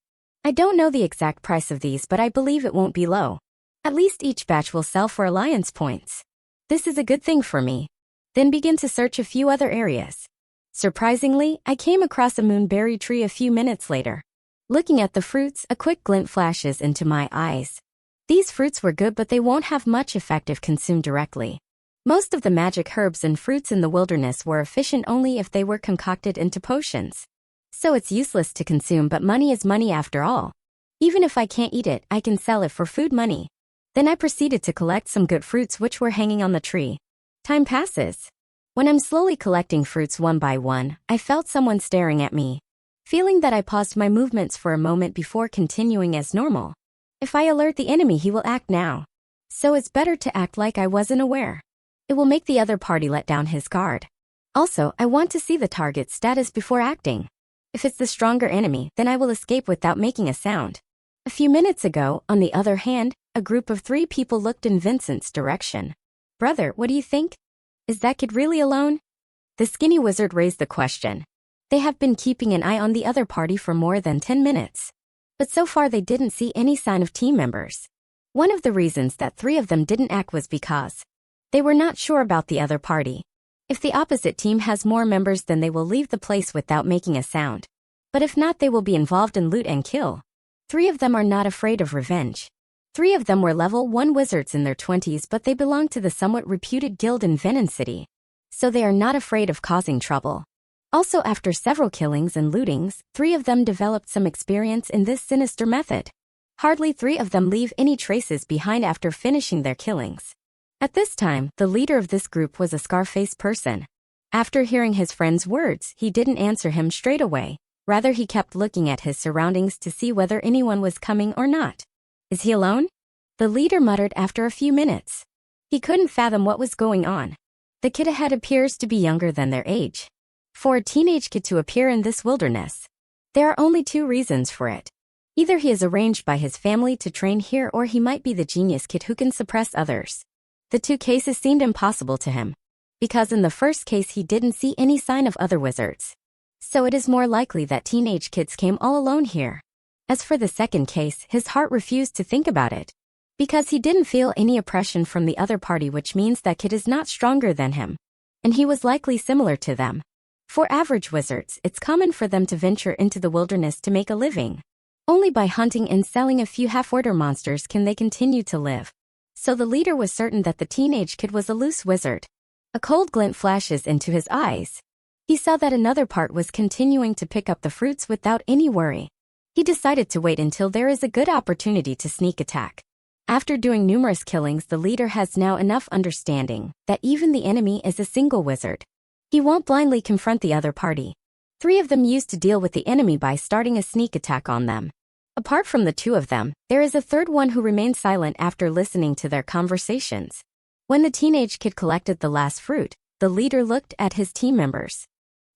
I don't know the exact price of these, but I believe it won't be low. At least each batch will sell for alliance points. This is a good thing for me. Then begin to search a few other areas. Surprisingly, I came across a moonberry tree a few minutes later. Looking at the fruits, a quick glint flashes into my eyes. These fruits were good, but they won't have much effect if consumed directly. Most of the magic herbs and fruits in the wilderness were efficient only if they were concocted into potions. So it's useless to consume, but money is money after all. Even if I can't eat it, I can sell it for food money. Then I proceeded to collect some good fruits which were hanging on the tree. Time passes. When I'm slowly collecting fruits one by one, I felt someone staring at me. Feeling that, I paused my movements for a moment before continuing as normal. If I alert the enemy, he will act now. So it's better to act like I wasn't aware. It will make the other party let down his guard. Also, I want to see the target's status before acting. If it's the stronger enemy, then I will escape without making a sound. A few minutes ago, on the other hand, a group of 3 people looked in Vincent's direction. Brother, what do you think? Is that kid really alone? The skinny wizard raised the question. They have been keeping an eye on the other party for more than 10 minutes. But so far they didn't see any sign of team members. One of the reasons that 3 of them didn't act was because they were not sure about the other party. If the opposite team has more members, then they will leave the place without making a sound. But if not, they will be involved in loot and kill. 3 of them are not afraid of revenge. 3 of them were level 1 wizards in their 20s, but they belong to the somewhat reputed guild in Venom City. So they are not afraid of causing trouble. Also, after several killings and lootings, 3 of them developed some experience in this sinister method. Hardly 3 of them leave any traces behind after finishing their killings. At this time, the leader of this group was a scar-faced person. After hearing his friend's words, he didn't answer him straight away. Rather, he kept looking at his surroundings to see whether anyone was coming or not. Is he alone? The leader muttered after a few minutes. He couldn't fathom what was going on. The kid ahead appears to be younger than their age. For a teenage kid to appear in this wilderness, there are only 2 reasons for it. Either he is arranged by his family to train here, or he might be the genius kid who can suppress others. The 2 cases seemed impossible to him, because in the first case he didn't see any sign of other wizards. So it is more likely that teenage kids came all alone here. As for the second case, his heart refused to think about it, because he didn't feel any oppression from the other party, which means that kid is not stronger than him, and he was likely similar to them. For average wizards, it's common for them to venture into the wilderness to make a living. Only by hunting and selling a few half-order monsters can they continue to live. So the leader was certain that the teenage kid was a loose wizard. A cold glint flashes into his eyes. He saw that another part was continuing to pick up the fruits without any worry. He decided to wait until there is a good opportunity to sneak attack. After doing numerous killings, the leader has now enough understanding that even the enemy is a single wizard. He won't blindly confront the other party. 3 of them used to deal with the enemy by starting a sneak attack on them. Apart from the 2 of them, there is a third one who remained silent after listening to their conversations. When the teenage kid collected the last fruit, the leader looked at his team members.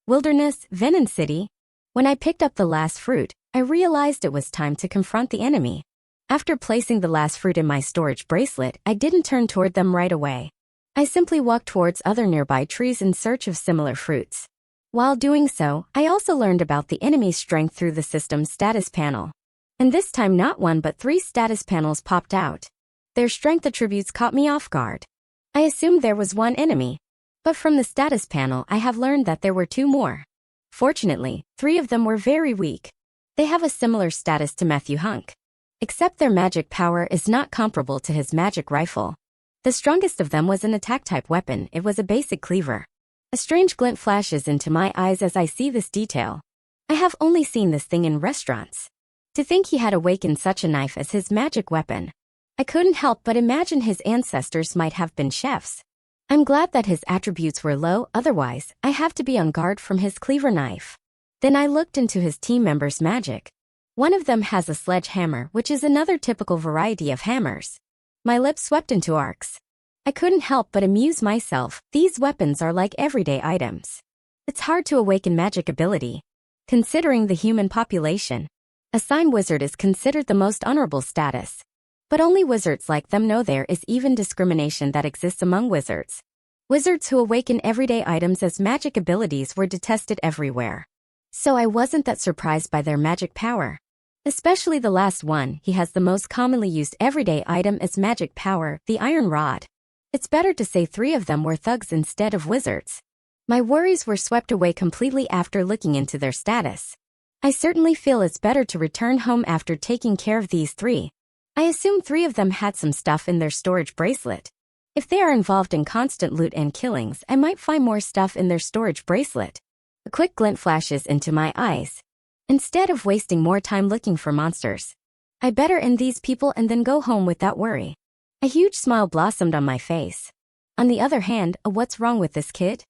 Wilderness, Venom City. When I picked up the last fruit, I realized it was time to confront the enemy. After placing the last fruit in my storage bracelet, I didn't turn toward them right away. I simply walked towards other nearby trees in search of similar fruits. While doing so, I also learned about the enemy's strength through the system's status panel. And this time not one but 3 status panels popped out. Their strength attributes caught me off guard. I assumed there was one enemy. But from the status panel I have learned that there were 2 more. Fortunately, 3 of them were very weak. They have a similar status to Matthew Hunk. Except their magic power is not comparable to his magic rifle. The strongest of them was an attack-type weapon. It was a basic cleaver. A strange glint flashes into my eyes as I see this detail. I have only seen this thing in restaurants. To think he had awakened such a knife as his magic weapon. I couldn't help but imagine his ancestors might have been chefs. I'm glad that his attributes were low, otherwise, I have to be on guard from his cleaver knife. Then I looked into his team members' magic. One of them has a sledgehammer, which is another typical variety of hammers. My lips swept into arcs. I couldn't help but amuse myself. These weapons are like everyday items. It's hard to awaken magic ability. Considering the human population, a sign wizard is considered the most honorable status. But only wizards like them know there is even discrimination that exists among wizards. Wizards who awaken everyday items as magic abilities were detested everywhere. So I wasn't that surprised by their magic power. Especially the last one. He has the most commonly used everyday item as magic power, the iron rod. It's better to say 3 of them were thugs instead of wizards. My worries were swept away completely after looking into their status. I certainly feel it's better to return home after taking care of these 3. I assume 3 of them had some stuff in their storage bracelet. If they are involved in constant loot and killings, I might find more stuff in their storage bracelet. A quick glint flashes into my eyes. Instead of wasting more time looking for monsters, I better end these people and then go home without worry. A huge smile blossomed on my face. On the other hand, what's wrong with this kid?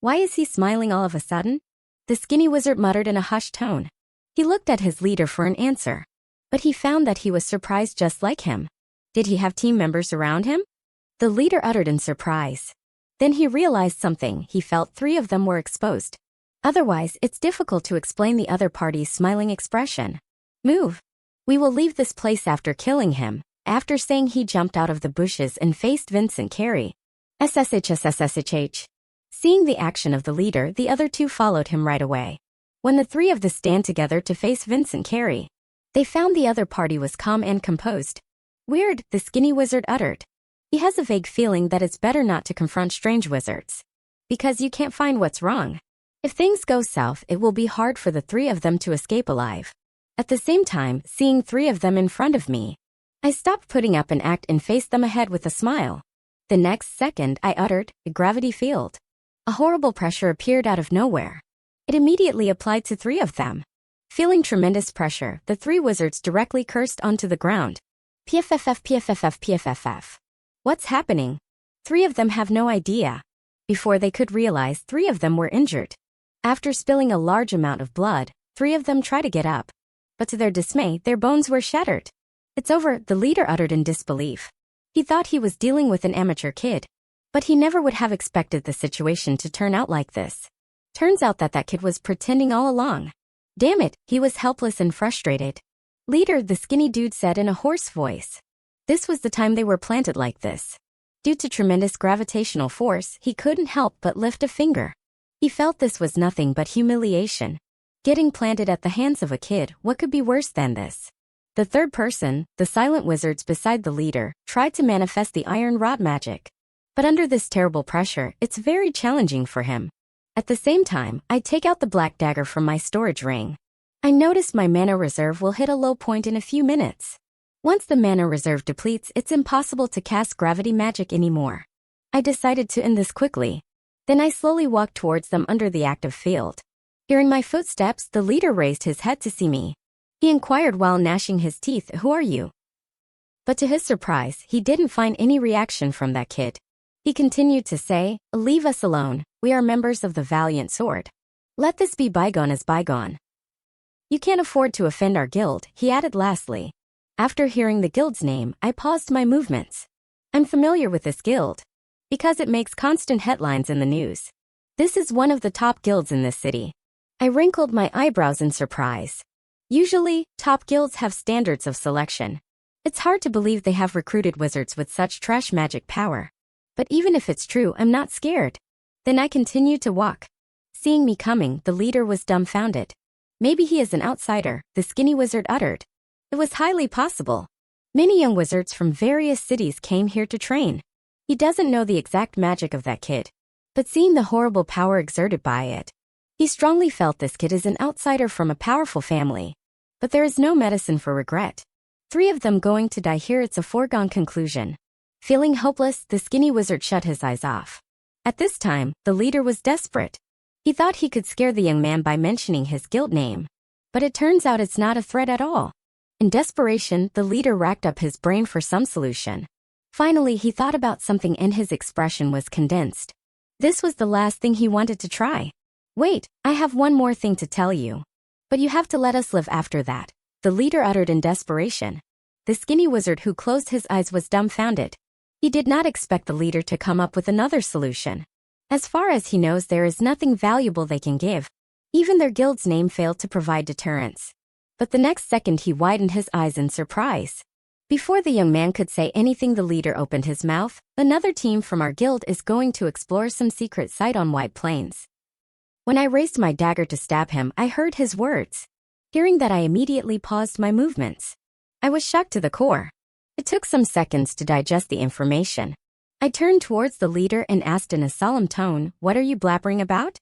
Why is he smiling all of a sudden? The skinny wizard muttered in a hushed tone. He looked at his leader for an answer. But he found that he was surprised just like him. Did he have team members around him? The leader uttered in surprise. Then he realized something. He felt 3 of them were exposed. Otherwise, it's difficult to explain the other party's smiling expression. Move. We will leave this place after killing him. After saying he jumped out of the bushes and faced Vincent Carey. SSHSSSHH. Seeing the action of the leader, the other 2 followed him right away. When the 3 of them stand together to face Vincent Carey, they found the other party was calm and composed. Weird, the skinny wizard uttered. He has a vague feeling that it's better not to confront strange wizards. Because you can't find what's wrong. If things go south, it will be hard for the 3 of them to escape alive. At the same time, seeing 3 of them in front of me, I stopped putting up an act and faced them ahead with a smile. The next second, I uttered, a gravity field. A horrible pressure appeared out of nowhere. It immediately applied to 3 of them. Feeling tremendous pressure, the 3 wizards directly cursed onto the ground. PFFF PFFF PFFF. What's happening? 3 of them have no idea. Before they could realize, 3 of them were injured. After spilling a large amount of blood, 3 of them try to get up. But to their dismay, their bones were shattered. It's over, the leader uttered in disbelief. He thought he was dealing with an amateur kid. But he never would have expected the situation to turn out like this. Turns out that kid was pretending all along. Damn it, he was helpless and frustrated. Leader, the skinny dude said in a hoarse voice. This was the time they were planted like this. Due to tremendous gravitational force, he couldn't help but lift a finger. He felt this was nothing but humiliation. Getting planted at the hands of a kid, what could be worse than this? The third person, the silent wizards beside the leader, tried to manifest the iron rod magic. But under this terrible pressure, it's very challenging for him. At the same time, I take out the black dagger from my storage ring. I notice my mana reserve will hit a low point in a few minutes. Once the mana reserve depletes, it's impossible to cast gravity magic anymore. I decided to end this quickly. Then I slowly walked towards them under the active field. Hearing my footsteps, the leader raised his head to see me. He inquired while gnashing his teeth, "Who are you?" But to his surprise, he didn't find any reaction from that kid. He continued to say, "Leave us alone, we are members of the Valiant Sword. Let this be bygone as bygone. You can't afford to offend our guild," he added lastly. After hearing the guild's name, I paused my movements. I'm familiar with this guild, because it makes constant headlines in the news. This is one of the top guilds in this city. I wrinkled my eyebrows in surprise. Usually, top guilds have standards of selection. It's hard to believe they have recruited wizards with such trash magic power. But even if it's true, I'm not scared. Then I continued to walk. Seeing me coming, the leader was dumbfounded. Maybe he is an outsider, the skinny wizard uttered. It was highly possible. Many young wizards from various cities came here to train. He doesn't know the exact magic of that kid, but seeing the horrible power exerted by it, he strongly felt this kid is an outsider from a powerful family. But there is no medicine for regret. 3 of them going to die here, it's a foregone conclusion. Feeling hopeless, the skinny wizard shut his eyes off. At this time, the leader was desperate. He thought he could scare the young man by mentioning his guild name. But it turns out it's not a threat at all. In desperation, the leader racked up his brain for some solution. Finally, he thought about something and his expression was condensed. This was the last thing he wanted to try. Wait, I have one more thing to tell you. But you have to let us live after that, the leader uttered in desperation. The skinny wizard who closed his eyes was dumbfounded. He did not expect the leader to come up with another solution. As far as he knows, there is nothing valuable they can give. Even their guild's name failed to provide deterrence. But the next second he widened his eyes in surprise. Before the young man could say anything, the leader opened his mouth. Another team from our guild is going to explore some secret site on White Plains. When I raised my dagger to stab him, I heard his words. Hearing that, I immediately paused my movements. I was shocked to the core. It took some seconds to digest the information. I turned towards the leader and asked in a solemn tone, "What are you blabbering about?"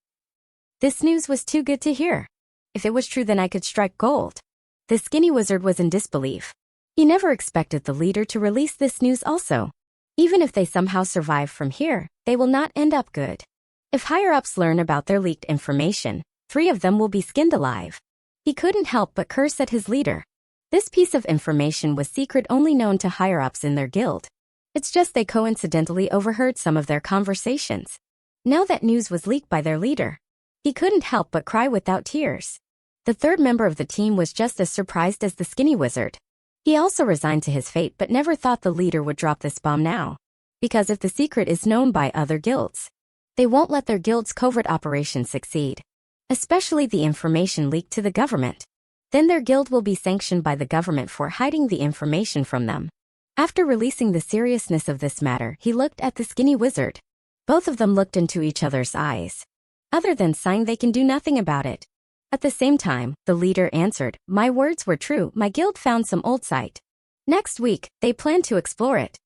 This news was too good to hear. If it was true, then I could strike gold. The skinny wizard was in disbelief. He never expected the leader to release this news also. Even if they somehow survive from here, they will not end up good. If higher-ups learn about their leaked information, 3 of them will be skinned alive. He couldn't help but curse at his leader. This piece of information was secret, only known to higher-ups in their guild. It's just they coincidentally overheard some of their conversations. Now that news was leaked by their leader, he couldn't help but cry without tears. The 3rd member of the team was just as surprised as the skinny wizard. He also resigned to his fate but never thought the leader would drop this bomb now. Because if the secret is known by other guilds, they won't let their guild's covert operations succeed. Especially the information leaked to the government. Then their guild will be sanctioned by the government for hiding the information from them. After releasing the seriousness of this matter, he looked at the skinny wizard. Both of them looked into each other's eyes. Other than sighing, they can do nothing about it. At the same time, the leader answered, "My words were true. My guild found some old site. Next week, they plan to explore it."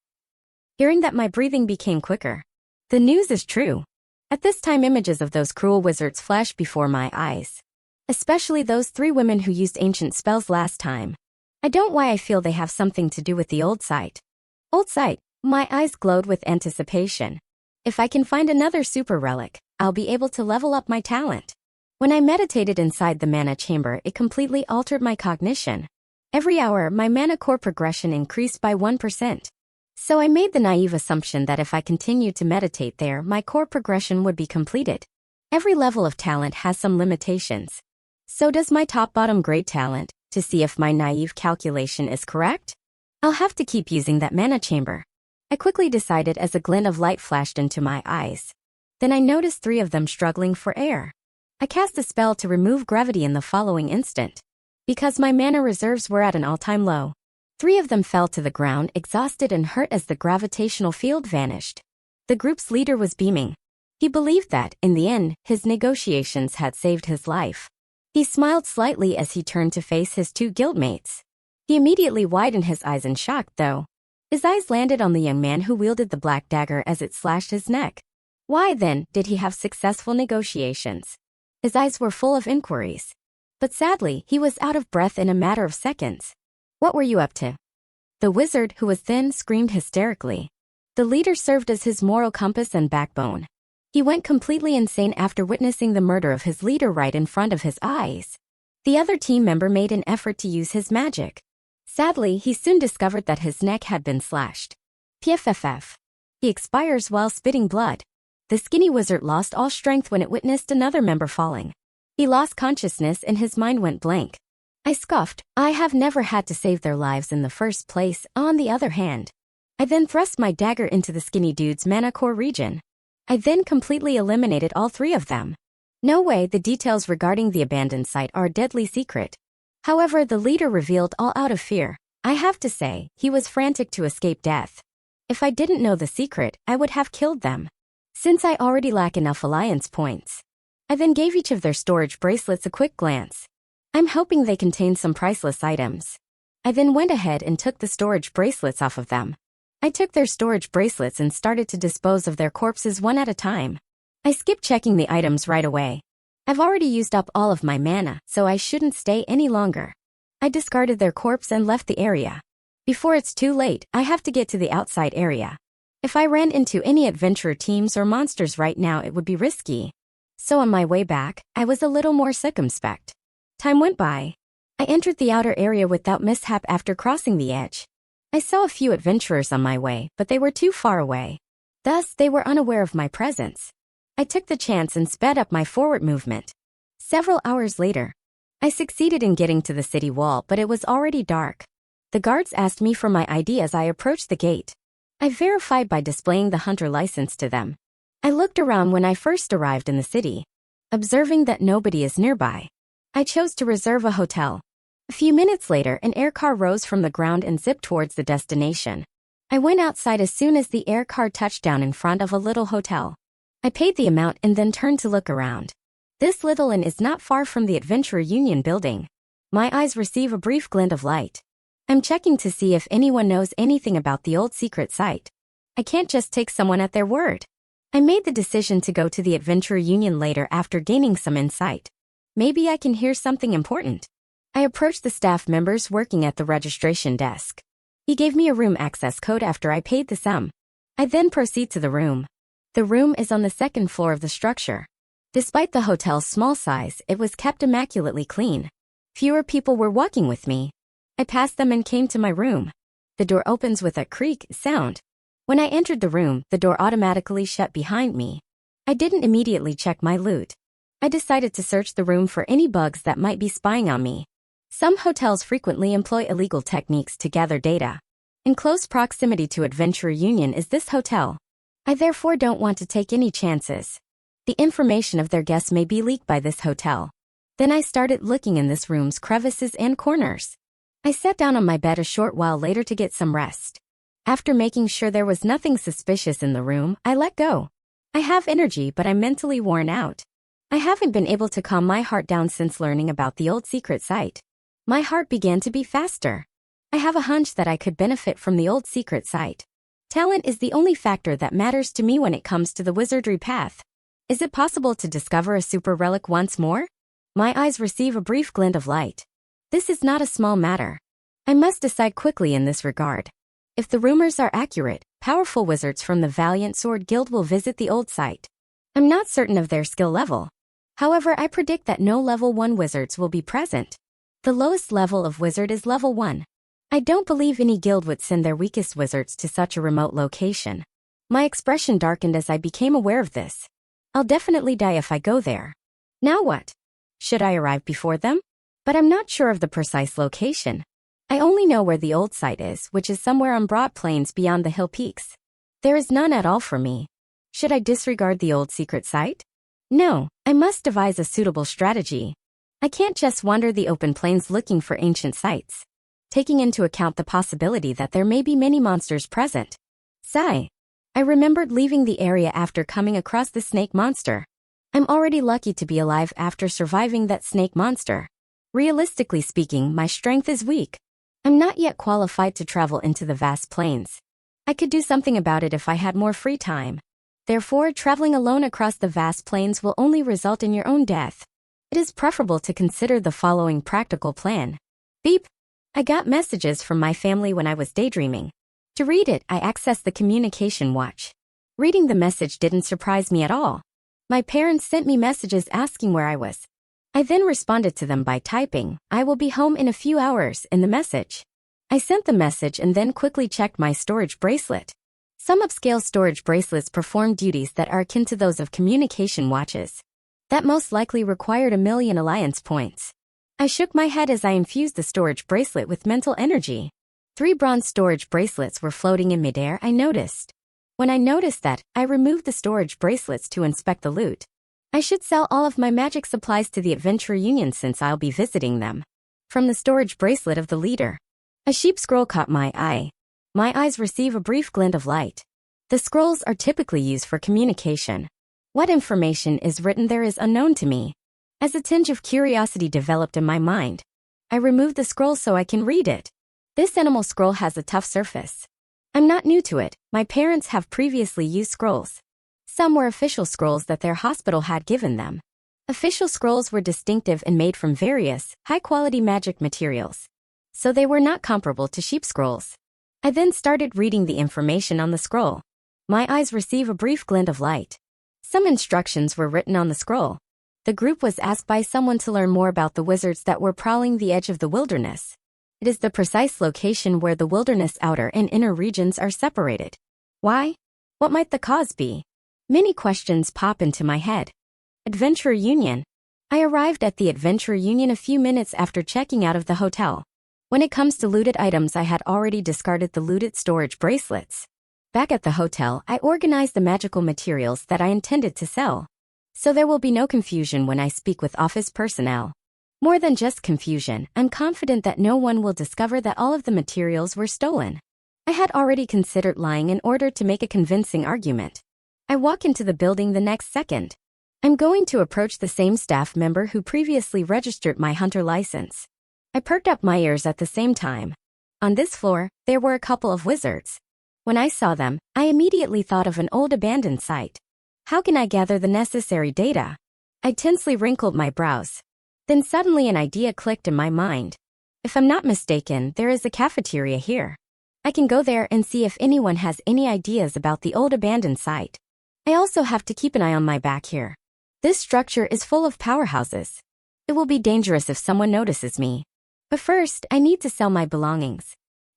Hearing that, my breathing became quicker. The news is true. At this time, images of those cruel wizards flashed before my eyes. Especially those 3 women who used ancient spells last time. I don't know why I feel they have something to do with the old site. Old site, my eyes glowed with anticipation. If I can find another super relic, I'll be able to level up my talent. When I meditated inside the mana chamber, it completely altered my cognition. Every hour, my mana core progression increased by 1%. So I made the naive assumption that if I continued to meditate there, my core progression would be completed. Every level of talent has some limitations. So does my top-bottom grade talent. To see if my naive calculation is correct, I'll have to keep using that mana chamber. I quickly decided as a glint of light flashed into my eyes. Then I noticed 3 of them struggling for air. I cast a spell to remove gravity in the following instant. Because my mana reserves were at an all-time low, 3 of them fell to the ground, exhausted and hurt as the gravitational field vanished. The group's leader was beaming. He believed that, in the end, his negotiations had saved his life. He smiled slightly as he turned to face his 2 guildmates. He immediately widened his eyes in shock, though. His eyes landed on the young man who wielded the black dagger as it slashed his neck. Why, then, did he have successful negotiations? His eyes were full of inquiries. But sadly, he was out of breath in a matter of seconds. "What were you up to?" The wizard, who was thin, screamed hysterically. The leader served as his moral compass and backbone. He went completely insane after witnessing the murder of his leader right in front of his eyes. The other team member made an effort to use his magic. Sadly, he soon discovered that his neck had been slashed. PFFF. He expires while spitting blood. The skinny wizard lost all strength when it witnessed another member falling. He lost consciousness and his mind went blank. I scoffed. I have never had to save their lives in the first place. On the other hand, I then thrust my dagger into the skinny dude's mana core region. I then completely eliminated all 3 of them. No way, the details regarding the abandoned site are deadly secret. However, the leader revealed all out of fear. I have to say, he was frantic to escape death. If I didn't know the secret, I would have killed them. Since I already lack enough alliance points, I then gave each of their storage bracelets a quick glance. I'm hoping they contain some priceless items. I then went ahead and took the storage bracelets off of them. I took their storage bracelets and started to dispose of their corpses one at a time. I skipped checking the items right away. I've already used up all of my mana, so I shouldn't stay any longer. I discarded their corpse and left the area. Before it's too late, I have to get to the outside area. If I ran into any adventurer teams or monsters right now, it would be risky. So on my way back, I was a little more circumspect. Time went by. I entered the outer area without mishap after crossing the edge. I saw a few adventurers on my way, but they were too far away. Thus, they were unaware of my presence. I took the chance and sped up my forward movement. Several hours later, I succeeded in getting to the city wall, but it was already dark. The guards asked me for my ID as I approached the gate. I verified by displaying the hunter license to them. I looked around when I first arrived in the city. Observing that nobody is nearby, I chose to reserve a hotel. A few minutes later, an air car rose from the ground and zipped towards the destination. I went outside as soon as the air car touched down in front of a little hotel. I paid the amount and then turned to look around. This little inn is not far from the Adventurer Union building. My eyes receive a brief glint of light. I'm checking to see if anyone knows anything about the old secret site. I can't just take someone at their word. I made the decision to go to the Adventurer Union later after gaining some insight. Maybe I can hear something important. I approached the staff members working at the registration desk. He gave me a room access code after I paid the sum. I then proceed to the room. The room is on the second floor of the structure. Despite the hotel's small size, it was kept immaculately clean. Fewer people were walking with me. I passed them and came to my room. The door opens with a creak sound. When I entered the room, the door automatically shut behind me. I didn't immediately check my loot. I decided to search the room for any bugs that might be spying on me. Some hotels frequently employ illegal techniques to gather data. In close proximity to Adventurer Union is this hotel. I therefore don't want to take any chances. The information of their guests may be leaked by this hotel. Then I started looking in this room's crevices and corners. I sat down on my bed a short while later to get some rest. After making sure there was nothing suspicious in the room, I let go. I have energy, but I'm mentally worn out. I haven't been able to calm my heart down since learning about the old secret site. My heart began to beat faster. I have a hunch that I could benefit from the old secret site. Talent is the only factor that matters to me when it comes to the wizardry path. Is it possible to discover a super relic once more? My eyes receive a brief glint of light. This is not a small matter. I must decide quickly in this regard. If the rumors are accurate, powerful wizards from the Valiant Sword Guild will visit the old site. I'm not certain of their skill level. However, I predict that no level 1 wizards will be present. The lowest level of wizard is level 1. I don't believe any guild would send their weakest wizards to such a remote location. My expression darkened as I became aware of this. I'll definitely die if I go there. Now what? Should I arrive before them? But I'm not sure of the precise location. I only know where the old site is, which is somewhere on broad plains beyond the hill peaks. There is none at all for me. Should I disregard the old secret site? No, I must devise a suitable strategy. I can't just wander the open plains looking for ancient sites, taking into account the possibility that there may be many monsters present. Sigh. I remembered leaving the area after coming across the snake monster. I'm already lucky to be alive after surviving that snake monster. Realistically speaking, my strength is weak. I'm not yet qualified to travel into the vast plains. I could do something about it if I had more free time. Therefore, traveling alone across the vast plains will only result in your own death. It is preferable to consider the following practical plan. Beep. I got messages from my family when I was daydreaming. To read it, I accessed the communication watch. Reading the message didn't surprise me at all. My parents sent me messages asking where I was. I then responded to them by typing, "I will be home in a few hours," in the message. I sent the message and then quickly checked my storage bracelet. Some upscale storage bracelets perform duties that are akin to those of communication watches. That most likely required 1,000,000 alliance points. I shook my head as I infused the storage bracelet with mental energy. 3 bronze storage bracelets were floating in midair, I noticed. When I noticed that, I removed the storage bracelets to inspect the loot. I should sell all of my magic supplies to the Adventurer Union since I'll be visiting them. From the storage bracelet of the leader, a sheep scroll caught my eye. My eyes receive a brief glint of light. The scrolls are typically used for communication. What information is written there is unknown to me. As a tinge of curiosity developed in my mind, I removed the scroll so I can read it. This animal scroll has a tough surface. I'm not new to it. My parents have previously used scrolls. Some were official scrolls that their hospital had given them. Official scrolls were distinctive and made from various, high-quality magic materials, so they were not comparable to sheep scrolls. I then started reading the information on the scroll. My eyes receive a brief glint of light. Some instructions were written on the scroll. The group was asked by someone to learn more about the wizards that were prowling the edge of the wilderness. It is the precise location where the wilderness outer and inner regions are separated. Why? What might the cause be? Many questions pop into my head. Adventurer Union. I arrived at the Adventurer Union a few minutes after checking out of the hotel. When it comes to looted items, I had already discarded the looted storage bracelets. Back at the hotel, I organized the magical materials that I intended to sell, so there will be no confusion when I speak with office personnel. More than just confusion, I'm confident that no one will discover that all of the materials were stolen. I had already considered lying in order to make a convincing argument. I walk into the building the next second. I'm going to approach the same staff member who previously registered my hunter license. I perked up my ears at the same time. On this floor, there were a couple of wizards. When I saw them, I immediately thought of an old abandoned site. How can I gather the necessary data? I tensely wrinkled my brows. Then suddenly an idea clicked in my mind. If I'm not mistaken, there is a cafeteria here. I can go there and see if anyone has any ideas about the old abandoned site. I also have to keep an eye on my back here. This structure is full of powerhouses. It will be dangerous if someone notices me. But first, I need to sell my belongings.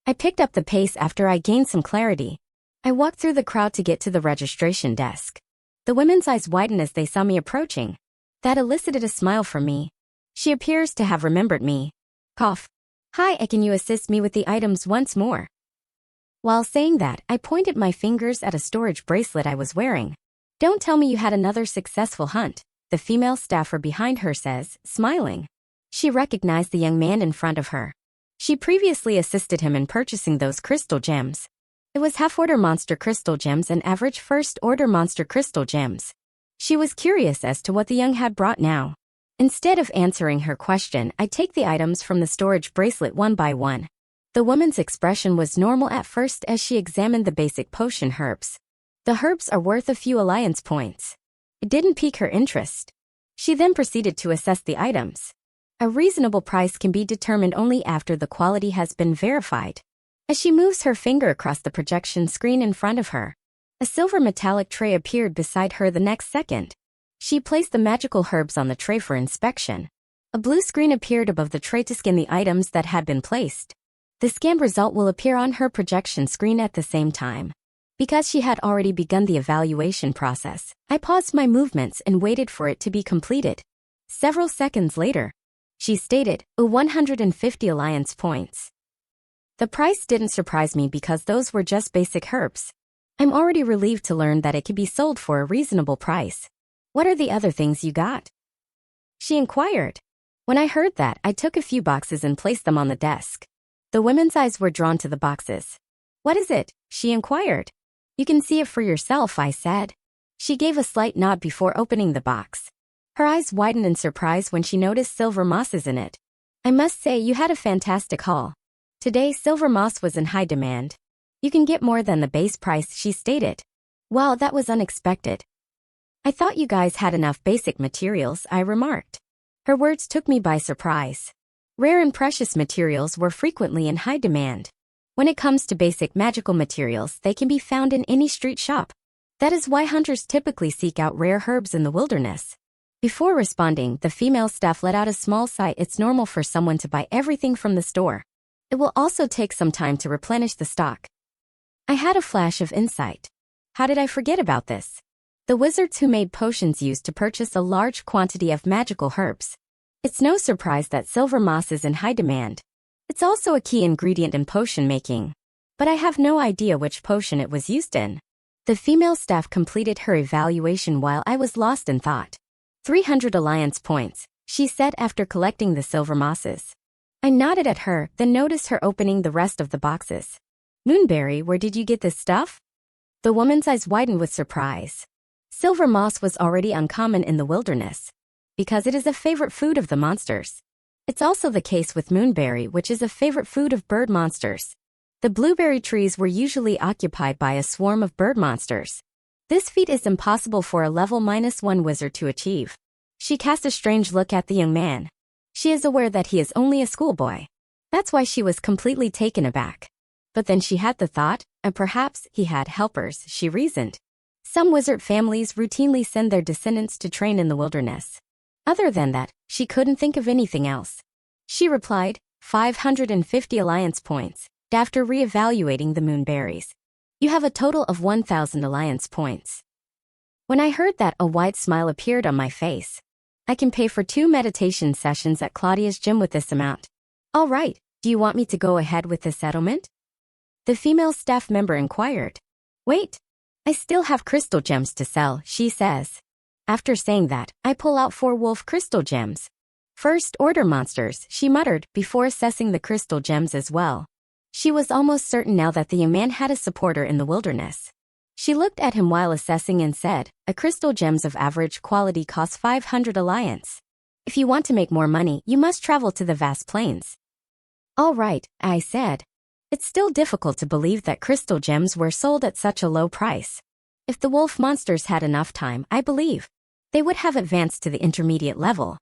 I picked up the pace after I gained some clarity. I walked through the crowd to get to the registration desk. The women's eyes widened as they saw me approaching. That elicited a smile from me. She appears to have remembered me. Cough. Hi, can you assist me with the items once more? While saying that, I pointed my fingers at a storage bracelet I was wearing. Don't tell me you had another successful hunt, the female staffer behind her says, smiling. She recognized the young man in front of her. She previously assisted him in purchasing those crystal gems. It was half-order monster crystal gems and average first-order monster crystal gems. She was curious as to what the young had brought now. Instead of answering her question, I take the items from the storage bracelet one by one. The woman's expression was normal at first as she examined the basic potion herbs. The herbs are worth a few alliance points. It didn't pique her interest. She then proceeded to assess the items. A reasonable price can be determined only after the quality has been verified. As she moves her finger across the projection screen in front of her, a silver metallic tray appeared beside her the next second. She placed the magical herbs on the tray for inspection. A blue screen appeared above the tray to scan the items that had been placed. The scanned result will appear on her projection screen at the same time. Because she had already begun the evaluation process, I paused my movements and waited for it to be completed. Several seconds later, she stated, 150 alliance points. The price didn't surprise me because those were just basic herbs. I'm already relieved to learn that it could be sold for a reasonable price. What are the other things you got? She inquired. When I heard that, I took a few boxes and placed them on the desk. The women's eyes were drawn to the boxes. What is it? She inquired. You can see it for yourself, I said. She gave a slight nod before opening the box. Her eyes widened in surprise when she noticed silver mosses in it. I must say you had a fantastic haul. Today, silver moss was in high demand. You can get more than the base price, she stated. Wow, that was unexpected. I thought you guys had enough basic materials, I remarked. Her words took me by surprise. Rare and precious materials were frequently in high demand. When it comes to basic magical materials, they can be found in any street shop. That is why hunters typically seek out rare herbs in the wilderness. Before responding, the female staff let out a small sigh. It's normal for someone to buy everything from the store. It will also take some time to replenish the stock. I had a flash of insight. How did I forget about this? The wizards who made potions used to purchase a large quantity of magical herbs. It's no surprise that silver moss is in high demand. It's also a key ingredient in potion making. But I have no idea which potion it was used in. The female staff completed her evaluation while I was lost in thought. 300 alliance points, she said after collecting the silver mosses. I nodded at her, then noticed her opening the rest of the boxes. Moonberry, where did you get this stuff? The woman's eyes widened with surprise. Silver moss was already uncommon in the wilderness, because it is a favorite food of the monsters. It's also the case with moonberry, which is a favorite food of bird monsters. The blueberry trees were usually occupied by a swarm of bird monsters. This feat is impossible for a level -1 wizard to achieve. She cast a strange look at the young man. She is aware that he is only a schoolboy. That's why she was completely taken aback. But then she had the thought, and perhaps he had helpers, she reasoned. Some wizard families routinely send their descendants to train in the wilderness. Other than that, she couldn't think of anything else. She replied, 550 alliance points. After re-evaluating the moonberries, you have a total of 1,000 alliance points. When I heard that, a wide smile appeared on my face. I can pay for 2 meditation sessions at Claudia's gym with this amount. All right, do you want me to go ahead with the settlement? The female staff member inquired. Wait, I still have crystal gems to sell, she says. After saying that, I pull out 4 wolf crystal gems. First order monsters, she muttered, before assessing the crystal gems as well. She was almost certain now that the young man had a supporter in the wilderness. She looked at him while assessing and said, a crystal gems of average quality costs 500 alliance. If you want to make more money, you must travel to the vast plains. All right, I said. It's still difficult to believe that crystal gems were sold at such a low price. If the wolf monsters had enough time, I believe they would have advanced to the intermediate level.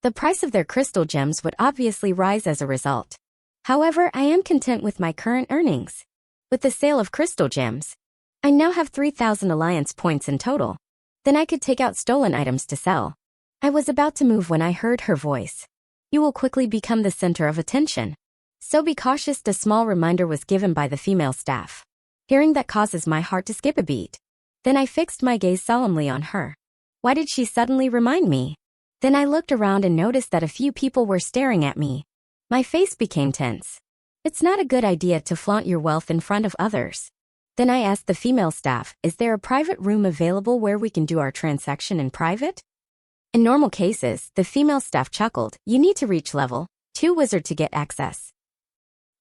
The price of their crystal gems would obviously rise as a result. However, I am content with my current earnings. With the sale of crystal gems, I now have 3,000 alliance points in total. Then I could take out stolen items to sell. I was about to move when I heard her voice. You will quickly become the center of attention. So be cautious, a small reminder was given by the female staff. Hearing that causes my heart to skip a beat. Then I fixed my gaze solemnly on her. Why did she suddenly remind me? Then I looked around and noticed that a few people were staring at me. My face became tense. It's not a good idea to flaunt your wealth in front of others. Then I asked the female staff, is there a private room available where we can do our transaction in private? In normal cases, the female staff chuckled, you need to reach level 2 wizard to get access.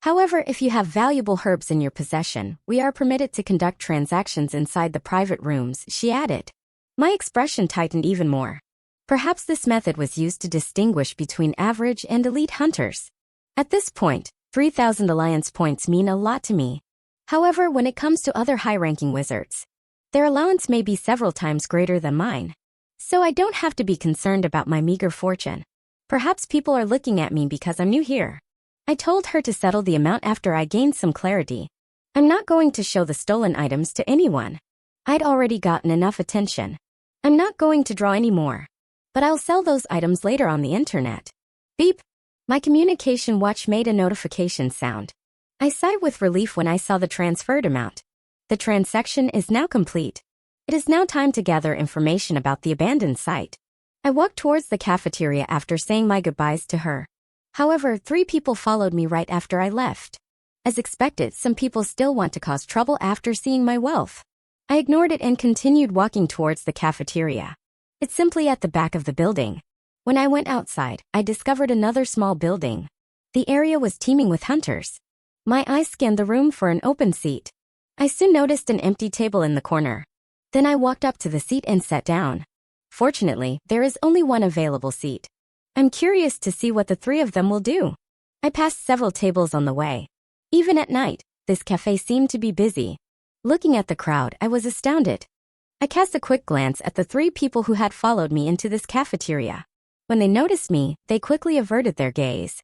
However, if you have valuable herbs in your possession, we are permitted to conduct transactions inside the private rooms, she added. My expression tightened even more. Perhaps this method was used to distinguish between average and elite hunters. At this point, 3,000 alliance points mean a lot to me. However, when it comes to other high-ranking wizards, their allowance may be several times greater than mine. So I don't have to be concerned about my meager fortune. Perhaps people are looking at me because I'm new here. I told her to settle the amount after I gained some clarity. I'm not going to show the stolen items to anyone. I'd already gotten enough attention. I'm not going to draw any more. But I'll sell those items later on the internet. Beep. My communication watch made a notification sound. I sighed with relief when I saw the transferred amount. The transaction is now complete. It is now time to gather information about the abandoned site. I walked towards the cafeteria after saying my goodbyes to her. However, 3 people followed me right after I left. As expected, some people still want to cause trouble after seeing my wealth. I ignored it and continued walking towards the cafeteria. It's simply at the back of the building. When I went outside, I discovered another small building. The area was teeming with hunters. My eyes scanned the room for an open seat. I soon noticed an empty table in the corner. Then I walked up to the seat and sat down. Fortunately, there is only one available seat. I'm curious to see what the 3 of them will do. I passed several tables on the way. Even at night, this cafe seemed to be busy. Looking at the crowd, I was astounded. I cast a quick glance at the 3 people who had followed me into this cafeteria. When they noticed me, they quickly averted their gaze.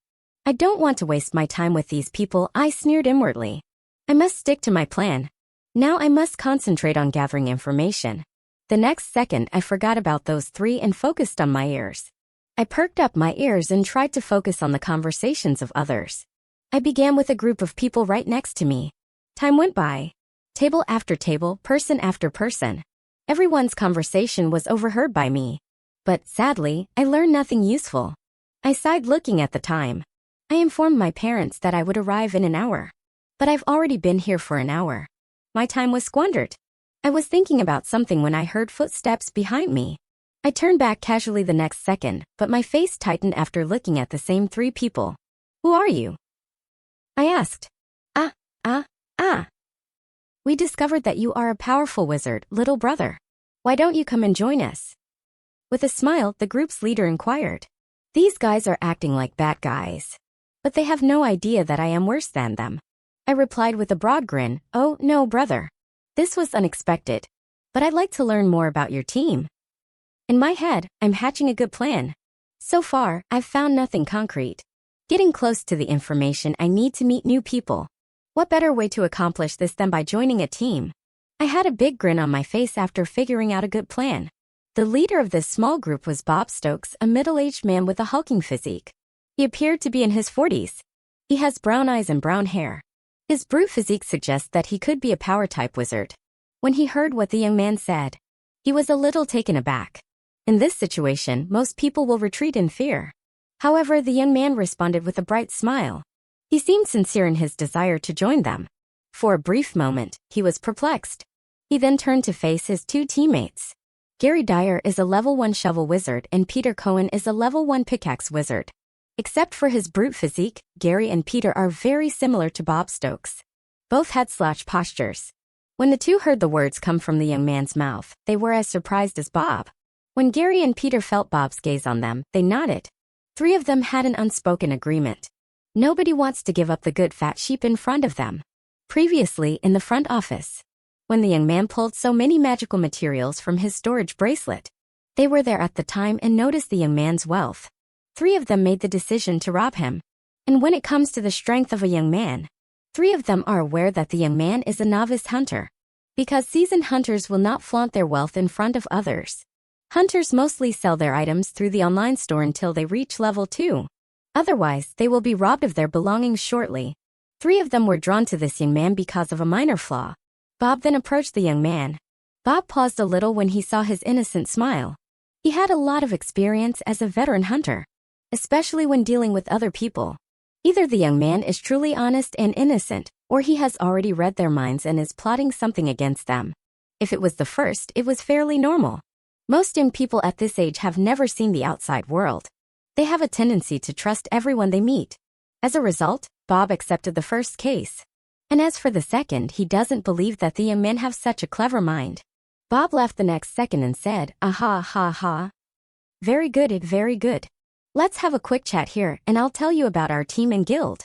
I don't want to waste my time with these people, I sneered inwardly. I must stick to my plan. Now I must concentrate on gathering information. The next second, I forgot about those 3 and focused on my ears. I perked up my ears and tried to focus on the conversations of others. I began with a group of people right next to me. Time went by. Table after table, person after person. Everyone's conversation was overheard by me. But sadly, I learned nothing useful. I sighed looking at the time. I informed my parents that I would arrive in an hour. But I've already been here for an hour. My time was squandered. I was thinking about something when I heard footsteps behind me. I turned back casually the next second, but my face tightened after looking at the same 3 people. Who are you? I asked. We discovered that you are a powerful wizard, little brother. Why don't you come and join us? With a smile, the group's leader inquired. These guys are acting like bad guys. But they have no idea that I am worse than them. I replied with a broad grin, oh, no, brother. This was unexpected. But I'd like to learn more about your team. In my head, I'm hatching a good plan. So far, I've found nothing concrete. Getting close to the information, I need to meet new people. What better way to accomplish this than by joining a team? I had a big grin on my face after figuring out a good plan. The leader of this small group was Bob Stokes, a middle-aged man with a hulking physique. He appeared to be in his 40s. He has brown eyes and brown hair. His brute physique suggests that he could be a power-type wizard. When he heard what the young man said, he was a little taken aback. In this situation, most people will retreat in fear. However, the young man responded with a bright smile. He seemed sincere in his desire to join them. For a brief moment, he was perplexed. He then turned to face his two teammates. Gary Dyer is a level 1 shovel wizard and Peter Cohen is a level 1 pickaxe wizard. Except for his brute physique, Gary and Peter are very similar to Bob Stokes. Both had slouch postures. When the two heard the words come from the young man's mouth, they were as surprised as Bob. When Gary and Peter felt Bob's gaze on them, they nodded. Three of them had an unspoken agreement. Nobody wants to give up the good fat sheep in front of them. Previously, in the front office, when the young man pulled so many magical materials from his storage bracelet, they were there at the time and noticed the young man's wealth. Three of them made the decision to rob him. And when it comes to the strength of a young man, three of them are aware that the young man is a novice hunter. Because seasoned hunters will not flaunt their wealth in front of others. Hunters mostly sell their items through the online store until they reach level 2. Otherwise, they will be robbed of their belongings shortly. Three of them were drawn to this young man because of a minor flaw. Bob then approached the young man. Bob paused a little when he saw his innocent smile. He had a lot of experience as a veteran hunter, especially when dealing with other people. Either the young man is truly honest and innocent, or he has already read their minds and is plotting something against them. If it was the first, it was fairly normal. Most young people at this age have never seen the outside world. They have a tendency to trust everyone they meet. As a result, Bob accepted the first case. And as for the second, he doesn't believe that the young men have such a clever mind. Bob laughed the next second and said, "Aha, ha, ha. Very good, very good. Let's have a quick chat here and I'll tell you about our team and guild."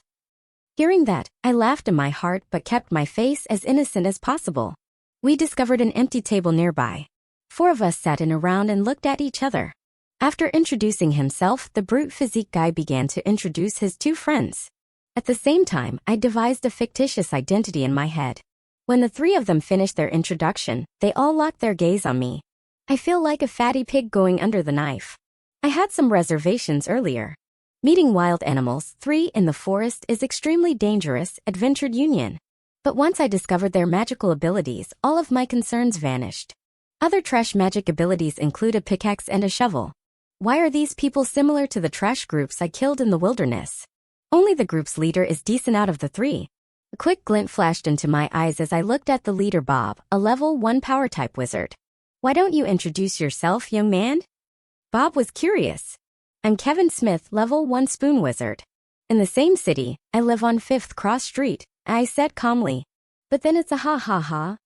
Hearing that, I laughed in my heart but kept my face as innocent as possible. We discovered an empty table nearby. Four of us sat in a round and looked at each other. After introducing himself, the brute physique guy began to introduce his two friends. At the same time, I devised a fictitious identity in my head. When the three of them finished their introduction, they all locked their gaze on me. I feel like a fatty pig going under the knife. I had some reservations earlier. Meeting wild animals, 3 in the forest is extremely dangerous, adventured union. But once I discovered their magical abilities, all of my concerns vanished. Other trash magic abilities include a pickaxe and a shovel. Why are these people similar to the trash groups I killed in the wilderness? Only the group's leader is decent out of the 3. A quick glint flashed into my eyes as I looked at the leader Bob, a level 1 power-type wizard. Why don't you introduce yourself, young man? Bob was curious. I'm Kevin Smith, level 1 spoon wizard. In the same city, I live on 5th Cross Street, I said calmly. But then it's a ha ha ha.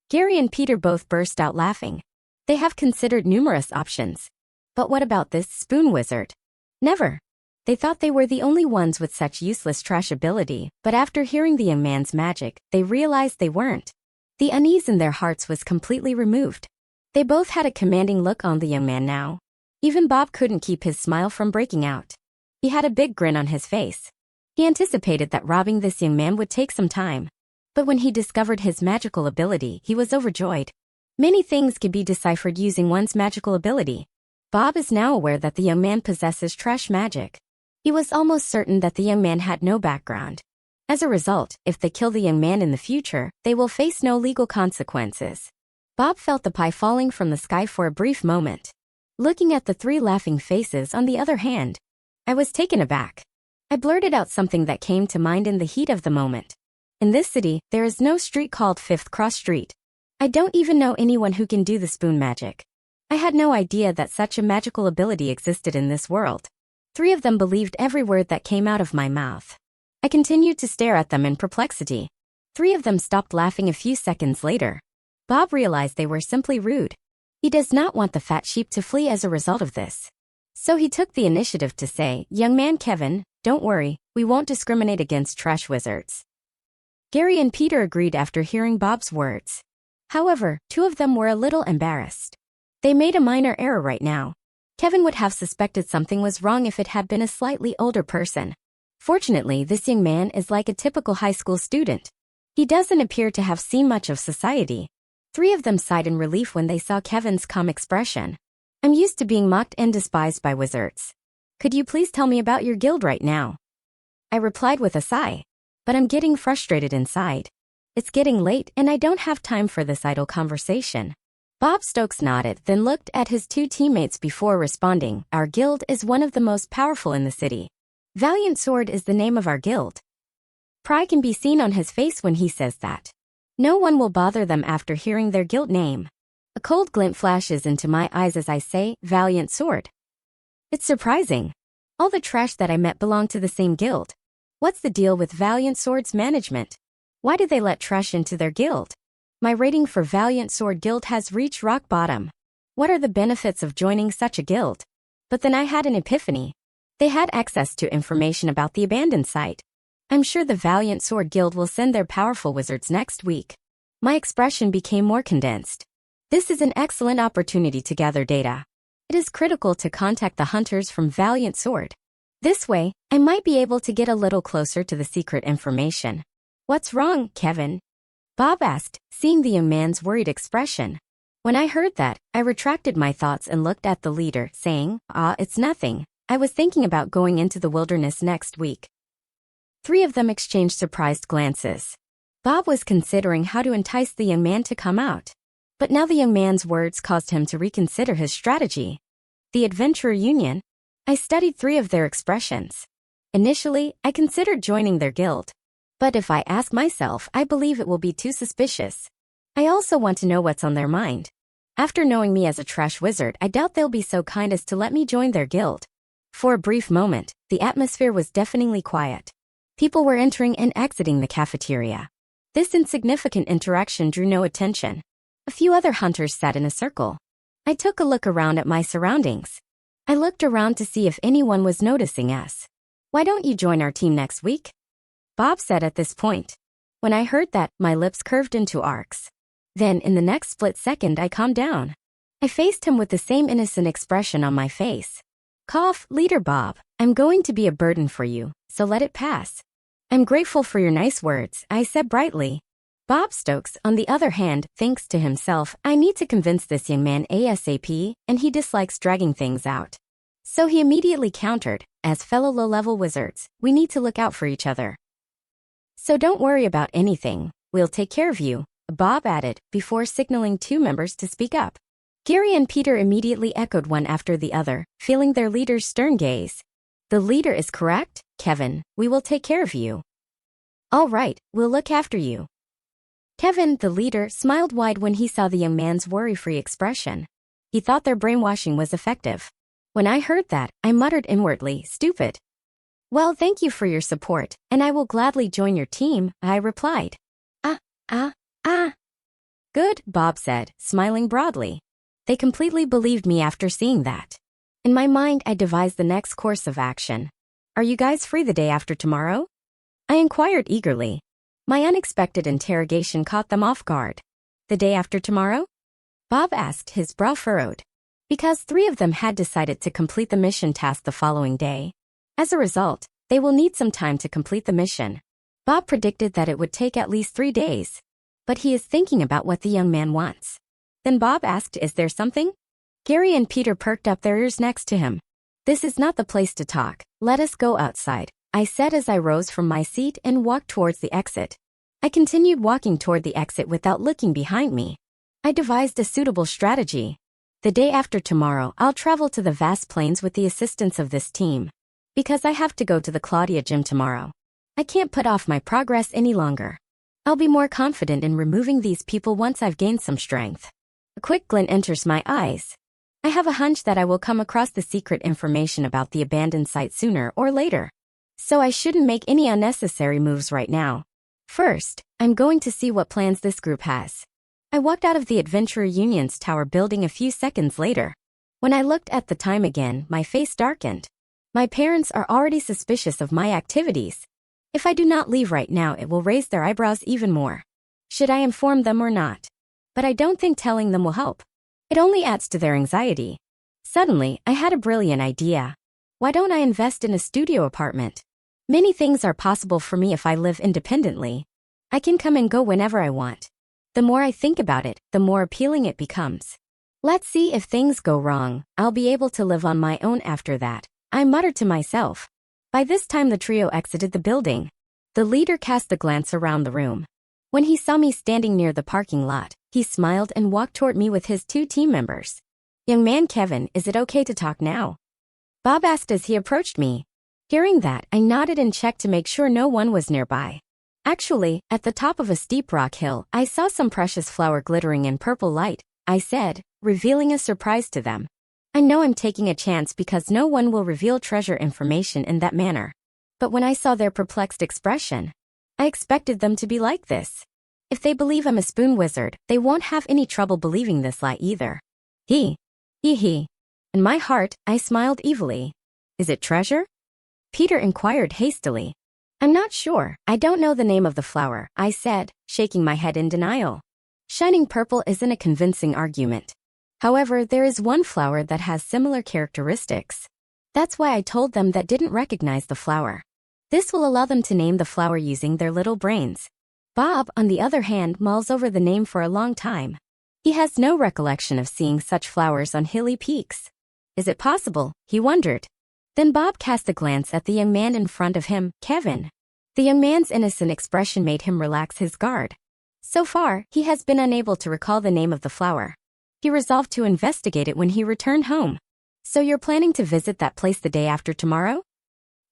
Gary and Peter both burst out laughing. They have considered numerous options. But what about this spoon wizard? Never. They thought they were the only ones with such useless trash ability, but after hearing the young man's magic, they realized they weren't. The unease in their hearts was completely removed. They both had a commanding look on the young man now. Even Bob couldn't keep his smile from breaking out. He had a big grin on his face. He anticipated that robbing this young man would take some time. But when he discovered his magical ability, he was overjoyed. Many things could be deciphered using one's magical ability. Bob is now aware that the young man possesses trash magic. He was almost certain that the young man had no background. As a result, if they kill the young man in the future, they will face no legal consequences. Bob felt the pie falling from the sky for a brief moment. Looking at the 3 laughing faces on the other hand, I was taken aback. I blurted out something that came to mind in the heat of the moment. In this city, there is no street called 5th Cross Street. I don't even know anyone who can do the spoon magic. I had no idea that such a magical ability existed in this world. 3 of them believed every word that came out of my mouth. I continued to stare at them in perplexity. 3 of them stopped laughing a few seconds later. Bob realized they were simply rude. He does not want the fat sheep to flee as a result of this. So he took the initiative to say, "Young man Kevin, don't worry, we won't discriminate against trash wizards." Gary and Peter agreed after hearing Bob's words. However, two of them were a little embarrassed. They made a minor error right now. Kevin would have suspected something was wrong if it had been a slightly older person. Fortunately, this young man is like a typical high school student. He doesn't appear to have seen much of society. Three of them sighed in relief when they saw Kevin's calm expression. "I'm used to being mocked and despised by wizards. Could you please tell me about your guild right now?" I replied with a sigh. But I'm getting frustrated inside. It's getting late and I don't have time for this idle conversation. Bob Stokes nodded, then looked at his two teammates before responding. "Our guild is one of the most powerful in the city. Valiant Sword is the name of our guild." Pride can be seen on his face when he says that. No one will bother them after hearing their guild name. A cold glint flashes into my eyes as I say, "Valiant Sword." It's surprising. All the trash that I met belong to the same guild. What's the deal with Valiant Sword's management? Why do they let trash into their guild? My rating for Valiant Sword Guild has reached rock bottom. What are the benefits of joining such a guild? But then I had an epiphany. They had access to information about the abandoned site. I'm sure the Valiant Sword Guild will send their powerful wizards next week. My expression became more condensed. This is an excellent opportunity to gather data. It is critical to contact the hunters from Valiant Sword. This way, I might be able to get a little closer to the secret information. "What's wrong, Kevin?" Bob asked, seeing the young man's worried expression. When I heard that, I retracted my thoughts and looked at the leader, saying, It's nothing. I was thinking about going into the wilderness next week." Three of them exchanged surprised glances. Bob was considering how to entice the young man to come out. But now the young man's words caused him to reconsider his strategy. The Adventurer Union? I studied three of their expressions. Initially, I considered joining their guild. But if I ask myself, I believe it will be too suspicious. I also want to know what's on their mind. After knowing me as a trash wizard, I doubt they'll be so kind as to let me join their guild. For a brief moment, the atmosphere was deafeningly quiet. People were entering and exiting the cafeteria. This insignificant interaction drew no attention. A few other hunters sat in a circle. I took a look around at my surroundings. I looked around to see if anyone was noticing us. "Why don't you join our team next week?" Bob said at this point. When I heard that, my lips curved into arcs. Then, in the next split second, I calmed down. I faced him with the same innocent expression on my face. "Cough, Leader Bob, I'm going to be a burden for you, so let it pass." "I'm grateful for your nice words," I said brightly. Bob Stokes, on the other hand, thinks to himself, "I need to convince this young man ASAP, and he dislikes dragging things out." So he immediately countered, "As fellow low-level wizards, we need to look out for each other. So don't worry about anything, we'll take care of you," Bob added, before signaling two members to speak up. Gary and Peter immediately echoed one after the other, feeling their leader's stern gaze. "The leader is correct, Kevin, we will take care of you." "All right, we'll look after you." Kevin, the leader, smiled wide when he saw the young man's worry-free expression. He thought their brainwashing was effective. When I heard that, I muttered inwardly, "Stupid." "Well, thank you for your support, and I will gladly join your team," I replied. Good, Bob said, smiling broadly. They completely believed me after seeing that. In my mind, I devised the next course of action. "Are you guys free the day after tomorrow?" I inquired eagerly. My unexpected interrogation caught them off guard. "The day after tomorrow?" Bob asked, his brow furrowed. Because three of them had decided to complete the mission task the following day. As a result, they will need some time to complete the mission. Bob predicted that it would take at least 3 days. But he is thinking about what the young man wants. Then Bob asked, "Is there something?" Gary and Peter perked up their ears next to him. "This is not the place to talk. Let us go outside," I said as I rose from my seat and walked towards the exit. I continued walking toward the exit without looking behind me. I devised a suitable strategy. The day after tomorrow, I'll travel to the vast plains with the assistance of this team. Because I have to go to the Claudia gym tomorrow. I can't put off my progress any longer. I'll be more confident in removing these people once I've gained some strength. A quick glint enters my eyes. I have a hunch that I will come across the secret information about the abandoned site sooner or later. So I shouldn't make any unnecessary moves right now. First, I'm going to see what plans this group has. I walked out of the Adventurer Union's tower building a few seconds later. When I looked at the time again, my face darkened. My parents are already suspicious of my activities. If I do not leave right now, it will raise their eyebrows even more. Should I inform them or not? But I don't think telling them will help. It only adds to their anxiety. Suddenly, I had a brilliant idea. Why don't I invest in a studio apartment? Many things are possible for me if I live independently. I can come and go whenever I want. The more I think about it, the more appealing it becomes. Let's see if things go wrong. I'll be able to live on my own after that, I muttered to myself. By this time the trio exited the building. The leader cast a glance around the room. When he saw me standing near the parking lot, he smiled and walked toward me with his 2 team members. Young man Kevin, is it okay to talk now? Bob asked as he approached me. Hearing that, I nodded and checked to make sure no one was nearby. Actually, at the top of a steep rock hill, I saw some precious flower glittering in purple light, I said, revealing a surprise to them. I know I'm taking a chance because no one will reveal treasure information in that manner. But when I saw their perplexed expression, I expected them to be like this. If they believe I'm a spoon wizard, they won't have any trouble believing this lie either. He. In my heart, I smiled evilly. Is it treasure? Peter inquired hastily. I'm not sure. I don't know the name of the flower, I said, shaking my head in denial. Shining purple isn't a convincing argument. However, there is one flower that has similar characteristics. That's why I told them that didn't recognize the flower. This will allow them to name the flower using their little brains. Bob, on the other hand, mulls over the name for a long time. He has no recollection of seeing such flowers on hilly peaks. Is it possible? He wondered. Then Bob cast a glance at the young man in front of him, Kevin. The young man's innocent expression made him relax his guard. So far, he has been unable to recall the name of the flower. He resolved to investigate it when he returned home. So you're planning to visit that place the day after tomorrow?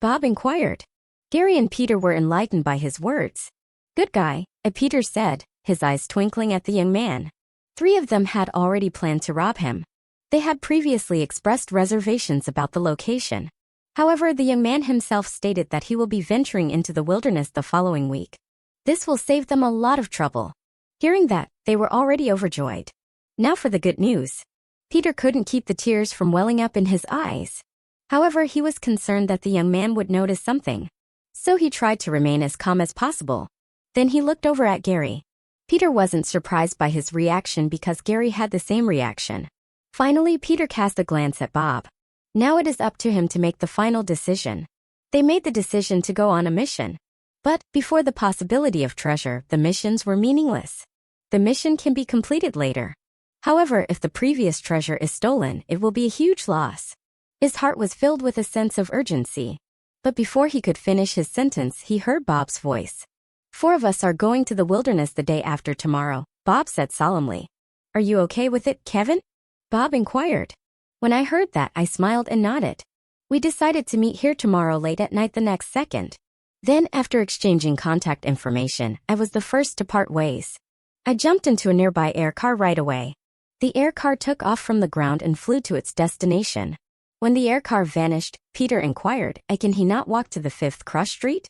Bob inquired. Gary and Peter were enlightened by his words. Good guy, Peter said, his eyes twinkling at the young man. 3 of them had already planned to rob him. They had previously expressed reservations about the location. However, the young man himself stated that he will be venturing into the wilderness the following week. This will save them a lot of trouble. Hearing that, they were already overjoyed. Now for the good news. Peter couldn't keep the tears from welling up in his eyes. However, he was concerned that the young man would notice something. So he tried to remain as calm as possible. Then he looked over at Gary. Peter wasn't surprised by his reaction because Gary had the same reaction. Finally, Peter cast a glance at Bob. Now it is up to him to make the final decision. They made the decision to go on a mission. But, before the possibility of treasure, the missions were meaningless. The mission can be completed later. However, if the previous treasure is stolen, it will be a huge loss. His heart was filled with a sense of urgency. But before he could finish his sentence, he heard Bob's voice. 4 of us are going to the wilderness the day after tomorrow, Bob said solemnly. Are you okay with it, Kevin? Bob inquired. When I heard that, I smiled and nodded. We decided to meet here tomorrow late at night the next second. Then, after exchanging contact information, I was the first to part ways. I jumped into a nearby air car right away. The air car took off from the ground and flew to its destination. When the air car vanished, Peter inquired, can he not walk to the 5th cross street?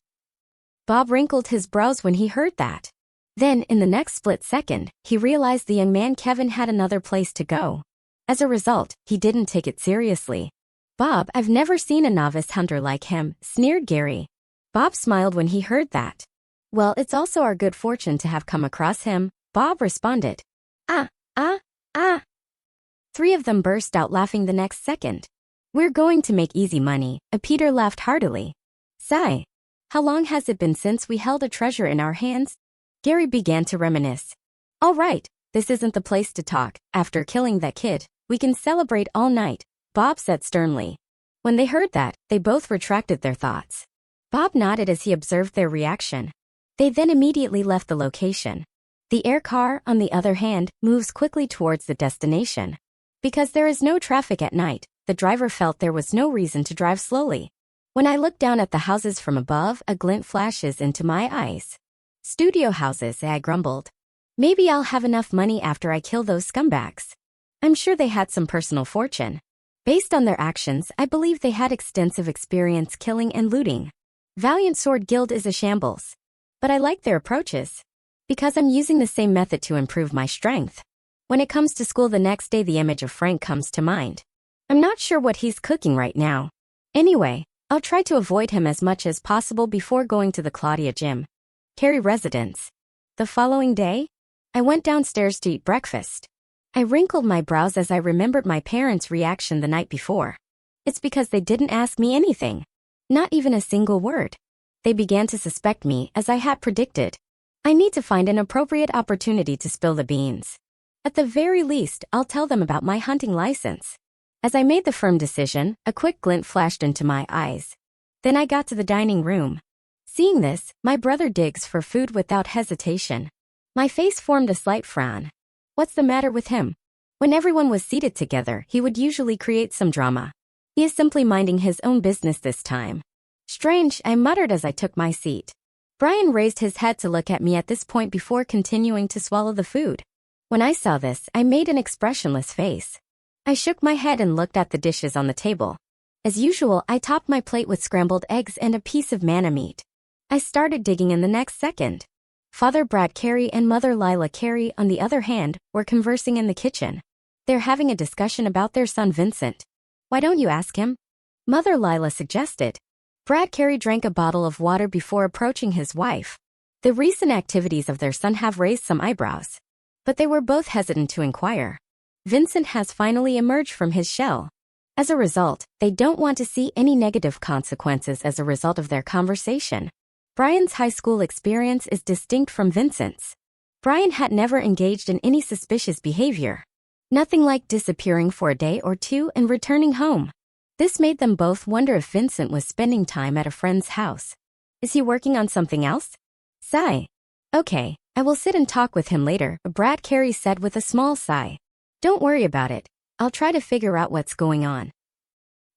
Bob wrinkled his brows when he heard that. Then, in the next split second, he realized the young man Kevin had another place to go. As a result, he didn't take it seriously. Bob, I've never seen a novice hunter like him, sneered Gary. Bob smiled when he heard that. Well, it's also our good fortune to have come across him, Bob responded. 3 of them burst out laughing the next second. We're going to make easy money, Peter laughed heartily. Sigh. How long has it been since we held a treasure in our hands? Gary began to reminisce. All right, this isn't the place to talk. After killing that kid, we can celebrate all night, Bob said sternly. When they heard that, they both retracted their thoughts. Bob nodded as he observed their reaction. They then immediately left the location. The air car, on the other hand, moves quickly towards the destination. Because there is no traffic at night, the driver felt there was no reason to drive slowly. When I look down at the houses from above, a glint flashes into my eyes. Studio houses, I grumbled. Maybe I'll have enough money after I kill those scumbags. I'm sure they had some personal fortune. Based on their actions, I believe they had extensive experience killing and looting. Valiant Sword Guild is a shambles. But I like their approaches. Because I'm using the same method to improve my strength. When it comes to school the next day, the image of Frank comes to mind. I'm not sure what he's cooking right now. Anyway, I'll try to avoid him as much as possible before going to the Claudia gym. Carey residence. The following day, I went downstairs to eat breakfast. I wrinkled my brows as I remembered my parents' reaction the night before. It's because they didn't ask me anything. Not even a single word. They began to suspect me, as I had predicted. I need to find an appropriate opportunity to spill the beans. At the very least, I'll tell them about my hunting license. As I made the firm decision, a quick glint flashed into my eyes. Then I got to the dining room. Seeing this, my brother digs for food without hesitation. My face formed a slight frown. What's the matter with him? When everyone was seated together, he would usually create some drama. He is simply minding his own business this time. Strange, I muttered as I took my seat. Brian raised his head to look at me at this point before continuing to swallow the food. When I saw this, I made an expressionless face. I shook my head and looked at the dishes on the table. As usual, I topped my plate with scrambled eggs and a piece of manna meat. I started digging in the next second. Father Brad Carey and Mother Lila Carey, on the other hand, were conversing in the kitchen. They're having a discussion about their son Vincent. Why don't you ask him? Mother Lila suggested. Brad Carey drank a bottle of water before approaching his wife. The recent activities of their son have raised some eyebrows. But they were both hesitant to inquire. Vincent has finally emerged from his shell. As a result, they don't want to see any negative consequences as a result of their conversation. Brian's high school experience is distinct from Vincent's. Brian had never engaged in any suspicious behavior. Nothing like disappearing for a day or two and returning home. This made them both wonder if Vincent was spending time at a friend's house. Is he working on something else? Sigh. Okay, I will sit and talk with him later, Brad Carey said with a small sigh. Don't worry about it. I'll try to figure out what's going on.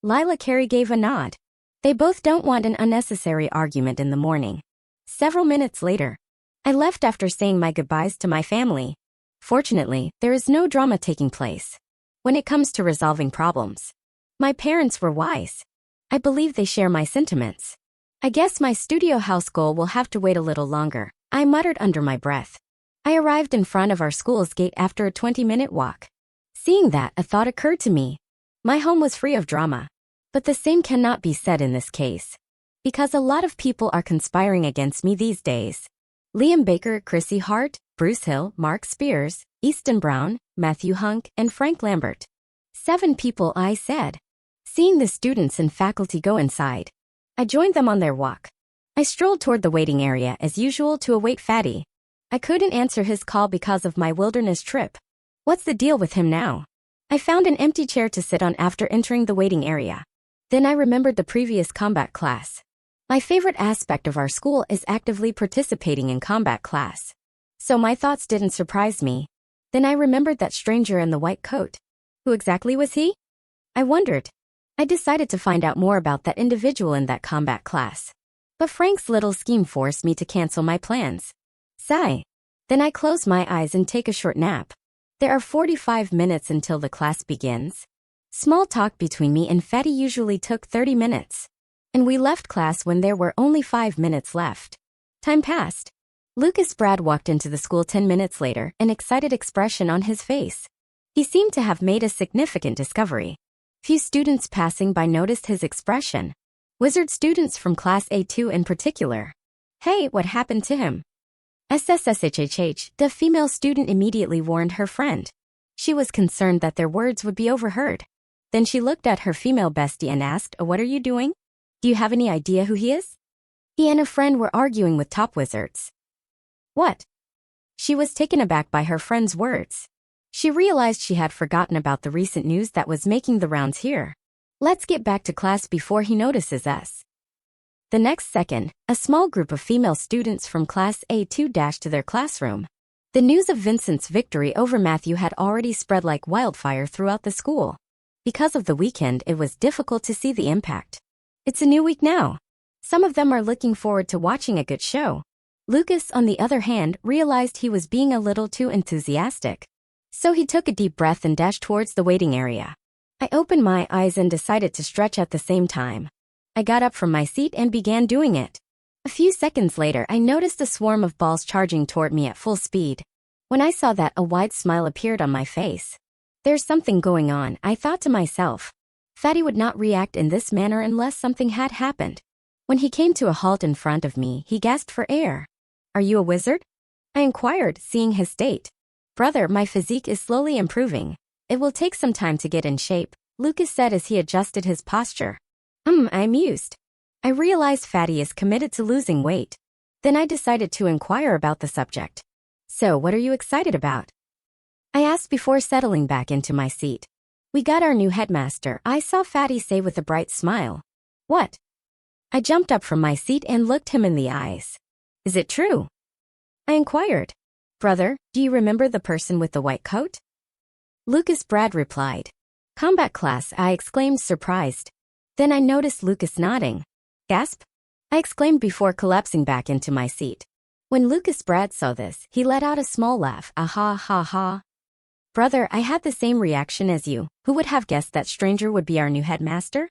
Lila Carey gave a nod. They both don't want an unnecessary argument in the morning. Several minutes later, I left after saying my goodbyes to my family. Fortunately, there is no drama taking place. When it comes to resolving problems, my parents were wise. I believe they share my sentiments. I guess my studio house goal will have to wait a little longer, I muttered under my breath. I arrived in front of our school's gate after a 20-minute walk. Seeing that, a thought occurred to me. My home was free of drama. But the same cannot be said in this case. Because a lot of people are conspiring against me these days. Liam Baker, Chrissy Hart, Bruce Hill, Mark Spears, Easton Brown, Matthew Hunk, and Frank Lambert. 7 people, I said. Seeing the students and faculty go inside, I joined them on their walk. I strolled toward the waiting area as usual to await Fatty. I couldn't answer his call because of my wilderness trip. What's the deal with him now? I found an empty chair to sit on after entering the waiting area. Then I remembered the previous combat class. My favorite aspect of our school is actively participating in combat class. So my thoughts didn't surprise me. Then I remembered that stranger in the white coat. Who exactly was he? I wondered. I decided to find out more about that individual in that combat class. But Frank's little scheme forced me to cancel my plans. Sigh. Then I close my eyes and take a short nap. There are 45 minutes until the class begins. Small talk between me and Fatty usually took 30 minutes. And we left class when there were only 5 minutes left. Time passed. Lucas Brad walked into the school 10 minutes later, an excited expression on his face. He seemed to have made a significant discovery. Few students passing by noticed his expression. Wizard students from Class A2 in particular. Hey, what happened to him? SSSHHH, the female student immediately warned her friend. She was concerned that their words would be overheard. Then she looked at her female bestie and asked, "What are you doing? Do you have any idea who he is?" He and a friend were arguing with top wizards. What? She was taken aback by her friend's words. She realized she had forgotten about the recent news that was making the rounds here. Let's get back to class before he notices us. The next second, a small group of female students from Class A2 dashed to their classroom. The news of Vincent's victory over Matthew had already spread like wildfire throughout the school. Because of the weekend, it was difficult to see the impact. It's a new week now. Some of them are looking forward to watching a good show. Lucas, on the other hand, realized he was being a little too enthusiastic. So he took a deep breath and dashed towards the waiting area. I opened my eyes and decided to stretch at the same time. I got up from my seat and began doing it. A few seconds later, I noticed a swarm of balls charging toward me at full speed. When I saw that, a wide smile appeared on my face. There's something going on, I thought to myself. Fatty would not react in this manner unless something had happened. When he came to a halt in front of me, he gasped for air. Are you a wizard? I inquired, seeing his state. Brother, my physique is slowly improving. It will take some time to get in shape, Lucas said as he adjusted his posture. I mused. I realized Fatty is committed to losing weight. Then I decided to inquire about the subject. So, what are you excited about? I asked before settling back into my seat. We got our new headmaster, I saw Fatty say with a bright smile. What? I jumped up from my seat and looked him in the eyes. Is it true? I inquired. Brother, do you remember the person with the white coat? Lucas Brad replied. Combat class, I exclaimed, surprised. Then I noticed Lucas nodding. Gasp? I exclaimed before collapsing back into my seat. When Lucas Brad saw this, he let out a small laugh. Ha ha. Brother, I had the same reaction as you. Who would have guessed that stranger would be our new headmaster?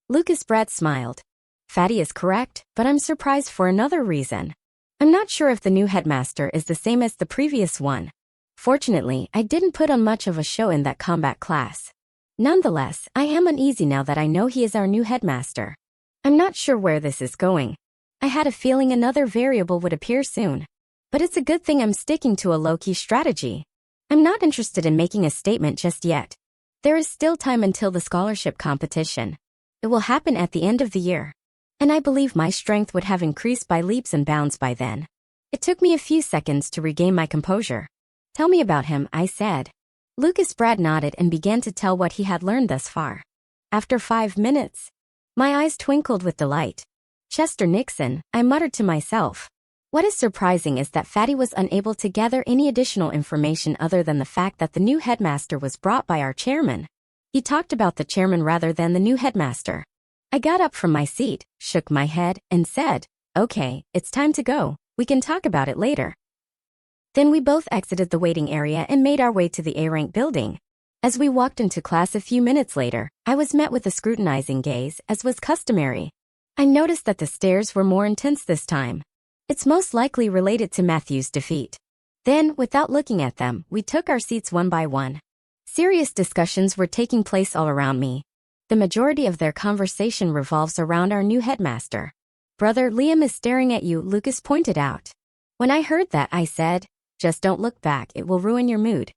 Lucas Brad smiled. Fatty is correct, but I'm surprised for another reason. I'm not sure if the new headmaster is the same as the previous one. Fortunately, I didn't put on much of a show in that combat class. Nonetheless, I am uneasy now that I know he is our new headmaster. I'm not sure where this is going. I had a feeling another variable would appear soon. But it's a good thing I'm sticking to a low-key strategy. I'm not interested in making a statement just yet. There is still time until the scholarship competition. It will happen at the end of the year. And I believe my strength would have increased by leaps and bounds by then. It took me a few seconds to regain my composure. Tell me about him, I said. Lucas Brad nodded and began to tell what he had learned thus far. After 5 minutes, my eyes twinkled with delight. Chester Nixon, I muttered to myself. What is surprising is that Fatty was unable to gather any additional information other than the fact that the new headmaster was brought by our chairman. He talked about the chairman rather than the new headmaster. I got up from my seat, shook my head, and said, Okay, it's time to go. We can talk about it later. Then we both exited the waiting area and made our way to the A-rank building. As we walked into class a few minutes later, I was met with a scrutinizing gaze, as was customary. I noticed that the stares were more intense this time. It's most likely related to Matthew's defeat. Then, without looking at them, we took our seats one by one. Serious discussions were taking place all around me. The majority of their conversation revolves around our new headmaster. Brother, Liam is staring at you, Lucas pointed out. When I heard that, I said, Just don't look back, it will ruin your mood.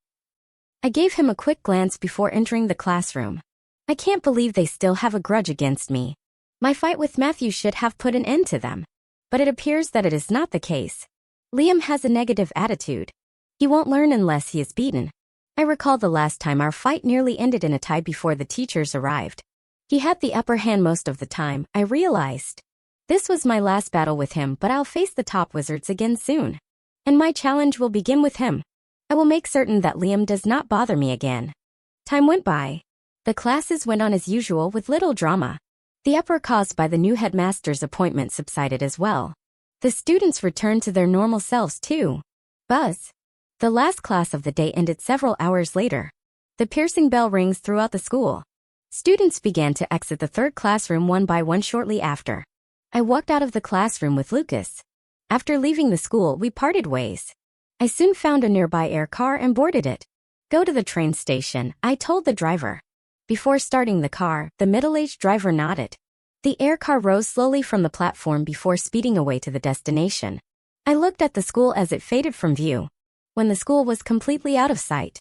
I gave him a quick glance before entering the classroom. I can't believe they still have a grudge against me. My fight with Matthew should have put an end to them. But it appears that it is not the case. Liam has a negative attitude. He won't learn unless he is beaten. I recall the last time our fight nearly ended in a tie before the teachers arrived. He had the upper hand most of the time, I realized. This was my last battle with him, but I'll face the top wizards again soon. And my challenge will begin with him. I will make certain that Liam does not bother me again. Time went by. The classes went on as usual with little drama. The uproar caused by the new headmaster's appointment subsided as well. The students returned to their normal selves too. Buzz. The last class of the day ended several hours later. The piercing bell rings throughout the school. Students began to exit the third classroom one by one shortly after. I walked out of the classroom with Lucas. After leaving the school, we parted ways. I soon found a nearby air car and boarded it. Go to the train station, I told the driver. Before starting the car, the middle-aged driver nodded. The air car rose slowly from the platform before speeding away to the destination. I looked at the school as it faded from view. When the school was completely out of sight,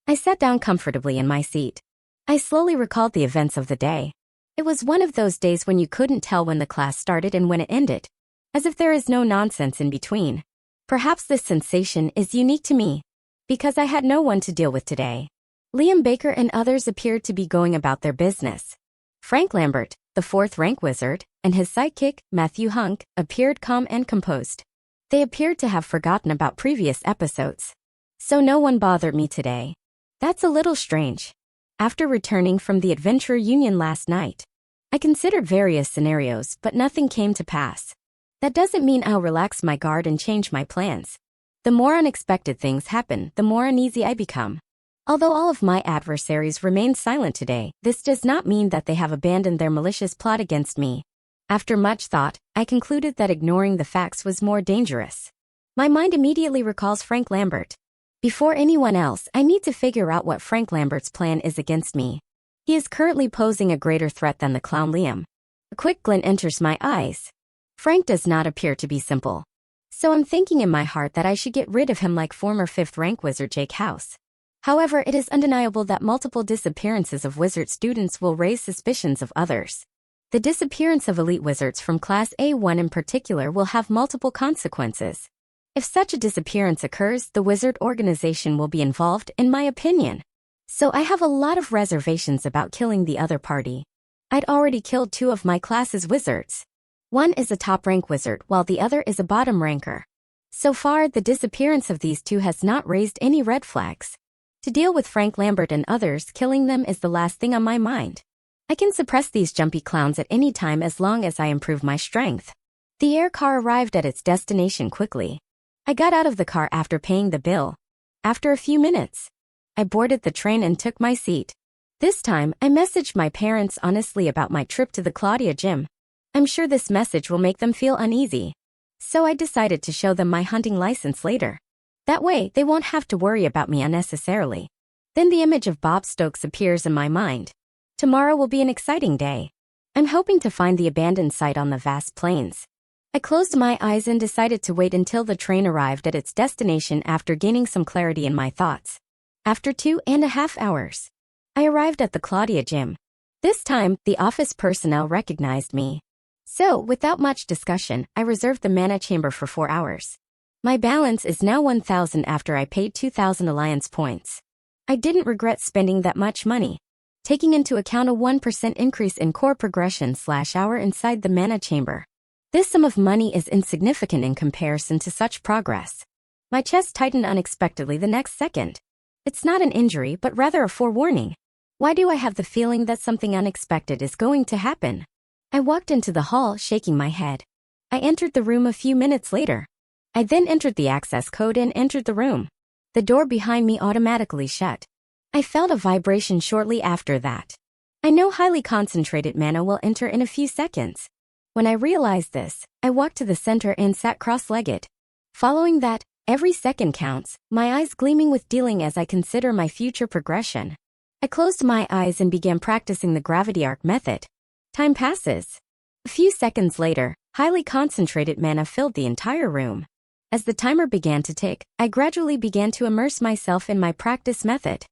I sat down comfortably in my seat. I slowly recalled the events of the day. It was one of those days when you couldn't tell when the class started and when it ended, as if there is no nonsense in between. Perhaps this sensation is unique to me, because I had no one to deal with today. Liam Baker and others appeared to be going about their business. Frank Lambert, the fourth-rank wizard, and his sidekick, Matthew Hunk, appeared calm and composed. They appeared to have forgotten about previous episodes. So no one bothered me today. That's a little strange. After returning from the Adventure Union last night, I considered various scenarios, but nothing came to pass. That doesn't mean I'll relax my guard and change my plans. The more unexpected things happen, the more uneasy I become. Although all of my adversaries remained silent today, this does not mean that they have abandoned their malicious plot against me. After much thought, I concluded that ignoring the facts was more dangerous. My mind immediately recalls Frank Lambert. Before anyone else, I need to figure out what Frank Lambert's plan is against me. He is currently posing a greater threat than the clown Liam. A quick glint enters my eyes. Frank does not appear to be simple. So I'm thinking in my heart that I should get rid of him like former 5th rank wizard Jake House. However, it is undeniable that multiple disappearances of wizard students will raise suspicions of others. The disappearance of elite wizards from Class A1 in particular will have multiple consequences. If such a disappearance occurs, the wizard organization will be involved, in my opinion. So I have a lot of reservations about killing the other party. I'd already killed 2 of my class's wizards. One is a top-rank wizard, while the other is a bottom ranker. So far, the disappearance of these 2 has not raised any red flags. To deal with Frank Lambert and others, killing them is the last thing on my mind. I can suppress these jumpy clowns at any time as long as I improve my strength. The air car arrived at its destination quickly. I got out of the car after paying the bill. After a few minutes, I boarded the train and took my seat. This time, I messaged my parents honestly about my trip to the Claudia gym. I'm sure this message will make them feel uneasy. So I decided to show them my hunting license later. That way, they won't have to worry about me unnecessarily. Then the image of Bob Stokes appears in my mind. Tomorrow will be an exciting day. I'm hoping to find the abandoned site on the vast plains. I closed my eyes and decided to wait until the train arrived at its destination after gaining some clarity in my thoughts. After 2.5 hours, I arrived at the Claudia gym. This time, the office personnel recognized me. So, without much discussion, I reserved the mana chamber for 4 hours. My balance is now 1,000 after I paid 2,000 alliance points. I didn't regret spending that much money. Taking into account a 1% increase in core progression/hour inside the mana chamber. This sum of money is insignificant in comparison to such progress. My chest tightened unexpectedly the next second. It's not an injury, but rather a forewarning. Why do I have the feeling that something unexpected is going to happen? I walked into the hall, shaking my head. I entered the room a few minutes later. I then entered the access code and entered the room. The door behind me automatically shut. I felt a vibration shortly after that. I know highly concentrated mana will enter in a few seconds. When I realized this, I walked to the center and sat cross-legged. Following that, every second counts, my eyes gleaming with dealing as I consider my future progression. I closed my eyes and began practicing the gravity arc method. Time passes. A few seconds later, highly concentrated mana filled the entire room. As the timer began to tick, I gradually began to immerse myself in my practice method.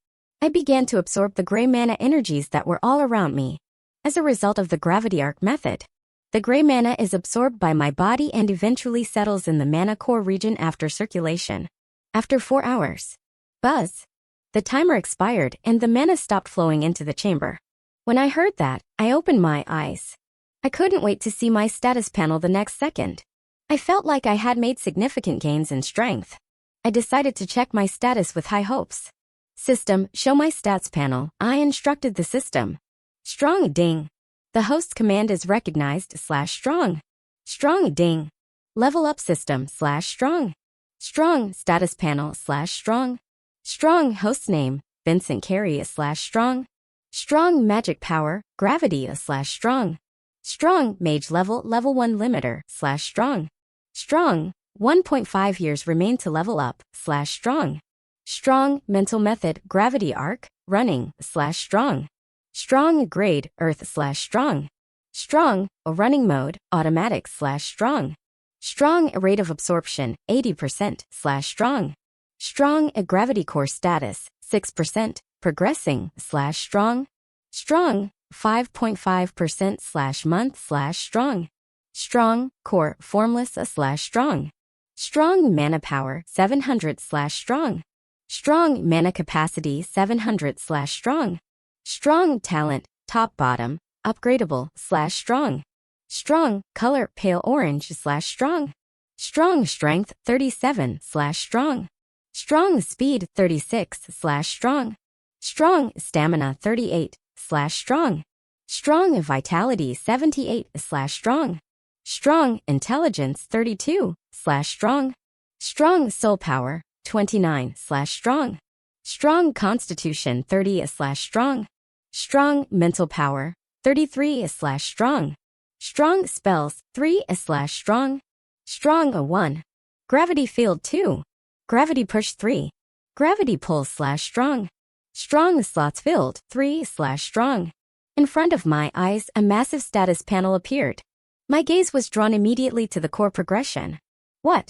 I began to absorb the gray mana energies that were all around me. As a result of the gravity arc method, the gray mana is absorbed by my body and eventually settles in the mana core region after circulation. After 4 hours. Buzz. The timer expired and the mana stopped flowing into the chamber. When I heard that, I opened my eyes. I couldn't wait to see my status panel the next second. I felt like I had made significant gains in strength. I decided to check my status with high hopes. System, show my stats panel. I instructed the system. Strong ding. The host command is recognized/strong. Strong ding. Level up system/strong. Strong status panel/strong. Strong host name, Vincent Carey/strong. Strong magic power, gravity/strong. Strong mage level 1 limiter/strong. Strong 1.5 years remain to level up/strong. Strong mental method, gravity arc, running/strong. Strong grade, earth/strong. Strong running mode, automatic/strong. Strong rate of absorption, 80%/strong. Strong gravity core status, 6%. Progressing/strong. Strong 5.5%/month/strong. Strong core formless/strong. Strong mana power 700/strong. Strong mana capacity 700/strong. Strong talent top bottom upgradable/strong. Strong color pale orange/strong. Strong strength 37/strong. Strong speed 36/strong. Strong stamina 38/strong. Strong vitality 78/strong. Strong intelligence 32/strong. Strong soul power 29/strong. Strong constitution 30/strong. Strong mental power 33/strong. Strong spells 3/strong. Strong a 1. Gravity field 2. Gravity push 3. Gravity pull/strong. Strong slots filled 3/strong. In front of my eyes, a massive status panel appeared. My gaze was drawn immediately to the core progression. What?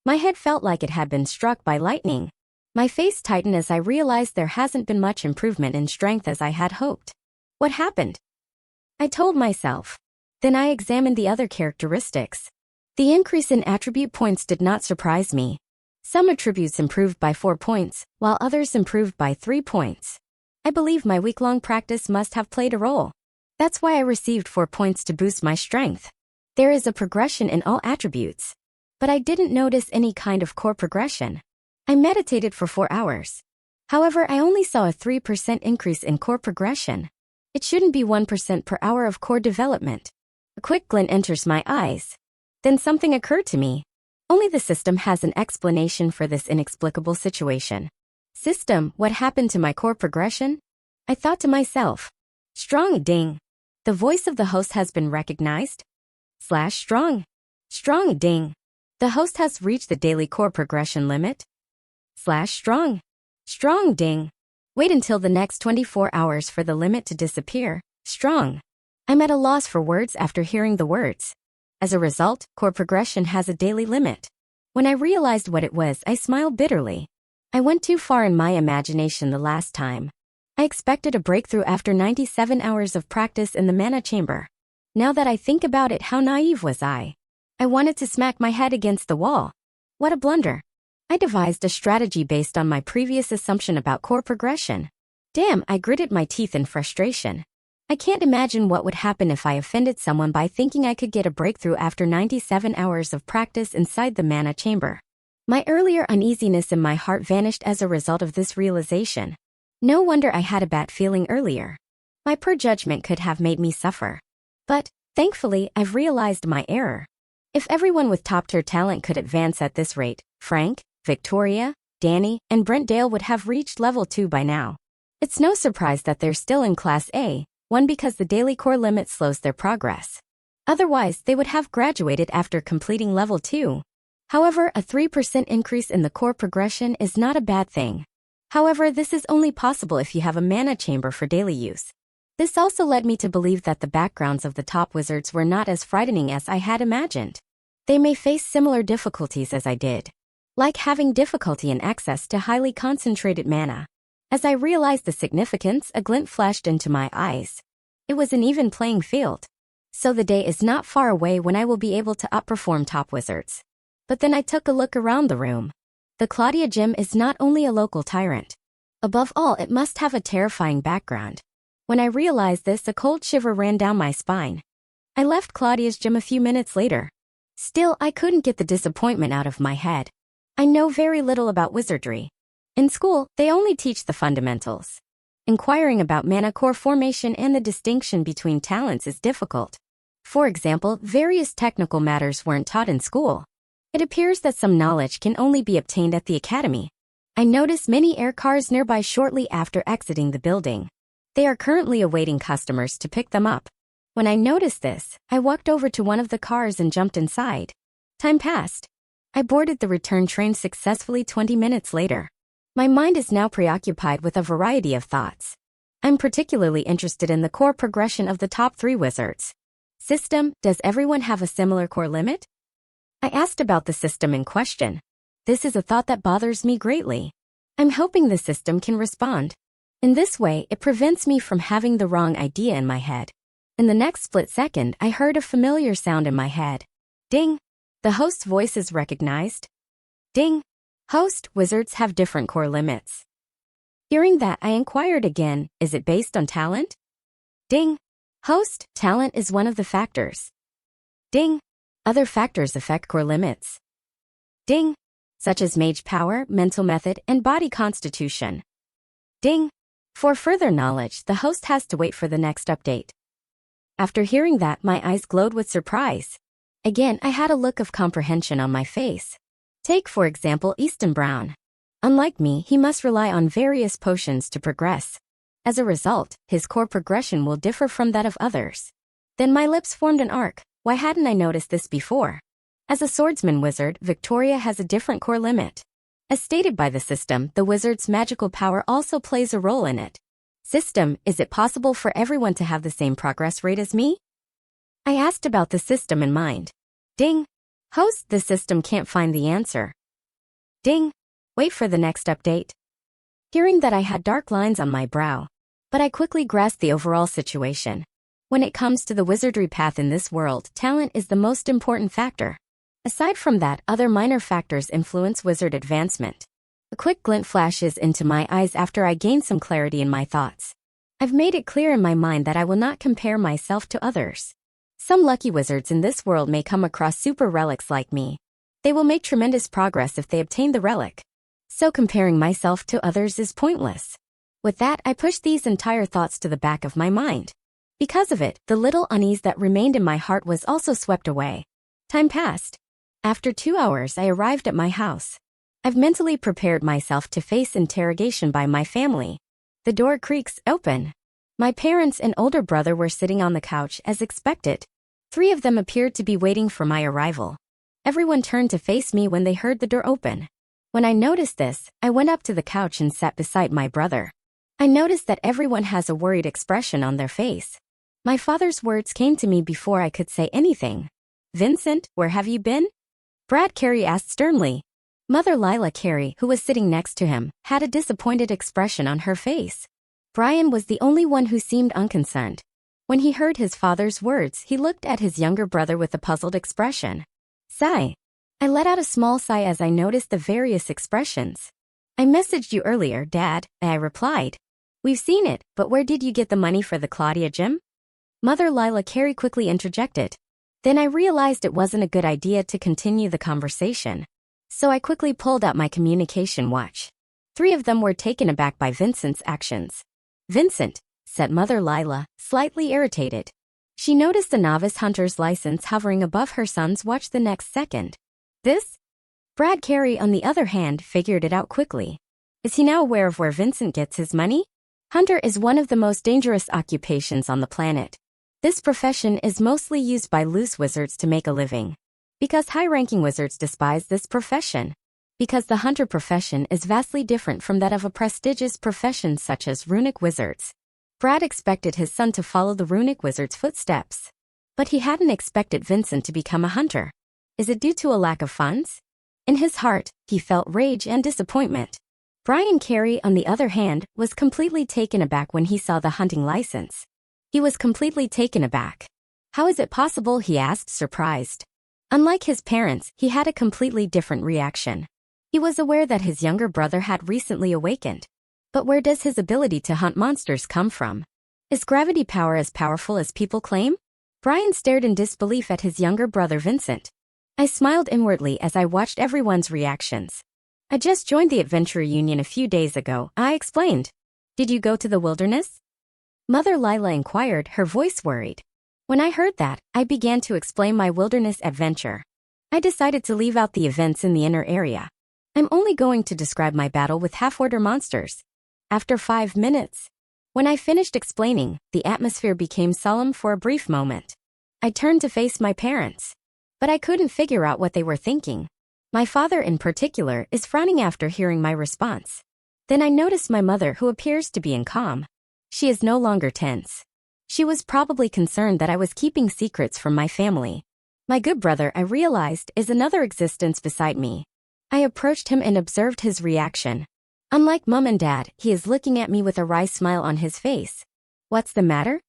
My head felt like it had been struck by lightning. My face tightened as I realized there hasn't been much improvement in strength as I had hoped. What happened? I told myself. Then I examined the other characteristics. The increase in attribute points did not surprise me. Some attributes improved by 4 points, while others improved by 3 points. I believe my week-long practice must have played a role. That's why I received 4 points to boost my strength. There is a progression in all attributes. But I didn't notice any kind of core progression. I meditated for 4 hours. However, I only saw a 3% increase in core progression. It shouldn't be 1% per hour of core development. A quick glint enters my eyes. Then something occurred to me. Only the system has an explanation for this inexplicable situation. System, what happened to my core progression? I thought to myself. Strong ding. The voice of the host has been recognized. /strong. Strong ding. The host has reached the daily core progression limit. /strong. Strong ding. Wait until the next 24 hours for the limit to disappear. Strong. I'm at a loss for words after hearing the words. As a result, core progression has a daily limit. When I realized what it was, I smiled bitterly. I went too far in my imagination the last time. I expected a breakthrough after 97 hours of practice in the mana chamber. Now that I think about it, how naive was I? I wanted to smack my head against the wall. What a blunder. I devised a strategy based on my previous assumption about core progression. Damn, I gritted my teeth in frustration. I can't imagine what would happen if I offended someone by thinking I could get a breakthrough after 97 hours of practice inside the mana chamber. My earlier uneasiness in my heart vanished as a result of this realization. No wonder I had a bad feeling earlier. My poor judgment could have made me suffer. But, thankfully, I've realized my error. If everyone with top-tier talent could advance at this rate, Frank, Victoria, Danny, and Brent Dale would have reached level 2 by now. It's no surprise that they're still in Class A, one because the daily core limit slows their progress. Otherwise, they would have graduated after completing level 2. However, a 3% increase in the core progression is not a bad thing. However, this is only possible if you have a mana chamber for daily use. This also led me to believe that the backgrounds of the top wizards were not as frightening as I had imagined. They may face similar difficulties as I did. Like having difficulty in access to highly concentrated mana. As I realized the significance, a glint flashed into my eyes. It was an even playing field. So the day is not far away when I will be able to outperform top wizards. But then I took a look around the room. The Claudia gym is not only a local tyrant. Above all, it must have a terrifying background. When I realized this, a cold shiver ran down my spine. I left Claudia's gym a few minutes later. Still, I couldn't get the disappointment out of my head. I know very little about wizardry. In school, they only teach the fundamentals. Inquiring about mana core formation and the distinction between talents is difficult. For example, various technical matters weren't taught in school. It appears that some knowledge can only be obtained at the academy. I noticed many air cars nearby shortly after exiting the building. They are currently awaiting customers to pick them up. When I noticed this, I walked over to one of the cars and jumped inside. Time passed. I boarded the return train successfully 20 minutes later. My mind is now preoccupied with a variety of thoughts. I'm particularly interested in the core progression of the top 3 wizards. System, does everyone have a similar core limit? I asked about the system in question. This is a thought that bothers me greatly. I'm hoping the system can respond. In this way, it prevents me from having the wrong idea in my head. In the next split second, I heard a familiar sound in my head. Ding! The host's voice is recognized. Ding! Host, wizards have different core limits. Hearing that, I inquired again, is it based on talent? Ding! Host, talent is one of the factors. Ding! Other factors affect core limits. Ding! Such as mage power, mental method, and body constitution. Ding! For further knowledge, the host has to wait for the next update. After hearing that, my eyes glowed with surprise. Again, I had a look of comprehension on my face. Take, for example, Easton Brown. Unlike me, he must rely on various potions to progress. As a result, his core progression will differ from that of others. Then my lips formed an arc. Why hadn't I noticed this before? As a swordsman wizard, Victoria has a different core limit. As stated by the system, the wizard's magical power also plays a role in it. System, is it possible for everyone to have the same progress rate as me? I asked about the system in mind. Ding. Host, the system can't find the answer. Ding. Wait for the next update. Hearing that, I had dark lines on my brow. But I quickly grasped the overall situation. When it comes to the wizardry path in this world, talent is the most important factor. Aside from that, other minor factors influence wizard advancement. A quick glint flashes into my eyes after I gain some clarity in my thoughts. I've made it clear in my mind that I will not compare myself to others. Some lucky wizards in this world may come across super relics like me. They will make tremendous progress if they obtain the relic. So comparing myself to others is pointless. With that, I pushed these entire thoughts to the back of my mind. Because of it, the little unease that remained in my heart was also swept away. Time passed. After 2 hours, I arrived at my house. I've mentally prepared myself to face interrogation by my family. The door creaks open. My parents and older brother were sitting on the couch as expected. 3 of them appeared to be waiting for my arrival. Everyone turned to face me when they heard the door open. When I noticed this, I went up to the couch and sat beside my brother. I noticed that everyone has a worried expression on their face. My father's words came to me before I could say anything. "Vincent, where have you been?" Brad Carey asked sternly. Mother Lila Carey, who was sitting next to him, had a disappointed expression on her face. Brian was the only one who seemed unconcerned. When he heard his father's words, he looked at his younger brother with a puzzled expression. Sigh. I let out a small sigh as I noticed the various expressions. "I messaged you earlier, Dad," I replied. "We've seen it, but where did you get the money for the Claudia gym?" Mother Lila Carey quickly interjected. Then I realized it wasn't a good idea to continue the conversation. So I quickly pulled out my communication watch. 3 of them were taken aback by Vincent's actions. "Vincent," said Mother Lila, slightly irritated. She noticed the novice hunter's license hovering above her son's watch the next second. "This?" Brad Carey, on the other hand, figured it out quickly. Is he now aware of where Vincent gets his money? Hunter is one of the most dangerous occupations on the planet. This profession is mostly used by loose wizards to make a living. Because high-ranking wizards despise this profession. Because the hunter profession is vastly different from that of a prestigious profession such as runic wizards. Brad expected his son to follow the runic wizard's footsteps. But he hadn't expected Vincent to become a hunter. Is it due to a lack of funds? In his heart, he felt rage and disappointment. Brian Carey, on the other hand, was completely taken aback when he saw the hunting license. He was completely taken aback. "How is it possible?" he asked, surprised. Unlike his parents, he had a completely different reaction. He was aware that his younger brother had recently awakened. But where does his ability to hunt monsters come from? Is gravity power as powerful as people claim? Brian stared in disbelief at his younger brother Vincent. I smiled inwardly as I watched everyone's reactions. "I just joined the Adventure Union a few days ago," I explained. "Did you go to the wilderness?" Mother Lila inquired, her voice worried. When I heard that, I began to explain my wilderness adventure. I decided to leave out the events in the inner area. I'm only going to describe my battle with half-order monsters. After 5 minutes. When I finished explaining, the atmosphere became solemn for a brief moment. I turned to face my parents. But I couldn't figure out what they were thinking. My father in particular is frowning after hearing my response. Then I noticed my mother, who appears to be in calm. She is no longer tense. She was probably concerned that I was keeping secrets from my family. My good brother, I realized, is another existence beside me. I approached him and observed his reaction. Unlike Mum and Dad, he is looking at me with a wry smile on his face. "What's the matter?"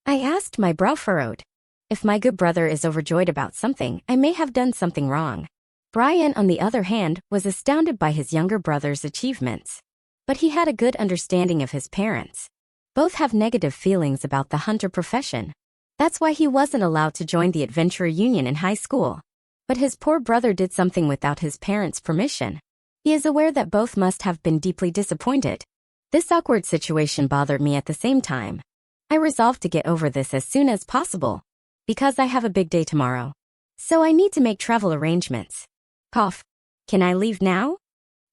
I asked, my brow furrowed. If my good brother is overjoyed about something, I may have done something wrong. Brian, on the other hand, was astounded by his younger brother's achievements. But he had a good understanding of his parents. Both have negative feelings about the hunter profession. That's why he wasn't allowed to join the Adventure Union in high school. But his poor brother did something without his parents' permission. He is aware that both must have been deeply disappointed. This awkward situation bothered me at the same time. I resolved to get over this as soon as possible. Because I have a big day tomorrow. So I need to make travel arrangements. Cough. "Can I leave now?"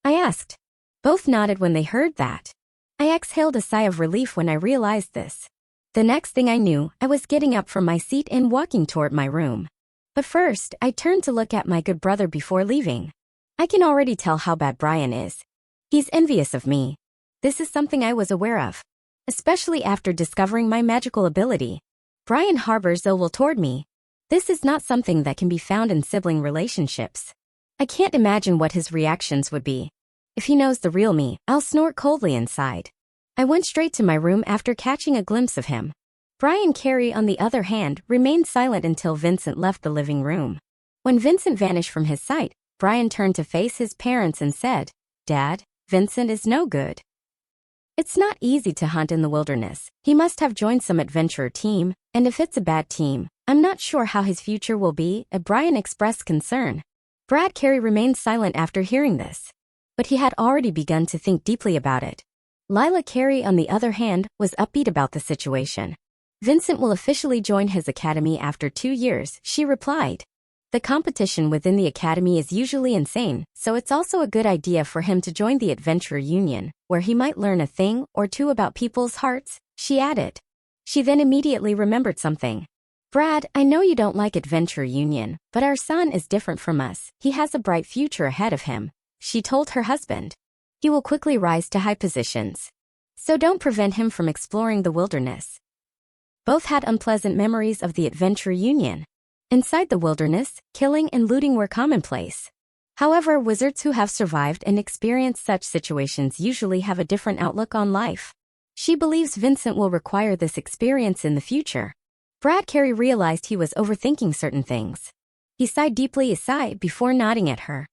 I asked. Both nodded when they heard that. I exhaled a sigh of relief when I realized this. The next thing I knew, I was getting up from my seat and walking toward my room. But first, I turned to look at my good brother before leaving. I can already tell how bad Brian is. He's envious of me. This is something I was aware of, especially after discovering my magical ability. Brian harbors ill will toward me. This is not something that can be found in sibling relationships. I can't imagine what his reactions would be. If he knows the real me, I'll snort coldly inside. I went straight to my room after catching a glimpse of him. Brian Carey, on the other hand, remained silent until Vincent left the living room. When Vincent vanished from his sight, Brian turned to face his parents and said, "Dad, Vincent is no good. It's not easy to hunt in the wilderness. He must have joined some adventurer team, and if it's a bad team, I'm not sure how his future will be." Brian expressed concern. Brad Carey remained silent after hearing this, but he had already begun to think deeply about it. Lila Carey, on the other hand, was upbeat about the situation. "Vincent will officially join his academy after 2 years," she replied. "The competition within the academy is usually insane, so it's also a good idea for him to join the Adventurer Union, where he might learn a thing or two about people's hearts," she added. She then immediately remembered something. "Brad, I know you don't like Adventurer Union, but our son is different from us. He has a bright future ahead of him," she told her husband. "He will quickly rise to high positions. So don't prevent him from exploring the wilderness." Both had unpleasant memories of the Adventurer Union. Inside the wilderness, killing and looting were commonplace. However, wizards who have survived and experienced such situations usually have a different outlook on life. She believes Vincent will require this experience in the future. Brad Carey realized he was overthinking certain things. He sighed deeply before nodding at her.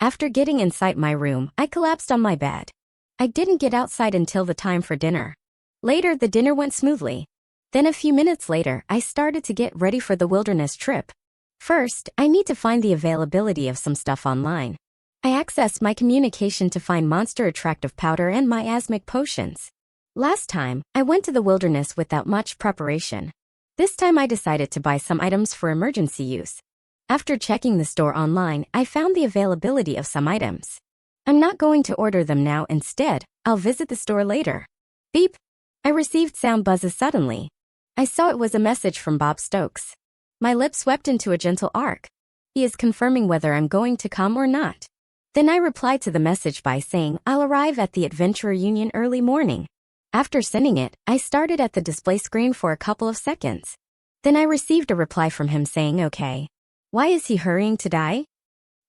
After getting inside my room, I collapsed on my bed. I didn't get outside until the time for dinner. Later, the dinner went smoothly. Then a few minutes later, I started to get ready for the wilderness trip. First, I need to find the availability of some stuff online. I accessed my communication to find monster attractive powder and miasmic potions. Last time, I went to the wilderness without much preparation. This time I decided to buy some items for emergency use. After checking the store online, I found the availability of some items. I'm not going to order them now. Instead, I'll visit the store later. Beep! I received sound buzzes suddenly. I saw it was a message from Bob Stokes. My lips swept into a gentle arc. He is confirming whether I'm going to come or not. Then I replied to the message by saying I'll arrive at the Adventurer Union early morning. After sending it, I started at the display screen for a couple of seconds. Then I received a reply from him saying okay. Why is he hurrying to die?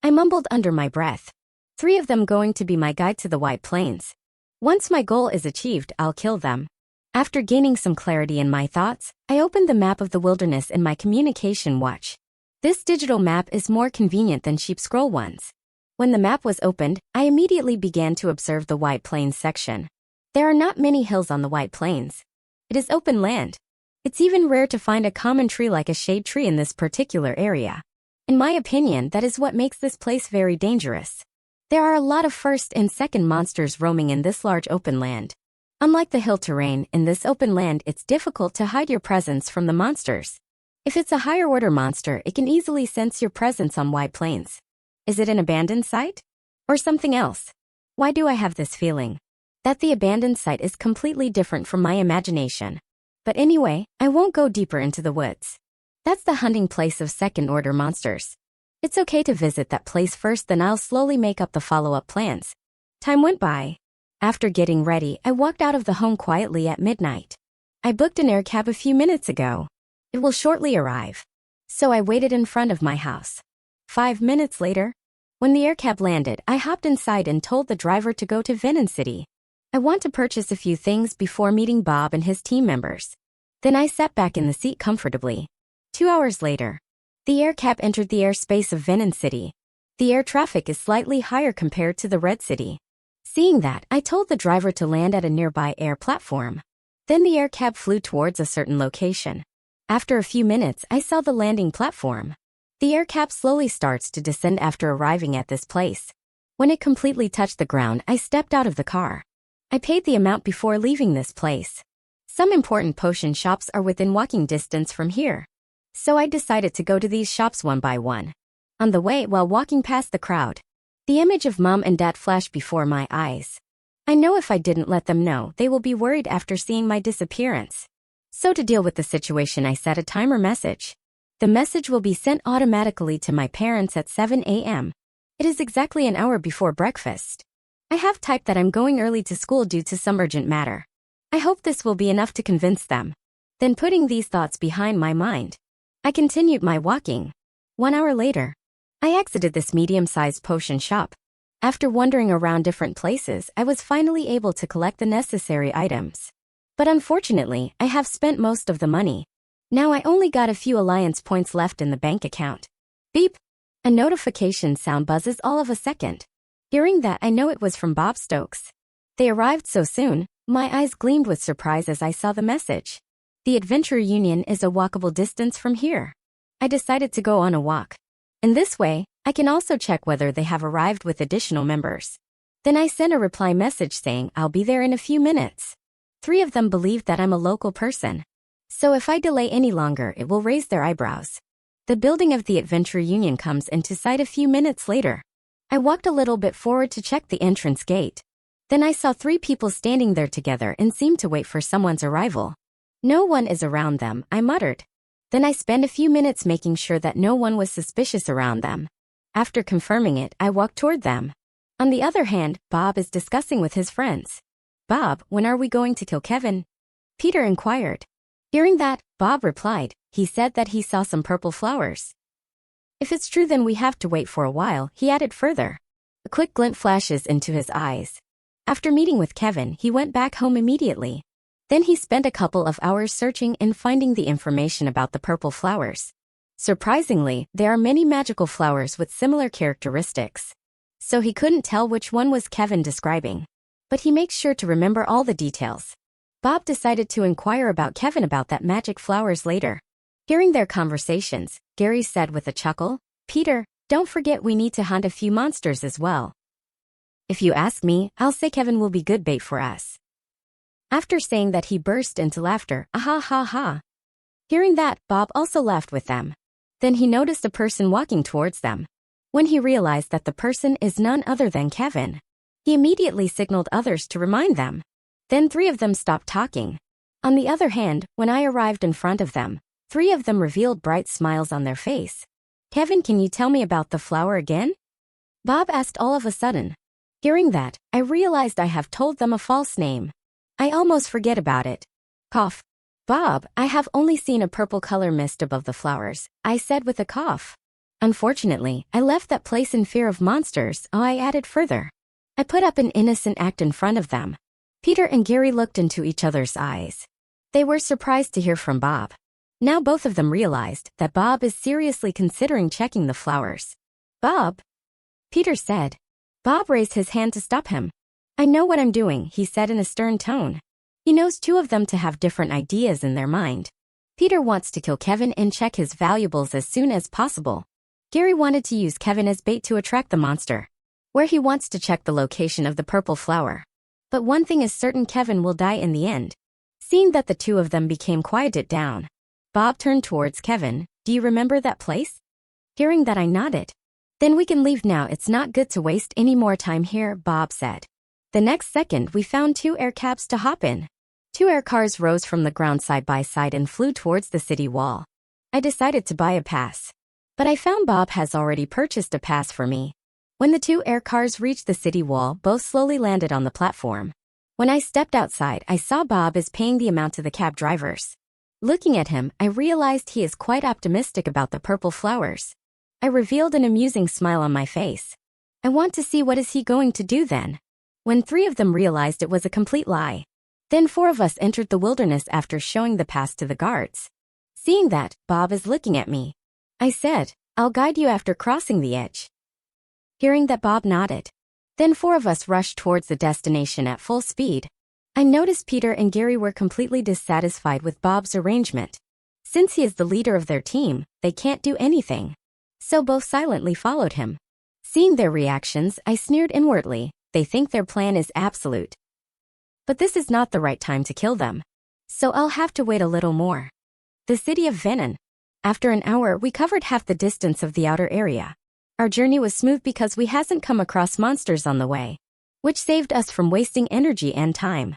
I mumbled under my breath. 3 of them going to be my guide to the White Plains. Once my goal is achieved, I'll kill them. After gaining some clarity in my thoughts, I opened the map of the wilderness in my communication watch. This digital map is more convenient than sheep scroll ones. When the map was opened, I immediately began to observe the White Plains section. There are not many hills on the White Plains. It is open land. It's even rare to find a common tree like a shade tree in this particular area. In my opinion, that is what makes this place very dangerous. There are a lot of first and second monsters roaming in this large open land. Unlike the hill terrain, in this open land it's difficult to hide your presence from the monsters. If it's a higher order monster, it can easily sense your presence on White Plains. Is it an abandoned site? Or something else? Why do I have this feeling that the abandoned site is completely different from my imagination? But anyway, I won't go deeper into the woods. That's the hunting place of second order monsters. It's okay to visit that place first, then I'll slowly make up the follow-up plans. Time went by. After getting ready, I walked out of the home quietly at midnight. I booked an air cab a few minutes ago. It will shortly arrive. So I waited in front of my house. 5 minutes later, when the air cab landed, I hopped inside and told the driver to go to Venom City. I want to purchase a few things before meeting Bob and his team members. Then I sat back in the seat comfortably. 2 hours later, the air cab entered the airspace of Venom City. The air traffic is slightly higher compared to the Red City. Seeing that, I told the driver to land at a nearby air platform. Then the air cab flew towards a certain location. After a few minutes, I saw the landing platform. The air cab slowly starts to descend after arriving at this place. When it completely touched the ground, I stepped out of the car. I paid the amount before leaving this place. Some important potion shops are within walking distance from here. So I decided to go to these shops one by one. On the way, while walking past the crowd, the image of Mom and Dad flashed before my eyes. I know if I didn't let them know, they will be worried after seeing my disappearance. So to deal with the situation, I set a timer message. The message will be sent automatically to my parents at 7 a.m. It is exactly an hour before breakfast. I have typed that I'm going early to school due to some urgent matter. I hope this will be enough to convince them. Then putting these thoughts behind my mind, I continued my walking. 1 hour later, I exited this medium-sized potion shop. After wandering around different places, I was finally able to collect the necessary items. But unfortunately, I have spent most of the money. Now I only got a few alliance points left in the bank account. Beep! A notification sound buzzes all of a second. Hearing that, I know it was from Bob Stokes. They arrived so soon, my eyes gleamed with surprise as I saw the message. The Adventure Union is a walkable distance from here. I decided to go on a walk. In this way, I can also check whether they have arrived with additional members. Then I sent a reply message saying I'll be there in a few minutes. 3 of them believed that I'm a local person. So if I delay any longer, it will raise their eyebrows. The building of the Adventure Union comes into sight a few minutes later. I walked a little bit forward to check the entrance gate. Then I saw 3 people standing there together and seemed to wait for someone's arrival. No one is around them, I muttered. Then I spent a few minutes making sure that no one was suspicious around them. After confirming it, I walked toward them. On the other hand, Bob is discussing with his friends. Bob, when are we going to kill Kevin? Peter inquired. Hearing that, Bob replied. He said that he saw some purple flowers. If it's true, then we have to wait for a while, he added further. A quick glint flashes into his eyes. After meeting with Kevin, he went back home immediately. Then he spent a couple of hours searching and finding the information about the purple flowers. Surprisingly, there are many magical flowers with similar characteristics. So he couldn't tell which one was Kevin describing. But he makes sure to remember all the details. Bob decided to inquire about Kevin about that magic flowers later. Hearing their conversations, Gary said with a chuckle, Peter, don't forget we need to hunt a few monsters as well. If you ask me, I'll say Kevin will be good bait for us. After saying that, he burst into laughter, ah ha ha. Hearing that, Bob also laughed with them. Then he noticed a person walking towards them. When he realized that the person is none other than Kevin, he immediately signaled others to remind them. Then 3 of them stopped talking. On the other hand, when I arrived in front of them, 3 of them revealed bright smiles on their face. Kevin, can you tell me about the flower again? Bob asked all of a sudden. Hearing that, I realized I have told them a false name. I almost forget about it. Cough. Bob, I have only seen a purple color mist above the flowers, I said with a cough. Unfortunately, I left that place in fear of monsters, I added further. I put up an innocent act in front of them. Peter and Gary looked into each other's eyes. They were surprised to hear from Bob. Now both of them realized that Bob is seriously considering checking the flowers. Bob? Peter said. Bob raised his hand to stop him. I know what I'm doing, he said in a stern tone. He knows 2 of them to have different ideas in their mind. Peter wants to kill Kevin and check his valuables as soon as possible. Gary wanted to use Kevin as bait to attract the monster, where he wants to check the location of the purple flower. But one thing is certain, Kevin will die in the end. Seeing that the 2 of them became quieted down, Bob turned towards Kevin. Do you remember that place? Hearing that, I nodded. Then we can leave now, it's not good to waste any more time here, Bob said. The next second, we found 2 air cabs to hop in. 2 air cars rose from the ground side by side and flew towards the city wall. I decided to buy a pass. But I found Bob has already purchased a pass for me. When the 2 air cars reached the city wall, both slowly landed on the platform. When I stepped outside, I saw Bob is paying the amount to the cab drivers. Looking at him, I realized he is quite optimistic about the purple flowers. I revealed an amusing smile on my face. I want to see what is he going to do then. When 3 of them realized it was a complete lie. Then 4 of us entered the wilderness after showing the pass to the guards. Seeing that, Bob is looking at me. I said, I'll guide you after crossing the edge. Hearing that, Bob nodded. Then 4 of us rushed towards the destination at full speed. I noticed Peter and Gary were completely dissatisfied with Bob's arrangement. Since he is the leader of their team, they can't do anything. So both silently followed him. Seeing their reactions, I sneered inwardly. They think their plan is absolute. But this is not the right time to kill them. So I'll have to wait a little more. The city of Venom. After an hour, we covered half the distance of the outer area. Our journey was smooth because we hasn't come across monsters on the way, which saved us from wasting energy and time.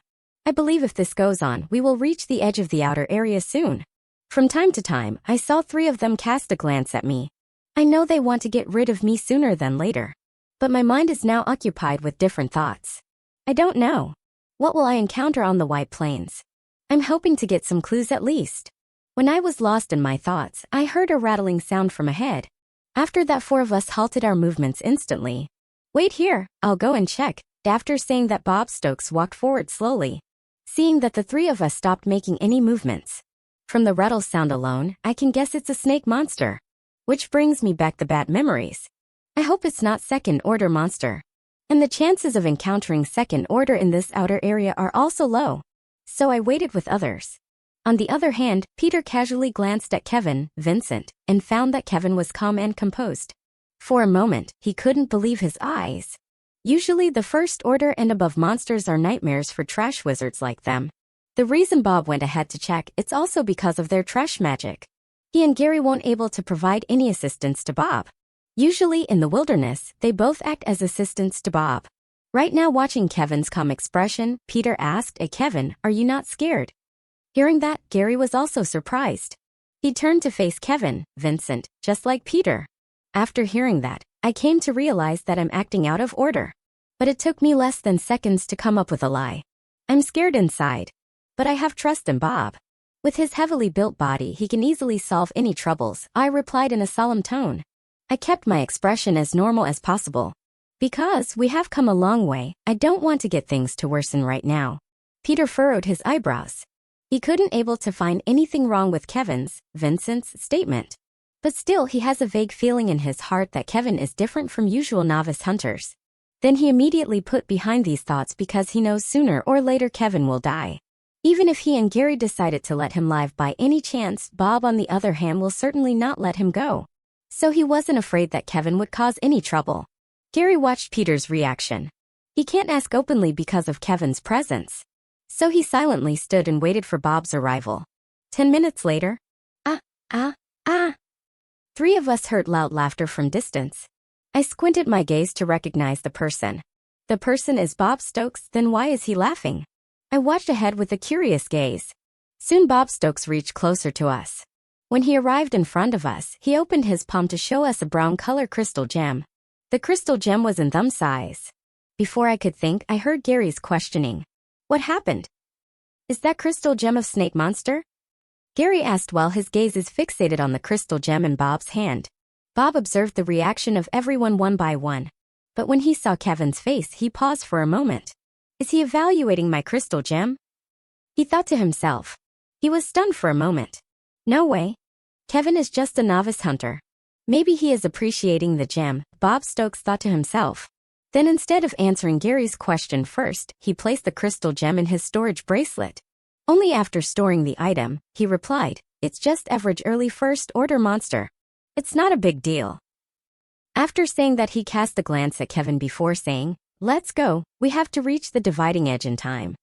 I believe if this goes on, we will reach the edge of the outer area soon. From time to time, I saw 3 of them cast a glance at me. I know they want to get rid of me sooner than later. But my mind is now occupied with different thoughts. I don't know. What will I encounter on the White Plains? I'm hoping to get some clues at least. When I was lost in my thoughts, I heard a rattling sound from ahead. After that, 4 of us halted our movements instantly. Wait here, I'll go and check. After saying that, Bob Stokes walked forward slowly. Seeing that the 3 of us stopped making any movements. From the rattle sound alone, I can guess it's a snake monster. Which brings me back the bad memories. I hope it's not second-order monster. And the chances of encountering second order in this outer area are also low. So I waited with others. On the other hand, Peter casually glanced at Kevin, Vincent, and found that Kevin was calm and composed. For a moment, he couldn't believe his eyes. Usually the first order and above monsters are nightmares for trash wizards like them. The reason Bob went ahead to check, it's also because of their trash magic. He and Gary won't able to provide any assistance to Bob. Usually in the wilderness, they both act as assistants to Bob. Right now, watching Kevin's calm expression, Peter asked, Kevin, are you not scared? Hearing that, Gary was also surprised. He turned to face Kevin, Vincent, just like Peter. After hearing that, I came to realize that I'm acting out of order. But it took me less than seconds to come up with a lie. I'm scared inside. But I have trust in Bob. With his heavily built body, he can easily solve any troubles, I replied in a solemn tone. I kept my expression as normal as possible. Because we have come a long way, I don't want to get things to worsen right now. Peter furrowed his eyebrows. He couldn't able to find anything wrong with Kevin's, Vincent's statement. But still he has a vague feeling in his heart that Kevin is different from usual novice hunters. Then he immediately put behind these thoughts because he knows sooner or later Kevin will die. Even if he and Gary decided to let him live by any chance, Bob on the other hand will certainly not let him go. So he wasn't afraid that Kevin would cause any trouble. Gary watched Peter's reaction. He can't ask openly because of Kevin's presence. So he silently stood and waited for Bob's arrival. 10 minutes later, 3 of us heard loud laughter from distance. I squinted my gaze to recognize the person. The person is Bob Stokes, then why is he laughing? I watched ahead with a curious gaze. Soon Bob Stokes reached closer to us. When he arrived in front of us, he opened his palm to show us a brown color crystal gem. The crystal gem was in thumb size. Before I could think, I heard Gary's questioning. What happened? Is that crystal gem of snake monster? Gary asked while his gaze is fixated on the crystal gem in Bob's hand. Bob observed the reaction of everyone one by one. But when he saw Kevin's face, he paused for a moment. Is he evaluating my crystal gem? He thought to himself. He was stunned for a moment. No way. Kevin is just a novice hunter. Maybe he is appreciating the gem, Bob Stokes thought to himself. Then instead of answering Gary's question first, he placed the crystal gem in his storage bracelet. Only after storing the item, he replied, it's just average early first-order monster. It's not a big deal. After saying that, he cast a glance at Kevin before saying, let's go, we have to reach the dividing edge in time.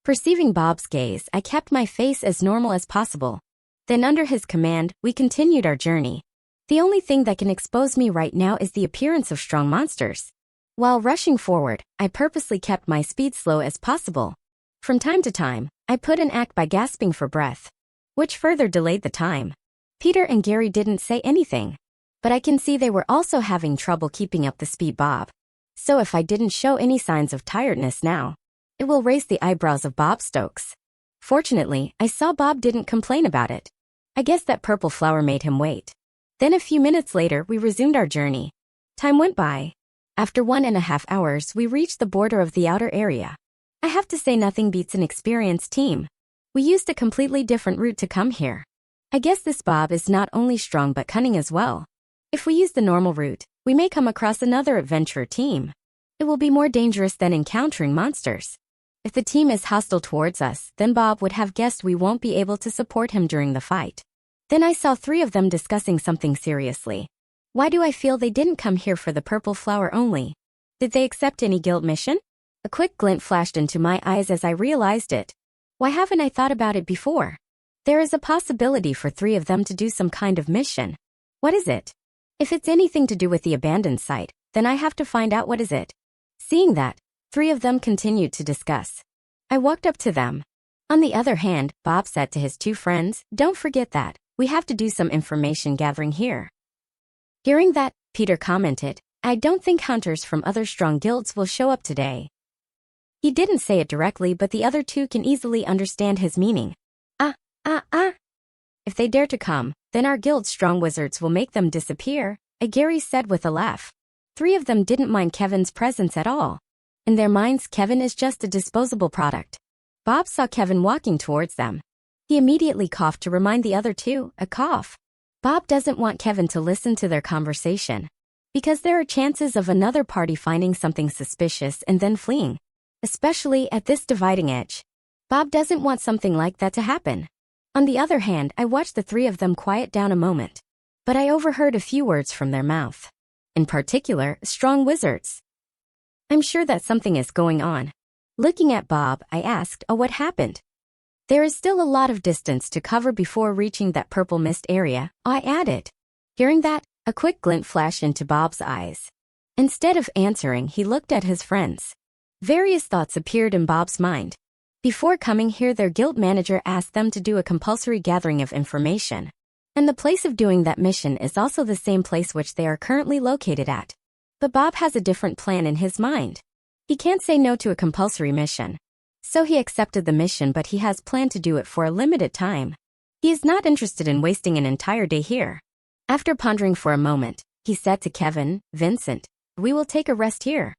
Perceiving Bob's gaze, I kept my face as normal as possible. Then under his command, we continued our journey. The only thing that can expose me right now is the appearance of strong monsters. While rushing forward, I purposely kept my speed slow as possible. From time to time, I put an act by gasping for breath, which further delayed the time. Peter and Gary didn't say anything, but I can see they were also having trouble keeping up the speed Bob. So if I didn't show any signs of tiredness now, it will raise the eyebrows of Bob Stokes. Fortunately, I saw Bob didn't complain about it. I guess that purple flower made him wait. Then a few minutes later, we resumed our journey. Time went by. After 1.5 hours, we reached the border of the outer area. I have to say nothing beats an experienced team. We used a completely different route to come here. I guess this Bob is not only strong but cunning as well. If we use the normal route, we may come across another adventurer team. It will be more dangerous than encountering monsters. If the team is hostile towards us, then Bob would have guessed we won't be able to support him during the fight. Then I saw 3 of them discussing something seriously. Why do I feel they didn't come here for the purple flower only? Did they accept any guild mission? A quick glint flashed into my eyes as I realized it. Why haven't I thought about it before? There is a possibility for 3 of them to do some kind of mission. What is it? If it's anything to do with the abandoned site, then I have to find out what is it. Seeing that, 3 of them continued to discuss. I walked up to them. On the other hand, Bob said to his two friends, "Don't forget that. We have to do some information gathering here." Hearing that, Peter commented, "I don't think hunters from other strong guilds will show up today." He didn't say it directly, but the other two can easily understand his meaning. If they dare to come, then our guild's strong wizards will make them disappear, Gary said with a laugh. Three of them didn't mind Kevin's presence at all. In their minds, Kevin is just a disposable product. Bob saw Kevin walking towards them. He immediately coughed to remind the other two, a cough. Bob doesn't want Kevin to listen to their conversation, because there are chances of another party finding something suspicious and then fleeing. Especially at this dividing edge. Bob doesn't want something like that to happen. On the other hand, I watched the three of them quiet down a moment. But I overheard a few words from their mouth. In particular, strong wizards. I'm sure that something is going on. Looking at Bob, I asked, "Oh, what happened?" "There is still a lot of distance to cover before reaching that purple mist area," I added. Hearing that, a quick glint flashed into Bob's eyes. Instead of answering, he looked at his friends. Various thoughts appeared in Bob's mind. Before coming here, their guild manager asked them to do a compulsory gathering of information. And the place of doing that mission is also the same place which they are currently located at. But Bob has a different plan in his mind. He can't say no to a compulsory mission. So he accepted the mission, but he has planned to do it for a limited time. He is not interested in wasting an entire day here. After pondering for a moment, he said to Kevin, "Vincent, we will take a rest here.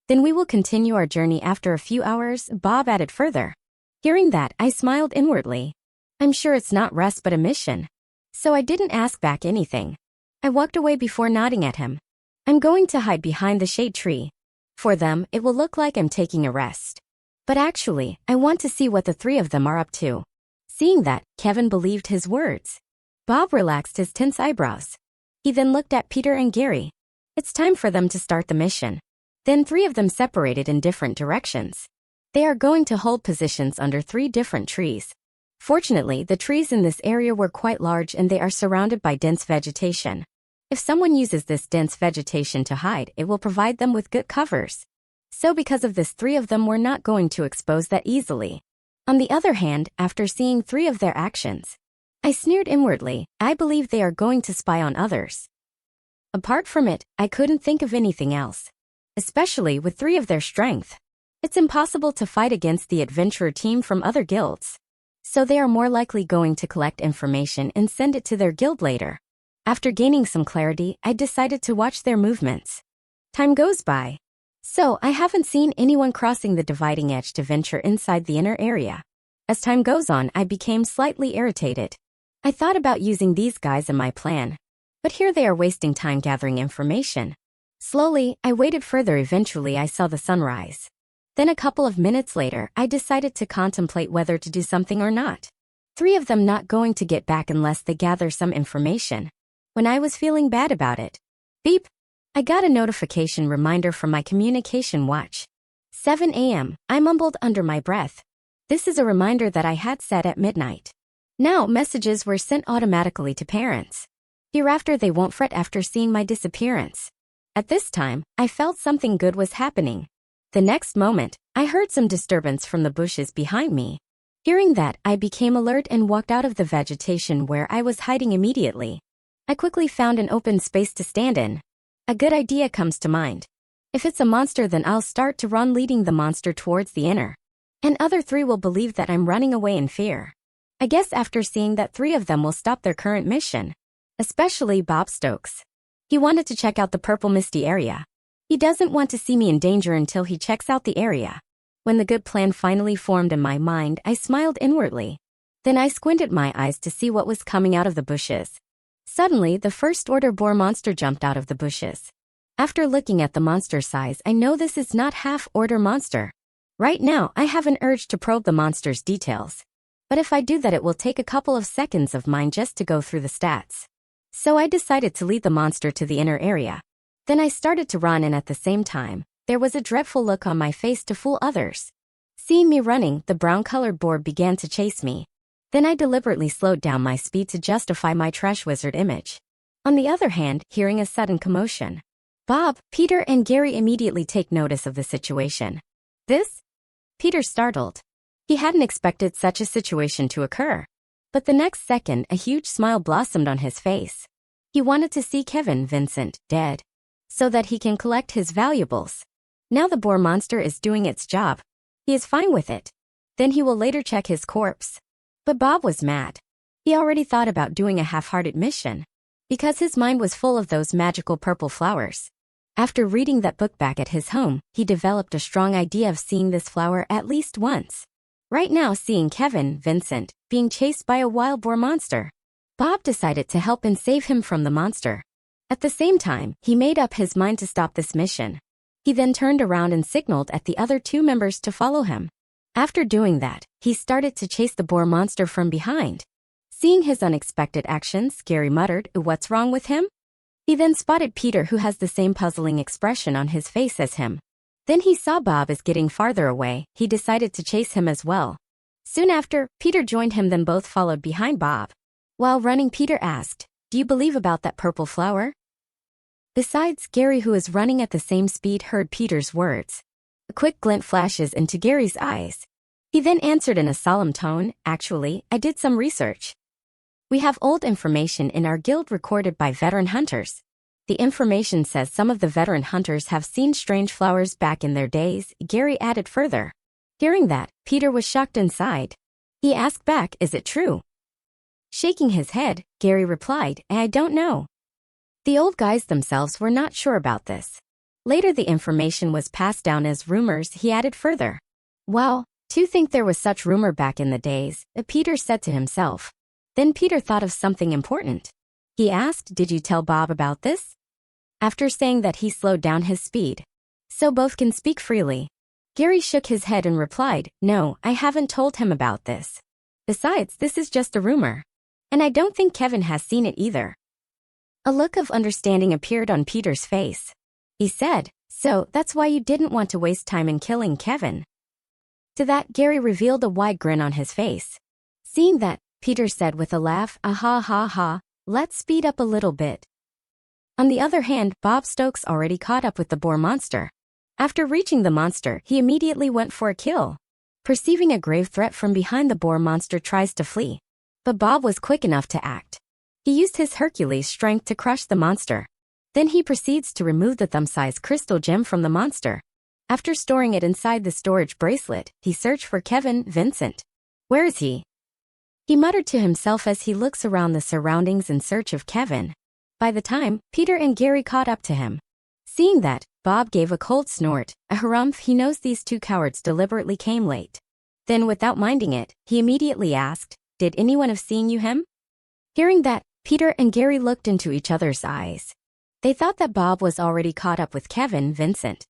Then we will continue our journey after a few hours," Bob added further. Hearing that, I smiled inwardly. I'm sure it's not rest but a mission. So I didn't ask back anything. I walked away before nodding at him. I'm going to hide behind the shade tree. For them, it will look like I'm taking a rest. But actually, I want to see what the three of them are up to. Seeing that, Kevin believed his words. Bob relaxed his tense eyebrows. He then looked at Peter and Gary. It's time for them to start the mission. Then three of them separated in different directions. They are going to hold positions under three different trees. Fortunately, the trees in this area were quite large and they are surrounded by dense vegetation. If someone uses this dense vegetation to hide, it will provide them with good covers. So because of this, three of them were not going to expose that easily. On the other hand, after seeing three of their actions, I sneered inwardly. I believe they are going to spy on others. Apart from it, I couldn't think of anything else. Especially with three of their strength. It's impossible to fight against the adventurer team from other guilds. So they are more likely going to collect information and send it to their guild later. After gaining some clarity, I decided to watch their movements. Time goes by. So I haven't seen anyone crossing the dividing edge to venture inside the inner area. As time goes on, I became slightly irritated. I thought about using these guys in my plan. But here they are wasting time gathering information. Slowly, I waited further. Eventually, I saw the sunrise. Then a couple of minutes later, I decided to contemplate whether to do something or not. Three of them not going to get back unless they gather some information. When I was feeling bad about it. Beep! I got a notification reminder from my communication watch. 7 a.m., I mumbled under my breath. This is a reminder that I had set at midnight. Now, messages were sent automatically to parents. Hereafter, they won't fret after seeing my disappearance. At this time, I felt something good was happening. The next moment, I heard some disturbance from the bushes behind me. Hearing that, I became alert and walked out of the vegetation where I was hiding immediately. I quickly found an open space to stand in. A good idea comes to mind. If it's a monster, then I'll start to run, leading the monster towards the inner. And other three will believe that I'm running away in fear. I guess after seeing that, three of them will stop their current mission. Especially Bob Stokes. He wanted to check out the purple misty area. He doesn't want to see me in danger until he checks out the area. When the good plan finally formed in my mind, I smiled inwardly. Then I squinted my eyes to see what was coming out of the bushes. Suddenly, the first order boar monster jumped out of the bushes. After looking at the monster size, I know this is not half-order monster. Right now, I have an urge to probe the monster's details. But if I do that, it will take a couple of seconds of mine just to go through the stats. So I decided to lead the monster to the inner area. Then I started to run, and at the same time, there was a dreadful look on my face to fool others. Seeing me running, the brown-colored boar began to chase me. Then I deliberately slowed down my speed to justify my trash wizard image. On the other hand, hearing a sudden commotion, Bob, Peter, and Gary immediately take notice of the situation. This? Peter startled. He hadn't expected such a situation to occur. But the next second, a huge smile blossomed on his face. He wanted to see Kevin Vincent dead, so that he can collect his valuables. Now the boar monster is doing its job. He is fine with it. Then he will later check his corpse. But Bob was mad. He already thought about doing a half-hearted mission, because his mind was full of those magical purple flowers. After reading that book back at his home, he developed a strong idea of seeing this flower at least once. Right now, seeing Kevin Vincent being chased by a wild boar monster, Bob decided to help and save him from the monster. At the same time, he made up his mind to stop this mission. He then turned around and signaled at the other two members to follow him. After doing that, he started to chase the boar monster from behind. Seeing his unexpected actions, Gary muttered, "What's wrong with him?" He then spotted Peter, who has the same puzzling expression on his face as him. Then he saw Bob is getting farther away. He decided to chase him as well. Soon after, Peter joined him, then both followed behind Bob. While running, Peter asked, "Do you believe about that purple flower?" Besides, Gary, who is running at the same speed, heard Peter's words. A quick glint flashes into Gary's eyes. He then answered in a solemn tone, "Actually, I did some research. We have old information in our guild recorded by veteran hunters. The information says some of the veteran hunters have seen strange flowers back in their days," Gary added further. Hearing that, Peter was shocked inside. He asked back, "Is it true?" Shaking his head, Gary replied, "I don't know." The old guys themselves were not sure about this. Later, the information was passed down as rumors. He added further, "Wow, to think there was such rumor back in the days," Peter said to himself. Then Peter thought of something important. He asked, "Did you tell Bob about this?" After saying that, he slowed down his speed, so both can speak freely. Gary shook his head and replied, "No, I haven't told him about this. Besides, this is just a rumor. And I don't think Kevin has seen it either." A look of understanding appeared on Peter's face. He said, "So, that's why you didn't want to waste time in killing Kevin." To that, Gary revealed a wide grin on his face. Seeing that, Peter said with a laugh, "Ah ha ha, let's speed up a little bit." On the other hand, Bob Stokes already caught up with the boar monster. After reaching the monster, he immediately went for a kill. Perceiving a grave threat from behind, the boar monster tries to flee. But Bob was quick enough to act. He used his Hercules strength to crush the monster. Then he proceeds to remove the thumb-sized crystal gem from the monster. After storing it inside the storage bracelet, he searched for Kevin Vincent. "Where is he?" He muttered to himself as he looks around the surroundings in search of Kevin. By the time, Peter and Gary caught up to him. Seeing that, Bob gave a cold snort. A harumph, he knows these two cowards deliberately came late. Then, without minding it, he immediately asked, "Did anyone have seen you him?" Hearing that, Peter and Gary looked into each other's eyes. They thought that Bob was already caught up with Kevin Vincent.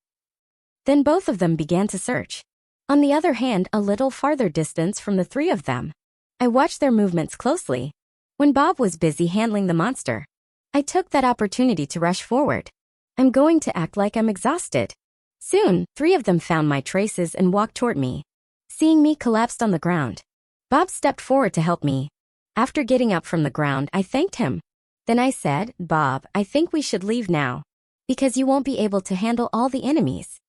Then both of them began to search. On the other hand, a little farther distance from the three of them, I watched their movements closely. When Bob was busy handling the monster, I took that opportunity to rush forward. I'm going to act like I'm exhausted. Soon, three of them found my traces and walked toward me. Seeing me collapsed on the ground, Bob stepped forward to help me. After getting up from the ground, I thanked him. Then I said, "Bob, I think we should leave now, because you won't be able to handle all the enemies.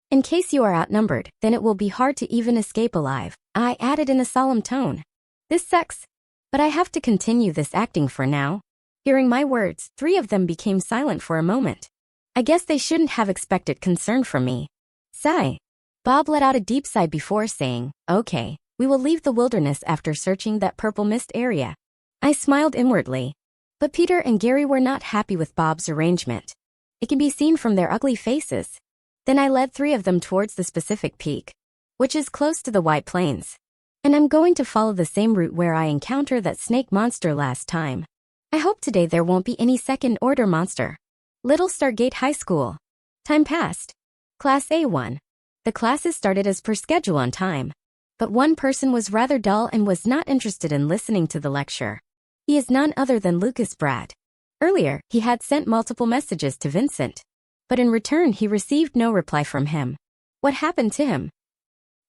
In case you are outnumbered, then it will be hard to even escape alive," I added in a solemn tone. "This sucks, but I have to continue this acting for now." Hearing my words, three of them became silent for a moment. I guess they shouldn't have expected concern from me. Sigh. Bob let out a deep sigh before saying, "Okay, we will leave the wilderness after searching that purple mist area." I smiled inwardly. But Peter and Gary were not happy with Bob's arrangement. It can be seen from their ugly faces. Then I led three of them towards the specific peak, which is close to the White Plains. And I'm going to follow the same route where I encountered that snake monster last time. I hope today there won't be any second-order monster. Little Stargate High School. Time passed. Class A1. The classes started as per schedule on time. But one person was rather dull and was not interested in listening to the lecture. He is none other than Lucas Brad. Earlier, he had sent multiple messages to Vincent, but in return he received no reply from him. What happened to him?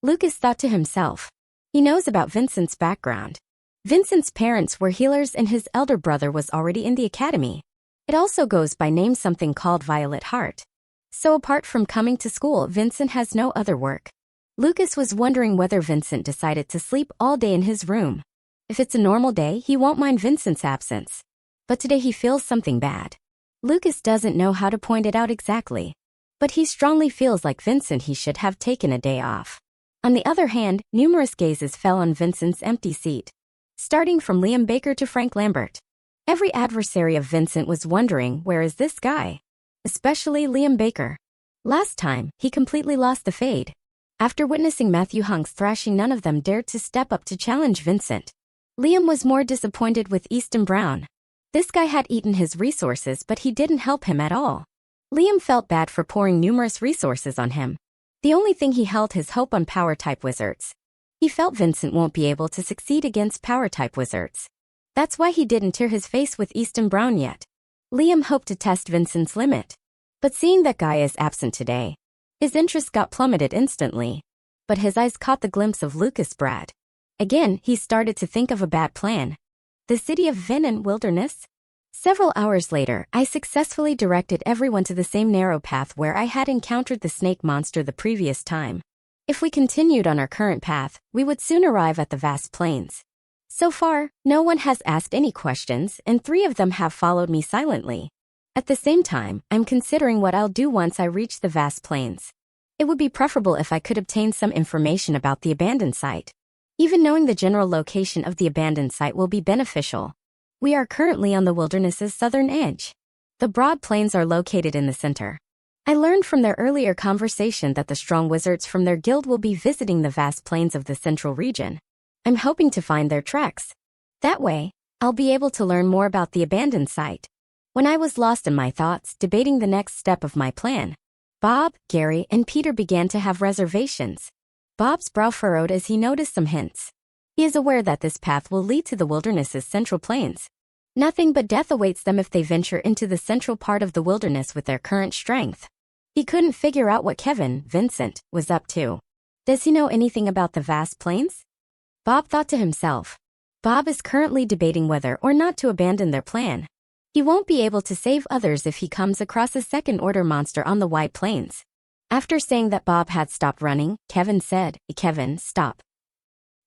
Lucas thought to himself. He knows about Vincent's background. Vincent's parents were healers and his elder brother was already in the academy. It also goes by name something called Violet Heart. So apart from coming to school, Vincent has no other work. Lucas was wondering whether Vincent decided to sleep all day in his room. If it's a normal day, he won't mind Vincent's absence. But today he feels something bad. Lucas doesn't know how to point it out exactly, but he strongly feels like he should have taken a day off. On the other hand, numerous gazes fell on Vincent's empty seat, starting from Liam Baker to Frank Lambert. Every adversary of Vincent was wondering, where is this guy? Especially Liam Baker. Last time, he completely lost the fade. After witnessing Matthew Hunk's thrashing, none of them dared to step up to challenge Vincent. Liam was more disappointed with Easton Brown. This guy had eaten his resources, but he didn't help him at all. Liam felt bad for pouring numerous resources on him. The only thing he held his hope on power-type wizards. He felt Vincent won't be able to succeed against power-type wizards. That's why he didn't tear his face with Easton Brown yet. Liam hoped to test Vincent's limit. But seeing that guy is absent today, his interest got plummeted instantly. But his eyes caught the glimpse of Lucas Brad. Again, he started to think of a bad plan. The city of Venin Wilderness? Several hours later, I successfully directed everyone to the same narrow path where I had encountered the snake monster the previous time. If we continued on our current path, we would soon arrive at the vast plains. So far, no one has asked any questions, and 3 of them have followed me silently. At the same time, I'm considering what I'll do once I reach the vast plains. It would be preferable if I could obtain some information about the abandoned site. Even knowing the general location of the abandoned site will be beneficial. We are currently on the wilderness's southern edge. The broad plains are located in the center. I learned from their earlier conversation that the strong wizards from their guild will be visiting the vast plains of the central region. I'm hoping to find their tracks. That way, I'll be able to learn more about the abandoned site. When I was lost in my thoughts, debating the next step of my plan, Bob, Gary, and Peter began to have reservations. Bob's brow furrowed as he noticed some hints. He is aware that this path will lead to the wilderness's central plains. Nothing but death awaits them if they venture into the central part of the wilderness with their current strength. He couldn't figure out what Vincent, was up to. Does he know anything about the vast plains? Bob thought to himself. Bob is currently debating whether or not to abandon their plan. He won't be able to save others if he comes across a second-order monster on the wide plains. After saying that Bob had stopped running, Kevin said, "Kevin, stop."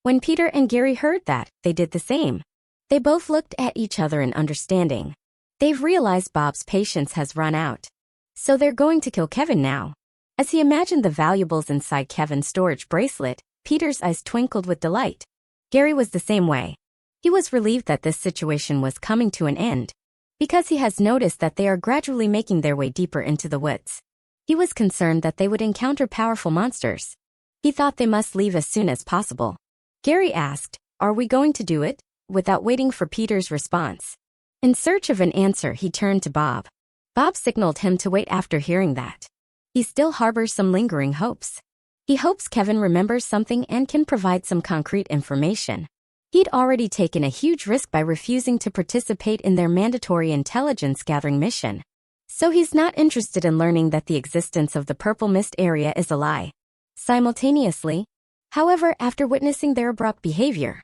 When Peter and Gary heard that, they did the same. They both looked at each other in understanding. They've realized Bob's patience has run out. So they're going to kill Kevin now. As he imagined the valuables inside Kevin's storage bracelet, Peter's eyes twinkled with delight. Gary was the same way. He was relieved that this situation was coming to an end, because he has noticed that they are gradually making their way deeper into the woods. He was concerned that they would encounter powerful monsters. He thought they must leave as soon as possible. Gary asked, "Are we going to do it?" without waiting for Peter's response. In search of an answer, he turned to Bob. Bob signaled him to wait after hearing that. He still harbors some lingering hopes. He hopes Kevin remembers something and can provide some concrete information. He'd already taken a huge risk by refusing to participate in their mandatory intelligence-gathering mission. So he's not interested in learning that the existence of the Purple Mist area is a lie. Simultaneously, however, after witnessing their abrupt behavior,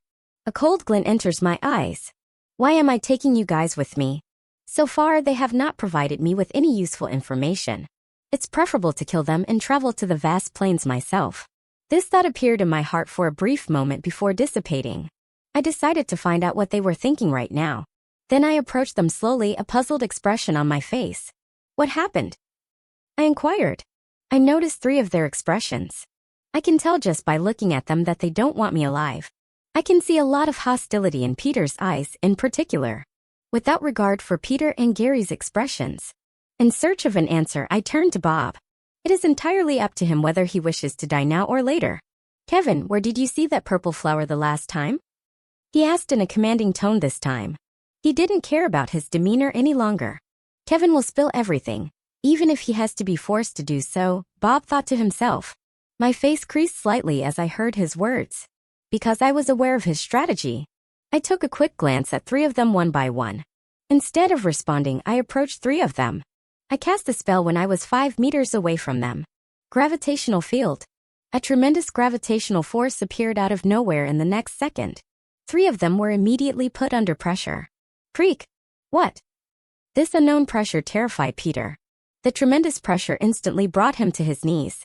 a cold glint enters my eyes. Why am I taking you guys with me? So far, they have not provided me with any useful information. It's preferable to kill them and travel to the vast plains myself. This thought appeared in my heart for a brief moment before dissipating. I decided to find out what they were thinking right now. Then I approached them slowly, a puzzled expression on my face. "What happened?" I inquired. I noticed 3 of their expressions. I can tell just by looking at them that they don't want me alive. I can see a lot of hostility in Peter's eyes in particular. Without regard for Peter and Gary's expressions. In search of an answer, I turned to Bob. It is entirely up to him whether he wishes to die now or later. "Kevin, where did you see that purple flower the last time?" He asked in a commanding tone this time. He didn't care about his demeanor any longer. Kevin will spill everything, even if he has to be forced to do so, Bob thought to himself. My face creased slightly as I heard his words. Because I was aware of his strategy, I took a quick glance at 3 of them one by one. Instead of responding, I approached 3 of them. I cast a spell when I was 5 meters away from them. Gravitational field. A tremendous gravitational force appeared out of nowhere in the next second. 3 of them were immediately put under pressure. Creak. What? This unknown pressure terrified Peter. The tremendous pressure instantly brought him to his knees.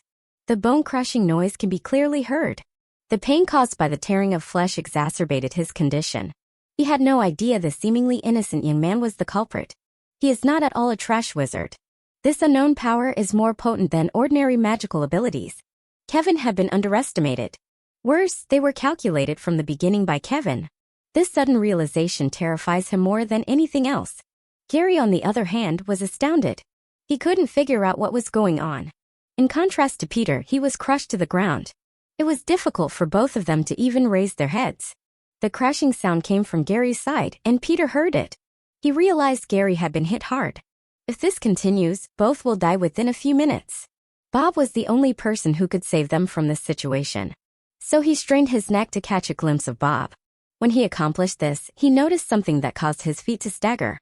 The bone-crushing noise can be clearly heard. The pain caused by the tearing of flesh exacerbated his condition. He had no idea the seemingly innocent young man was the culprit. He is not at all a trash wizard. This unknown power is more potent than ordinary magical abilities. Kevin had been underestimated. Worse, they were calculated from the beginning by Kevin. This sudden realization terrifies him more than anything else. Gary, on the other hand, was astounded. He couldn't figure out what was going on. In contrast to Peter, he was crushed to the ground. It was difficult for both of them to even raise their heads. The crashing sound came from Gary's side, and Peter heard it. He realized Gary had been hit hard. If this continues, both will die within a few minutes. Bob was the only person who could save them from this situation. So he strained his neck to catch a glimpse of Bob. When he accomplished this, he noticed something that caused his feet to stagger.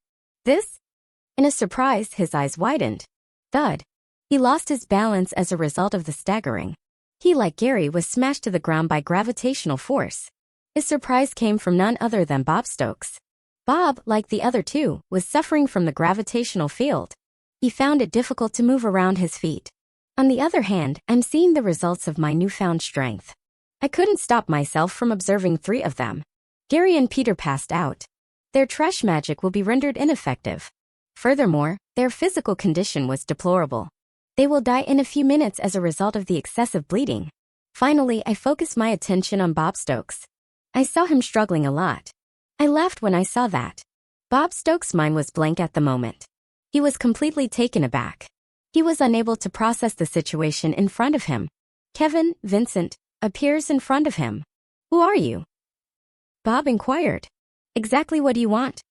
This? In a surprise, his eyes widened. Thud. He lost his balance as a result of the staggering. He, like Gary, was smashed to the ground by gravitational force. His surprise came from none other than Bob Stokes. Bob, like the other two, was suffering from the gravitational field. He found it difficult to move around his feet. On the other hand, I'm seeing the results of my newfound strength. I couldn't stop myself from observing 3 of them. Gary and Peter passed out. Their trash magic will be rendered ineffective. Furthermore, their physical condition was deplorable. They will die in a few minutes as a result of the excessive bleeding. Finally, I focused my attention on Bob Stokes. I saw him struggling a lot. I laughed when I saw that. Bob Stokes' mind was blank at the moment. He was completely taken aback. He was unable to process the situation in front of him. Kevin, Vincent, appears in front of him. "Who are you?" Bob inquired. "Exactly what do you want?"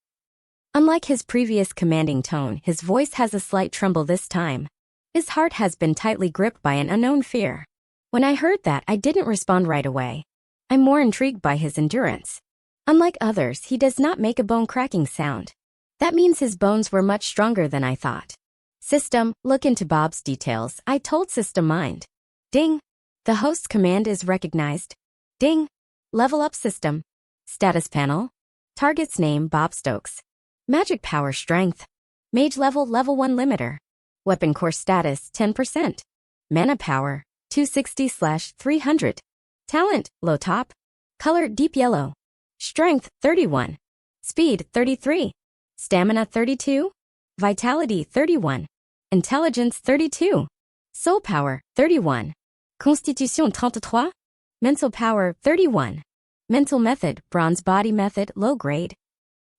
Unlike his previous commanding tone, his voice has a slight tremble this time. His heart has been tightly gripped by an unknown fear. When I heard that, I didn't respond right away. I'm more intrigued by his endurance. Unlike others, he does not make a bone-cracking sound. That means his bones were much stronger than I thought. "System, look into Bob's details," I told System Mind. Ding. The host's command is recognized. Ding. Level up system. Status panel. Target's name Bob Stokes. Magic power strength. Mage level 1 limiter. Weapon core status 10%. Mana power 260/300. Talent low top. Color deep yellow. Strength 31. Speed 33. Stamina 32. Vitality 31. Intelligence 32. Soul power 31. Constitution 33. Mental power 31. Mental method bronze body method low grade.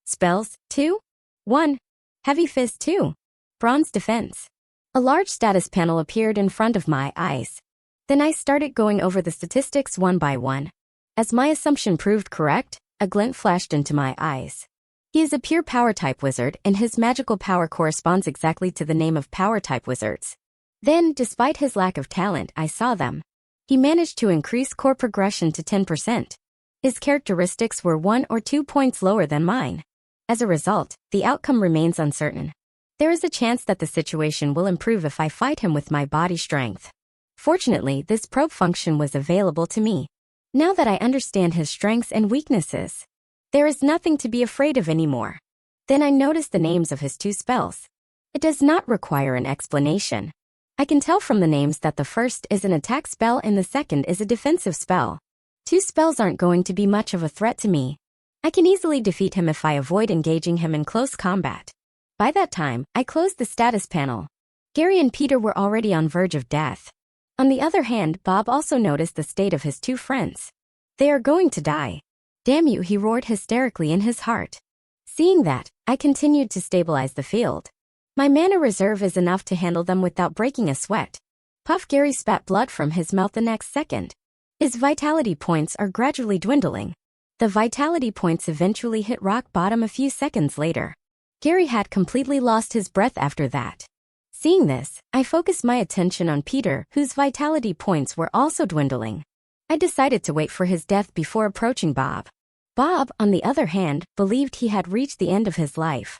Spells 2. 1. Heavy fist 2. Bronze defense. A large status panel appeared in front of my eyes. Then I started going over the statistics one by one. As my assumption proved correct, a glint flashed into my eyes. He is a pure power-type wizard, and his magical power corresponds exactly to the name of power-type wizards. Then, despite his lack of talent, I saw them. He managed to increase core progression to 10%. His characteristics were 1 or 2 points lower than mine. As a result, the outcome remains uncertain. There is a chance that the situation will improve if I fight him with my body strength. Fortunately, this probe function was available to me. Now that I understand his strengths and weaknesses, there is nothing to be afraid of anymore. Then I noticed the names of his 2 spells. It does not require an explanation. I can tell from the names that the first is an attack spell and the second is a defensive spell. 2 spells aren't going to be much of a threat to me. I can easily defeat him if I avoid engaging him in close combat. By that time, I closed the status panel. Gary and Peter were already on verge of death. On the other hand, Bob also noticed the state of his 2 friends. They are going to die. "Damn you," he roared hysterically in his heart. Seeing that, I continued to stabilize the field. My mana reserve is enough to handle them without breaking a sweat. Puff. Gary spat blood from his mouth the next second. His vitality points are gradually dwindling. The vitality points eventually hit rock bottom a few seconds later. Gary had completely lost his breath after that. Seeing this, I focused my attention on Peter, whose vitality points were also dwindling. I decided to wait for his death before approaching Bob. Bob, on the other hand, believed he had reached the end of his life.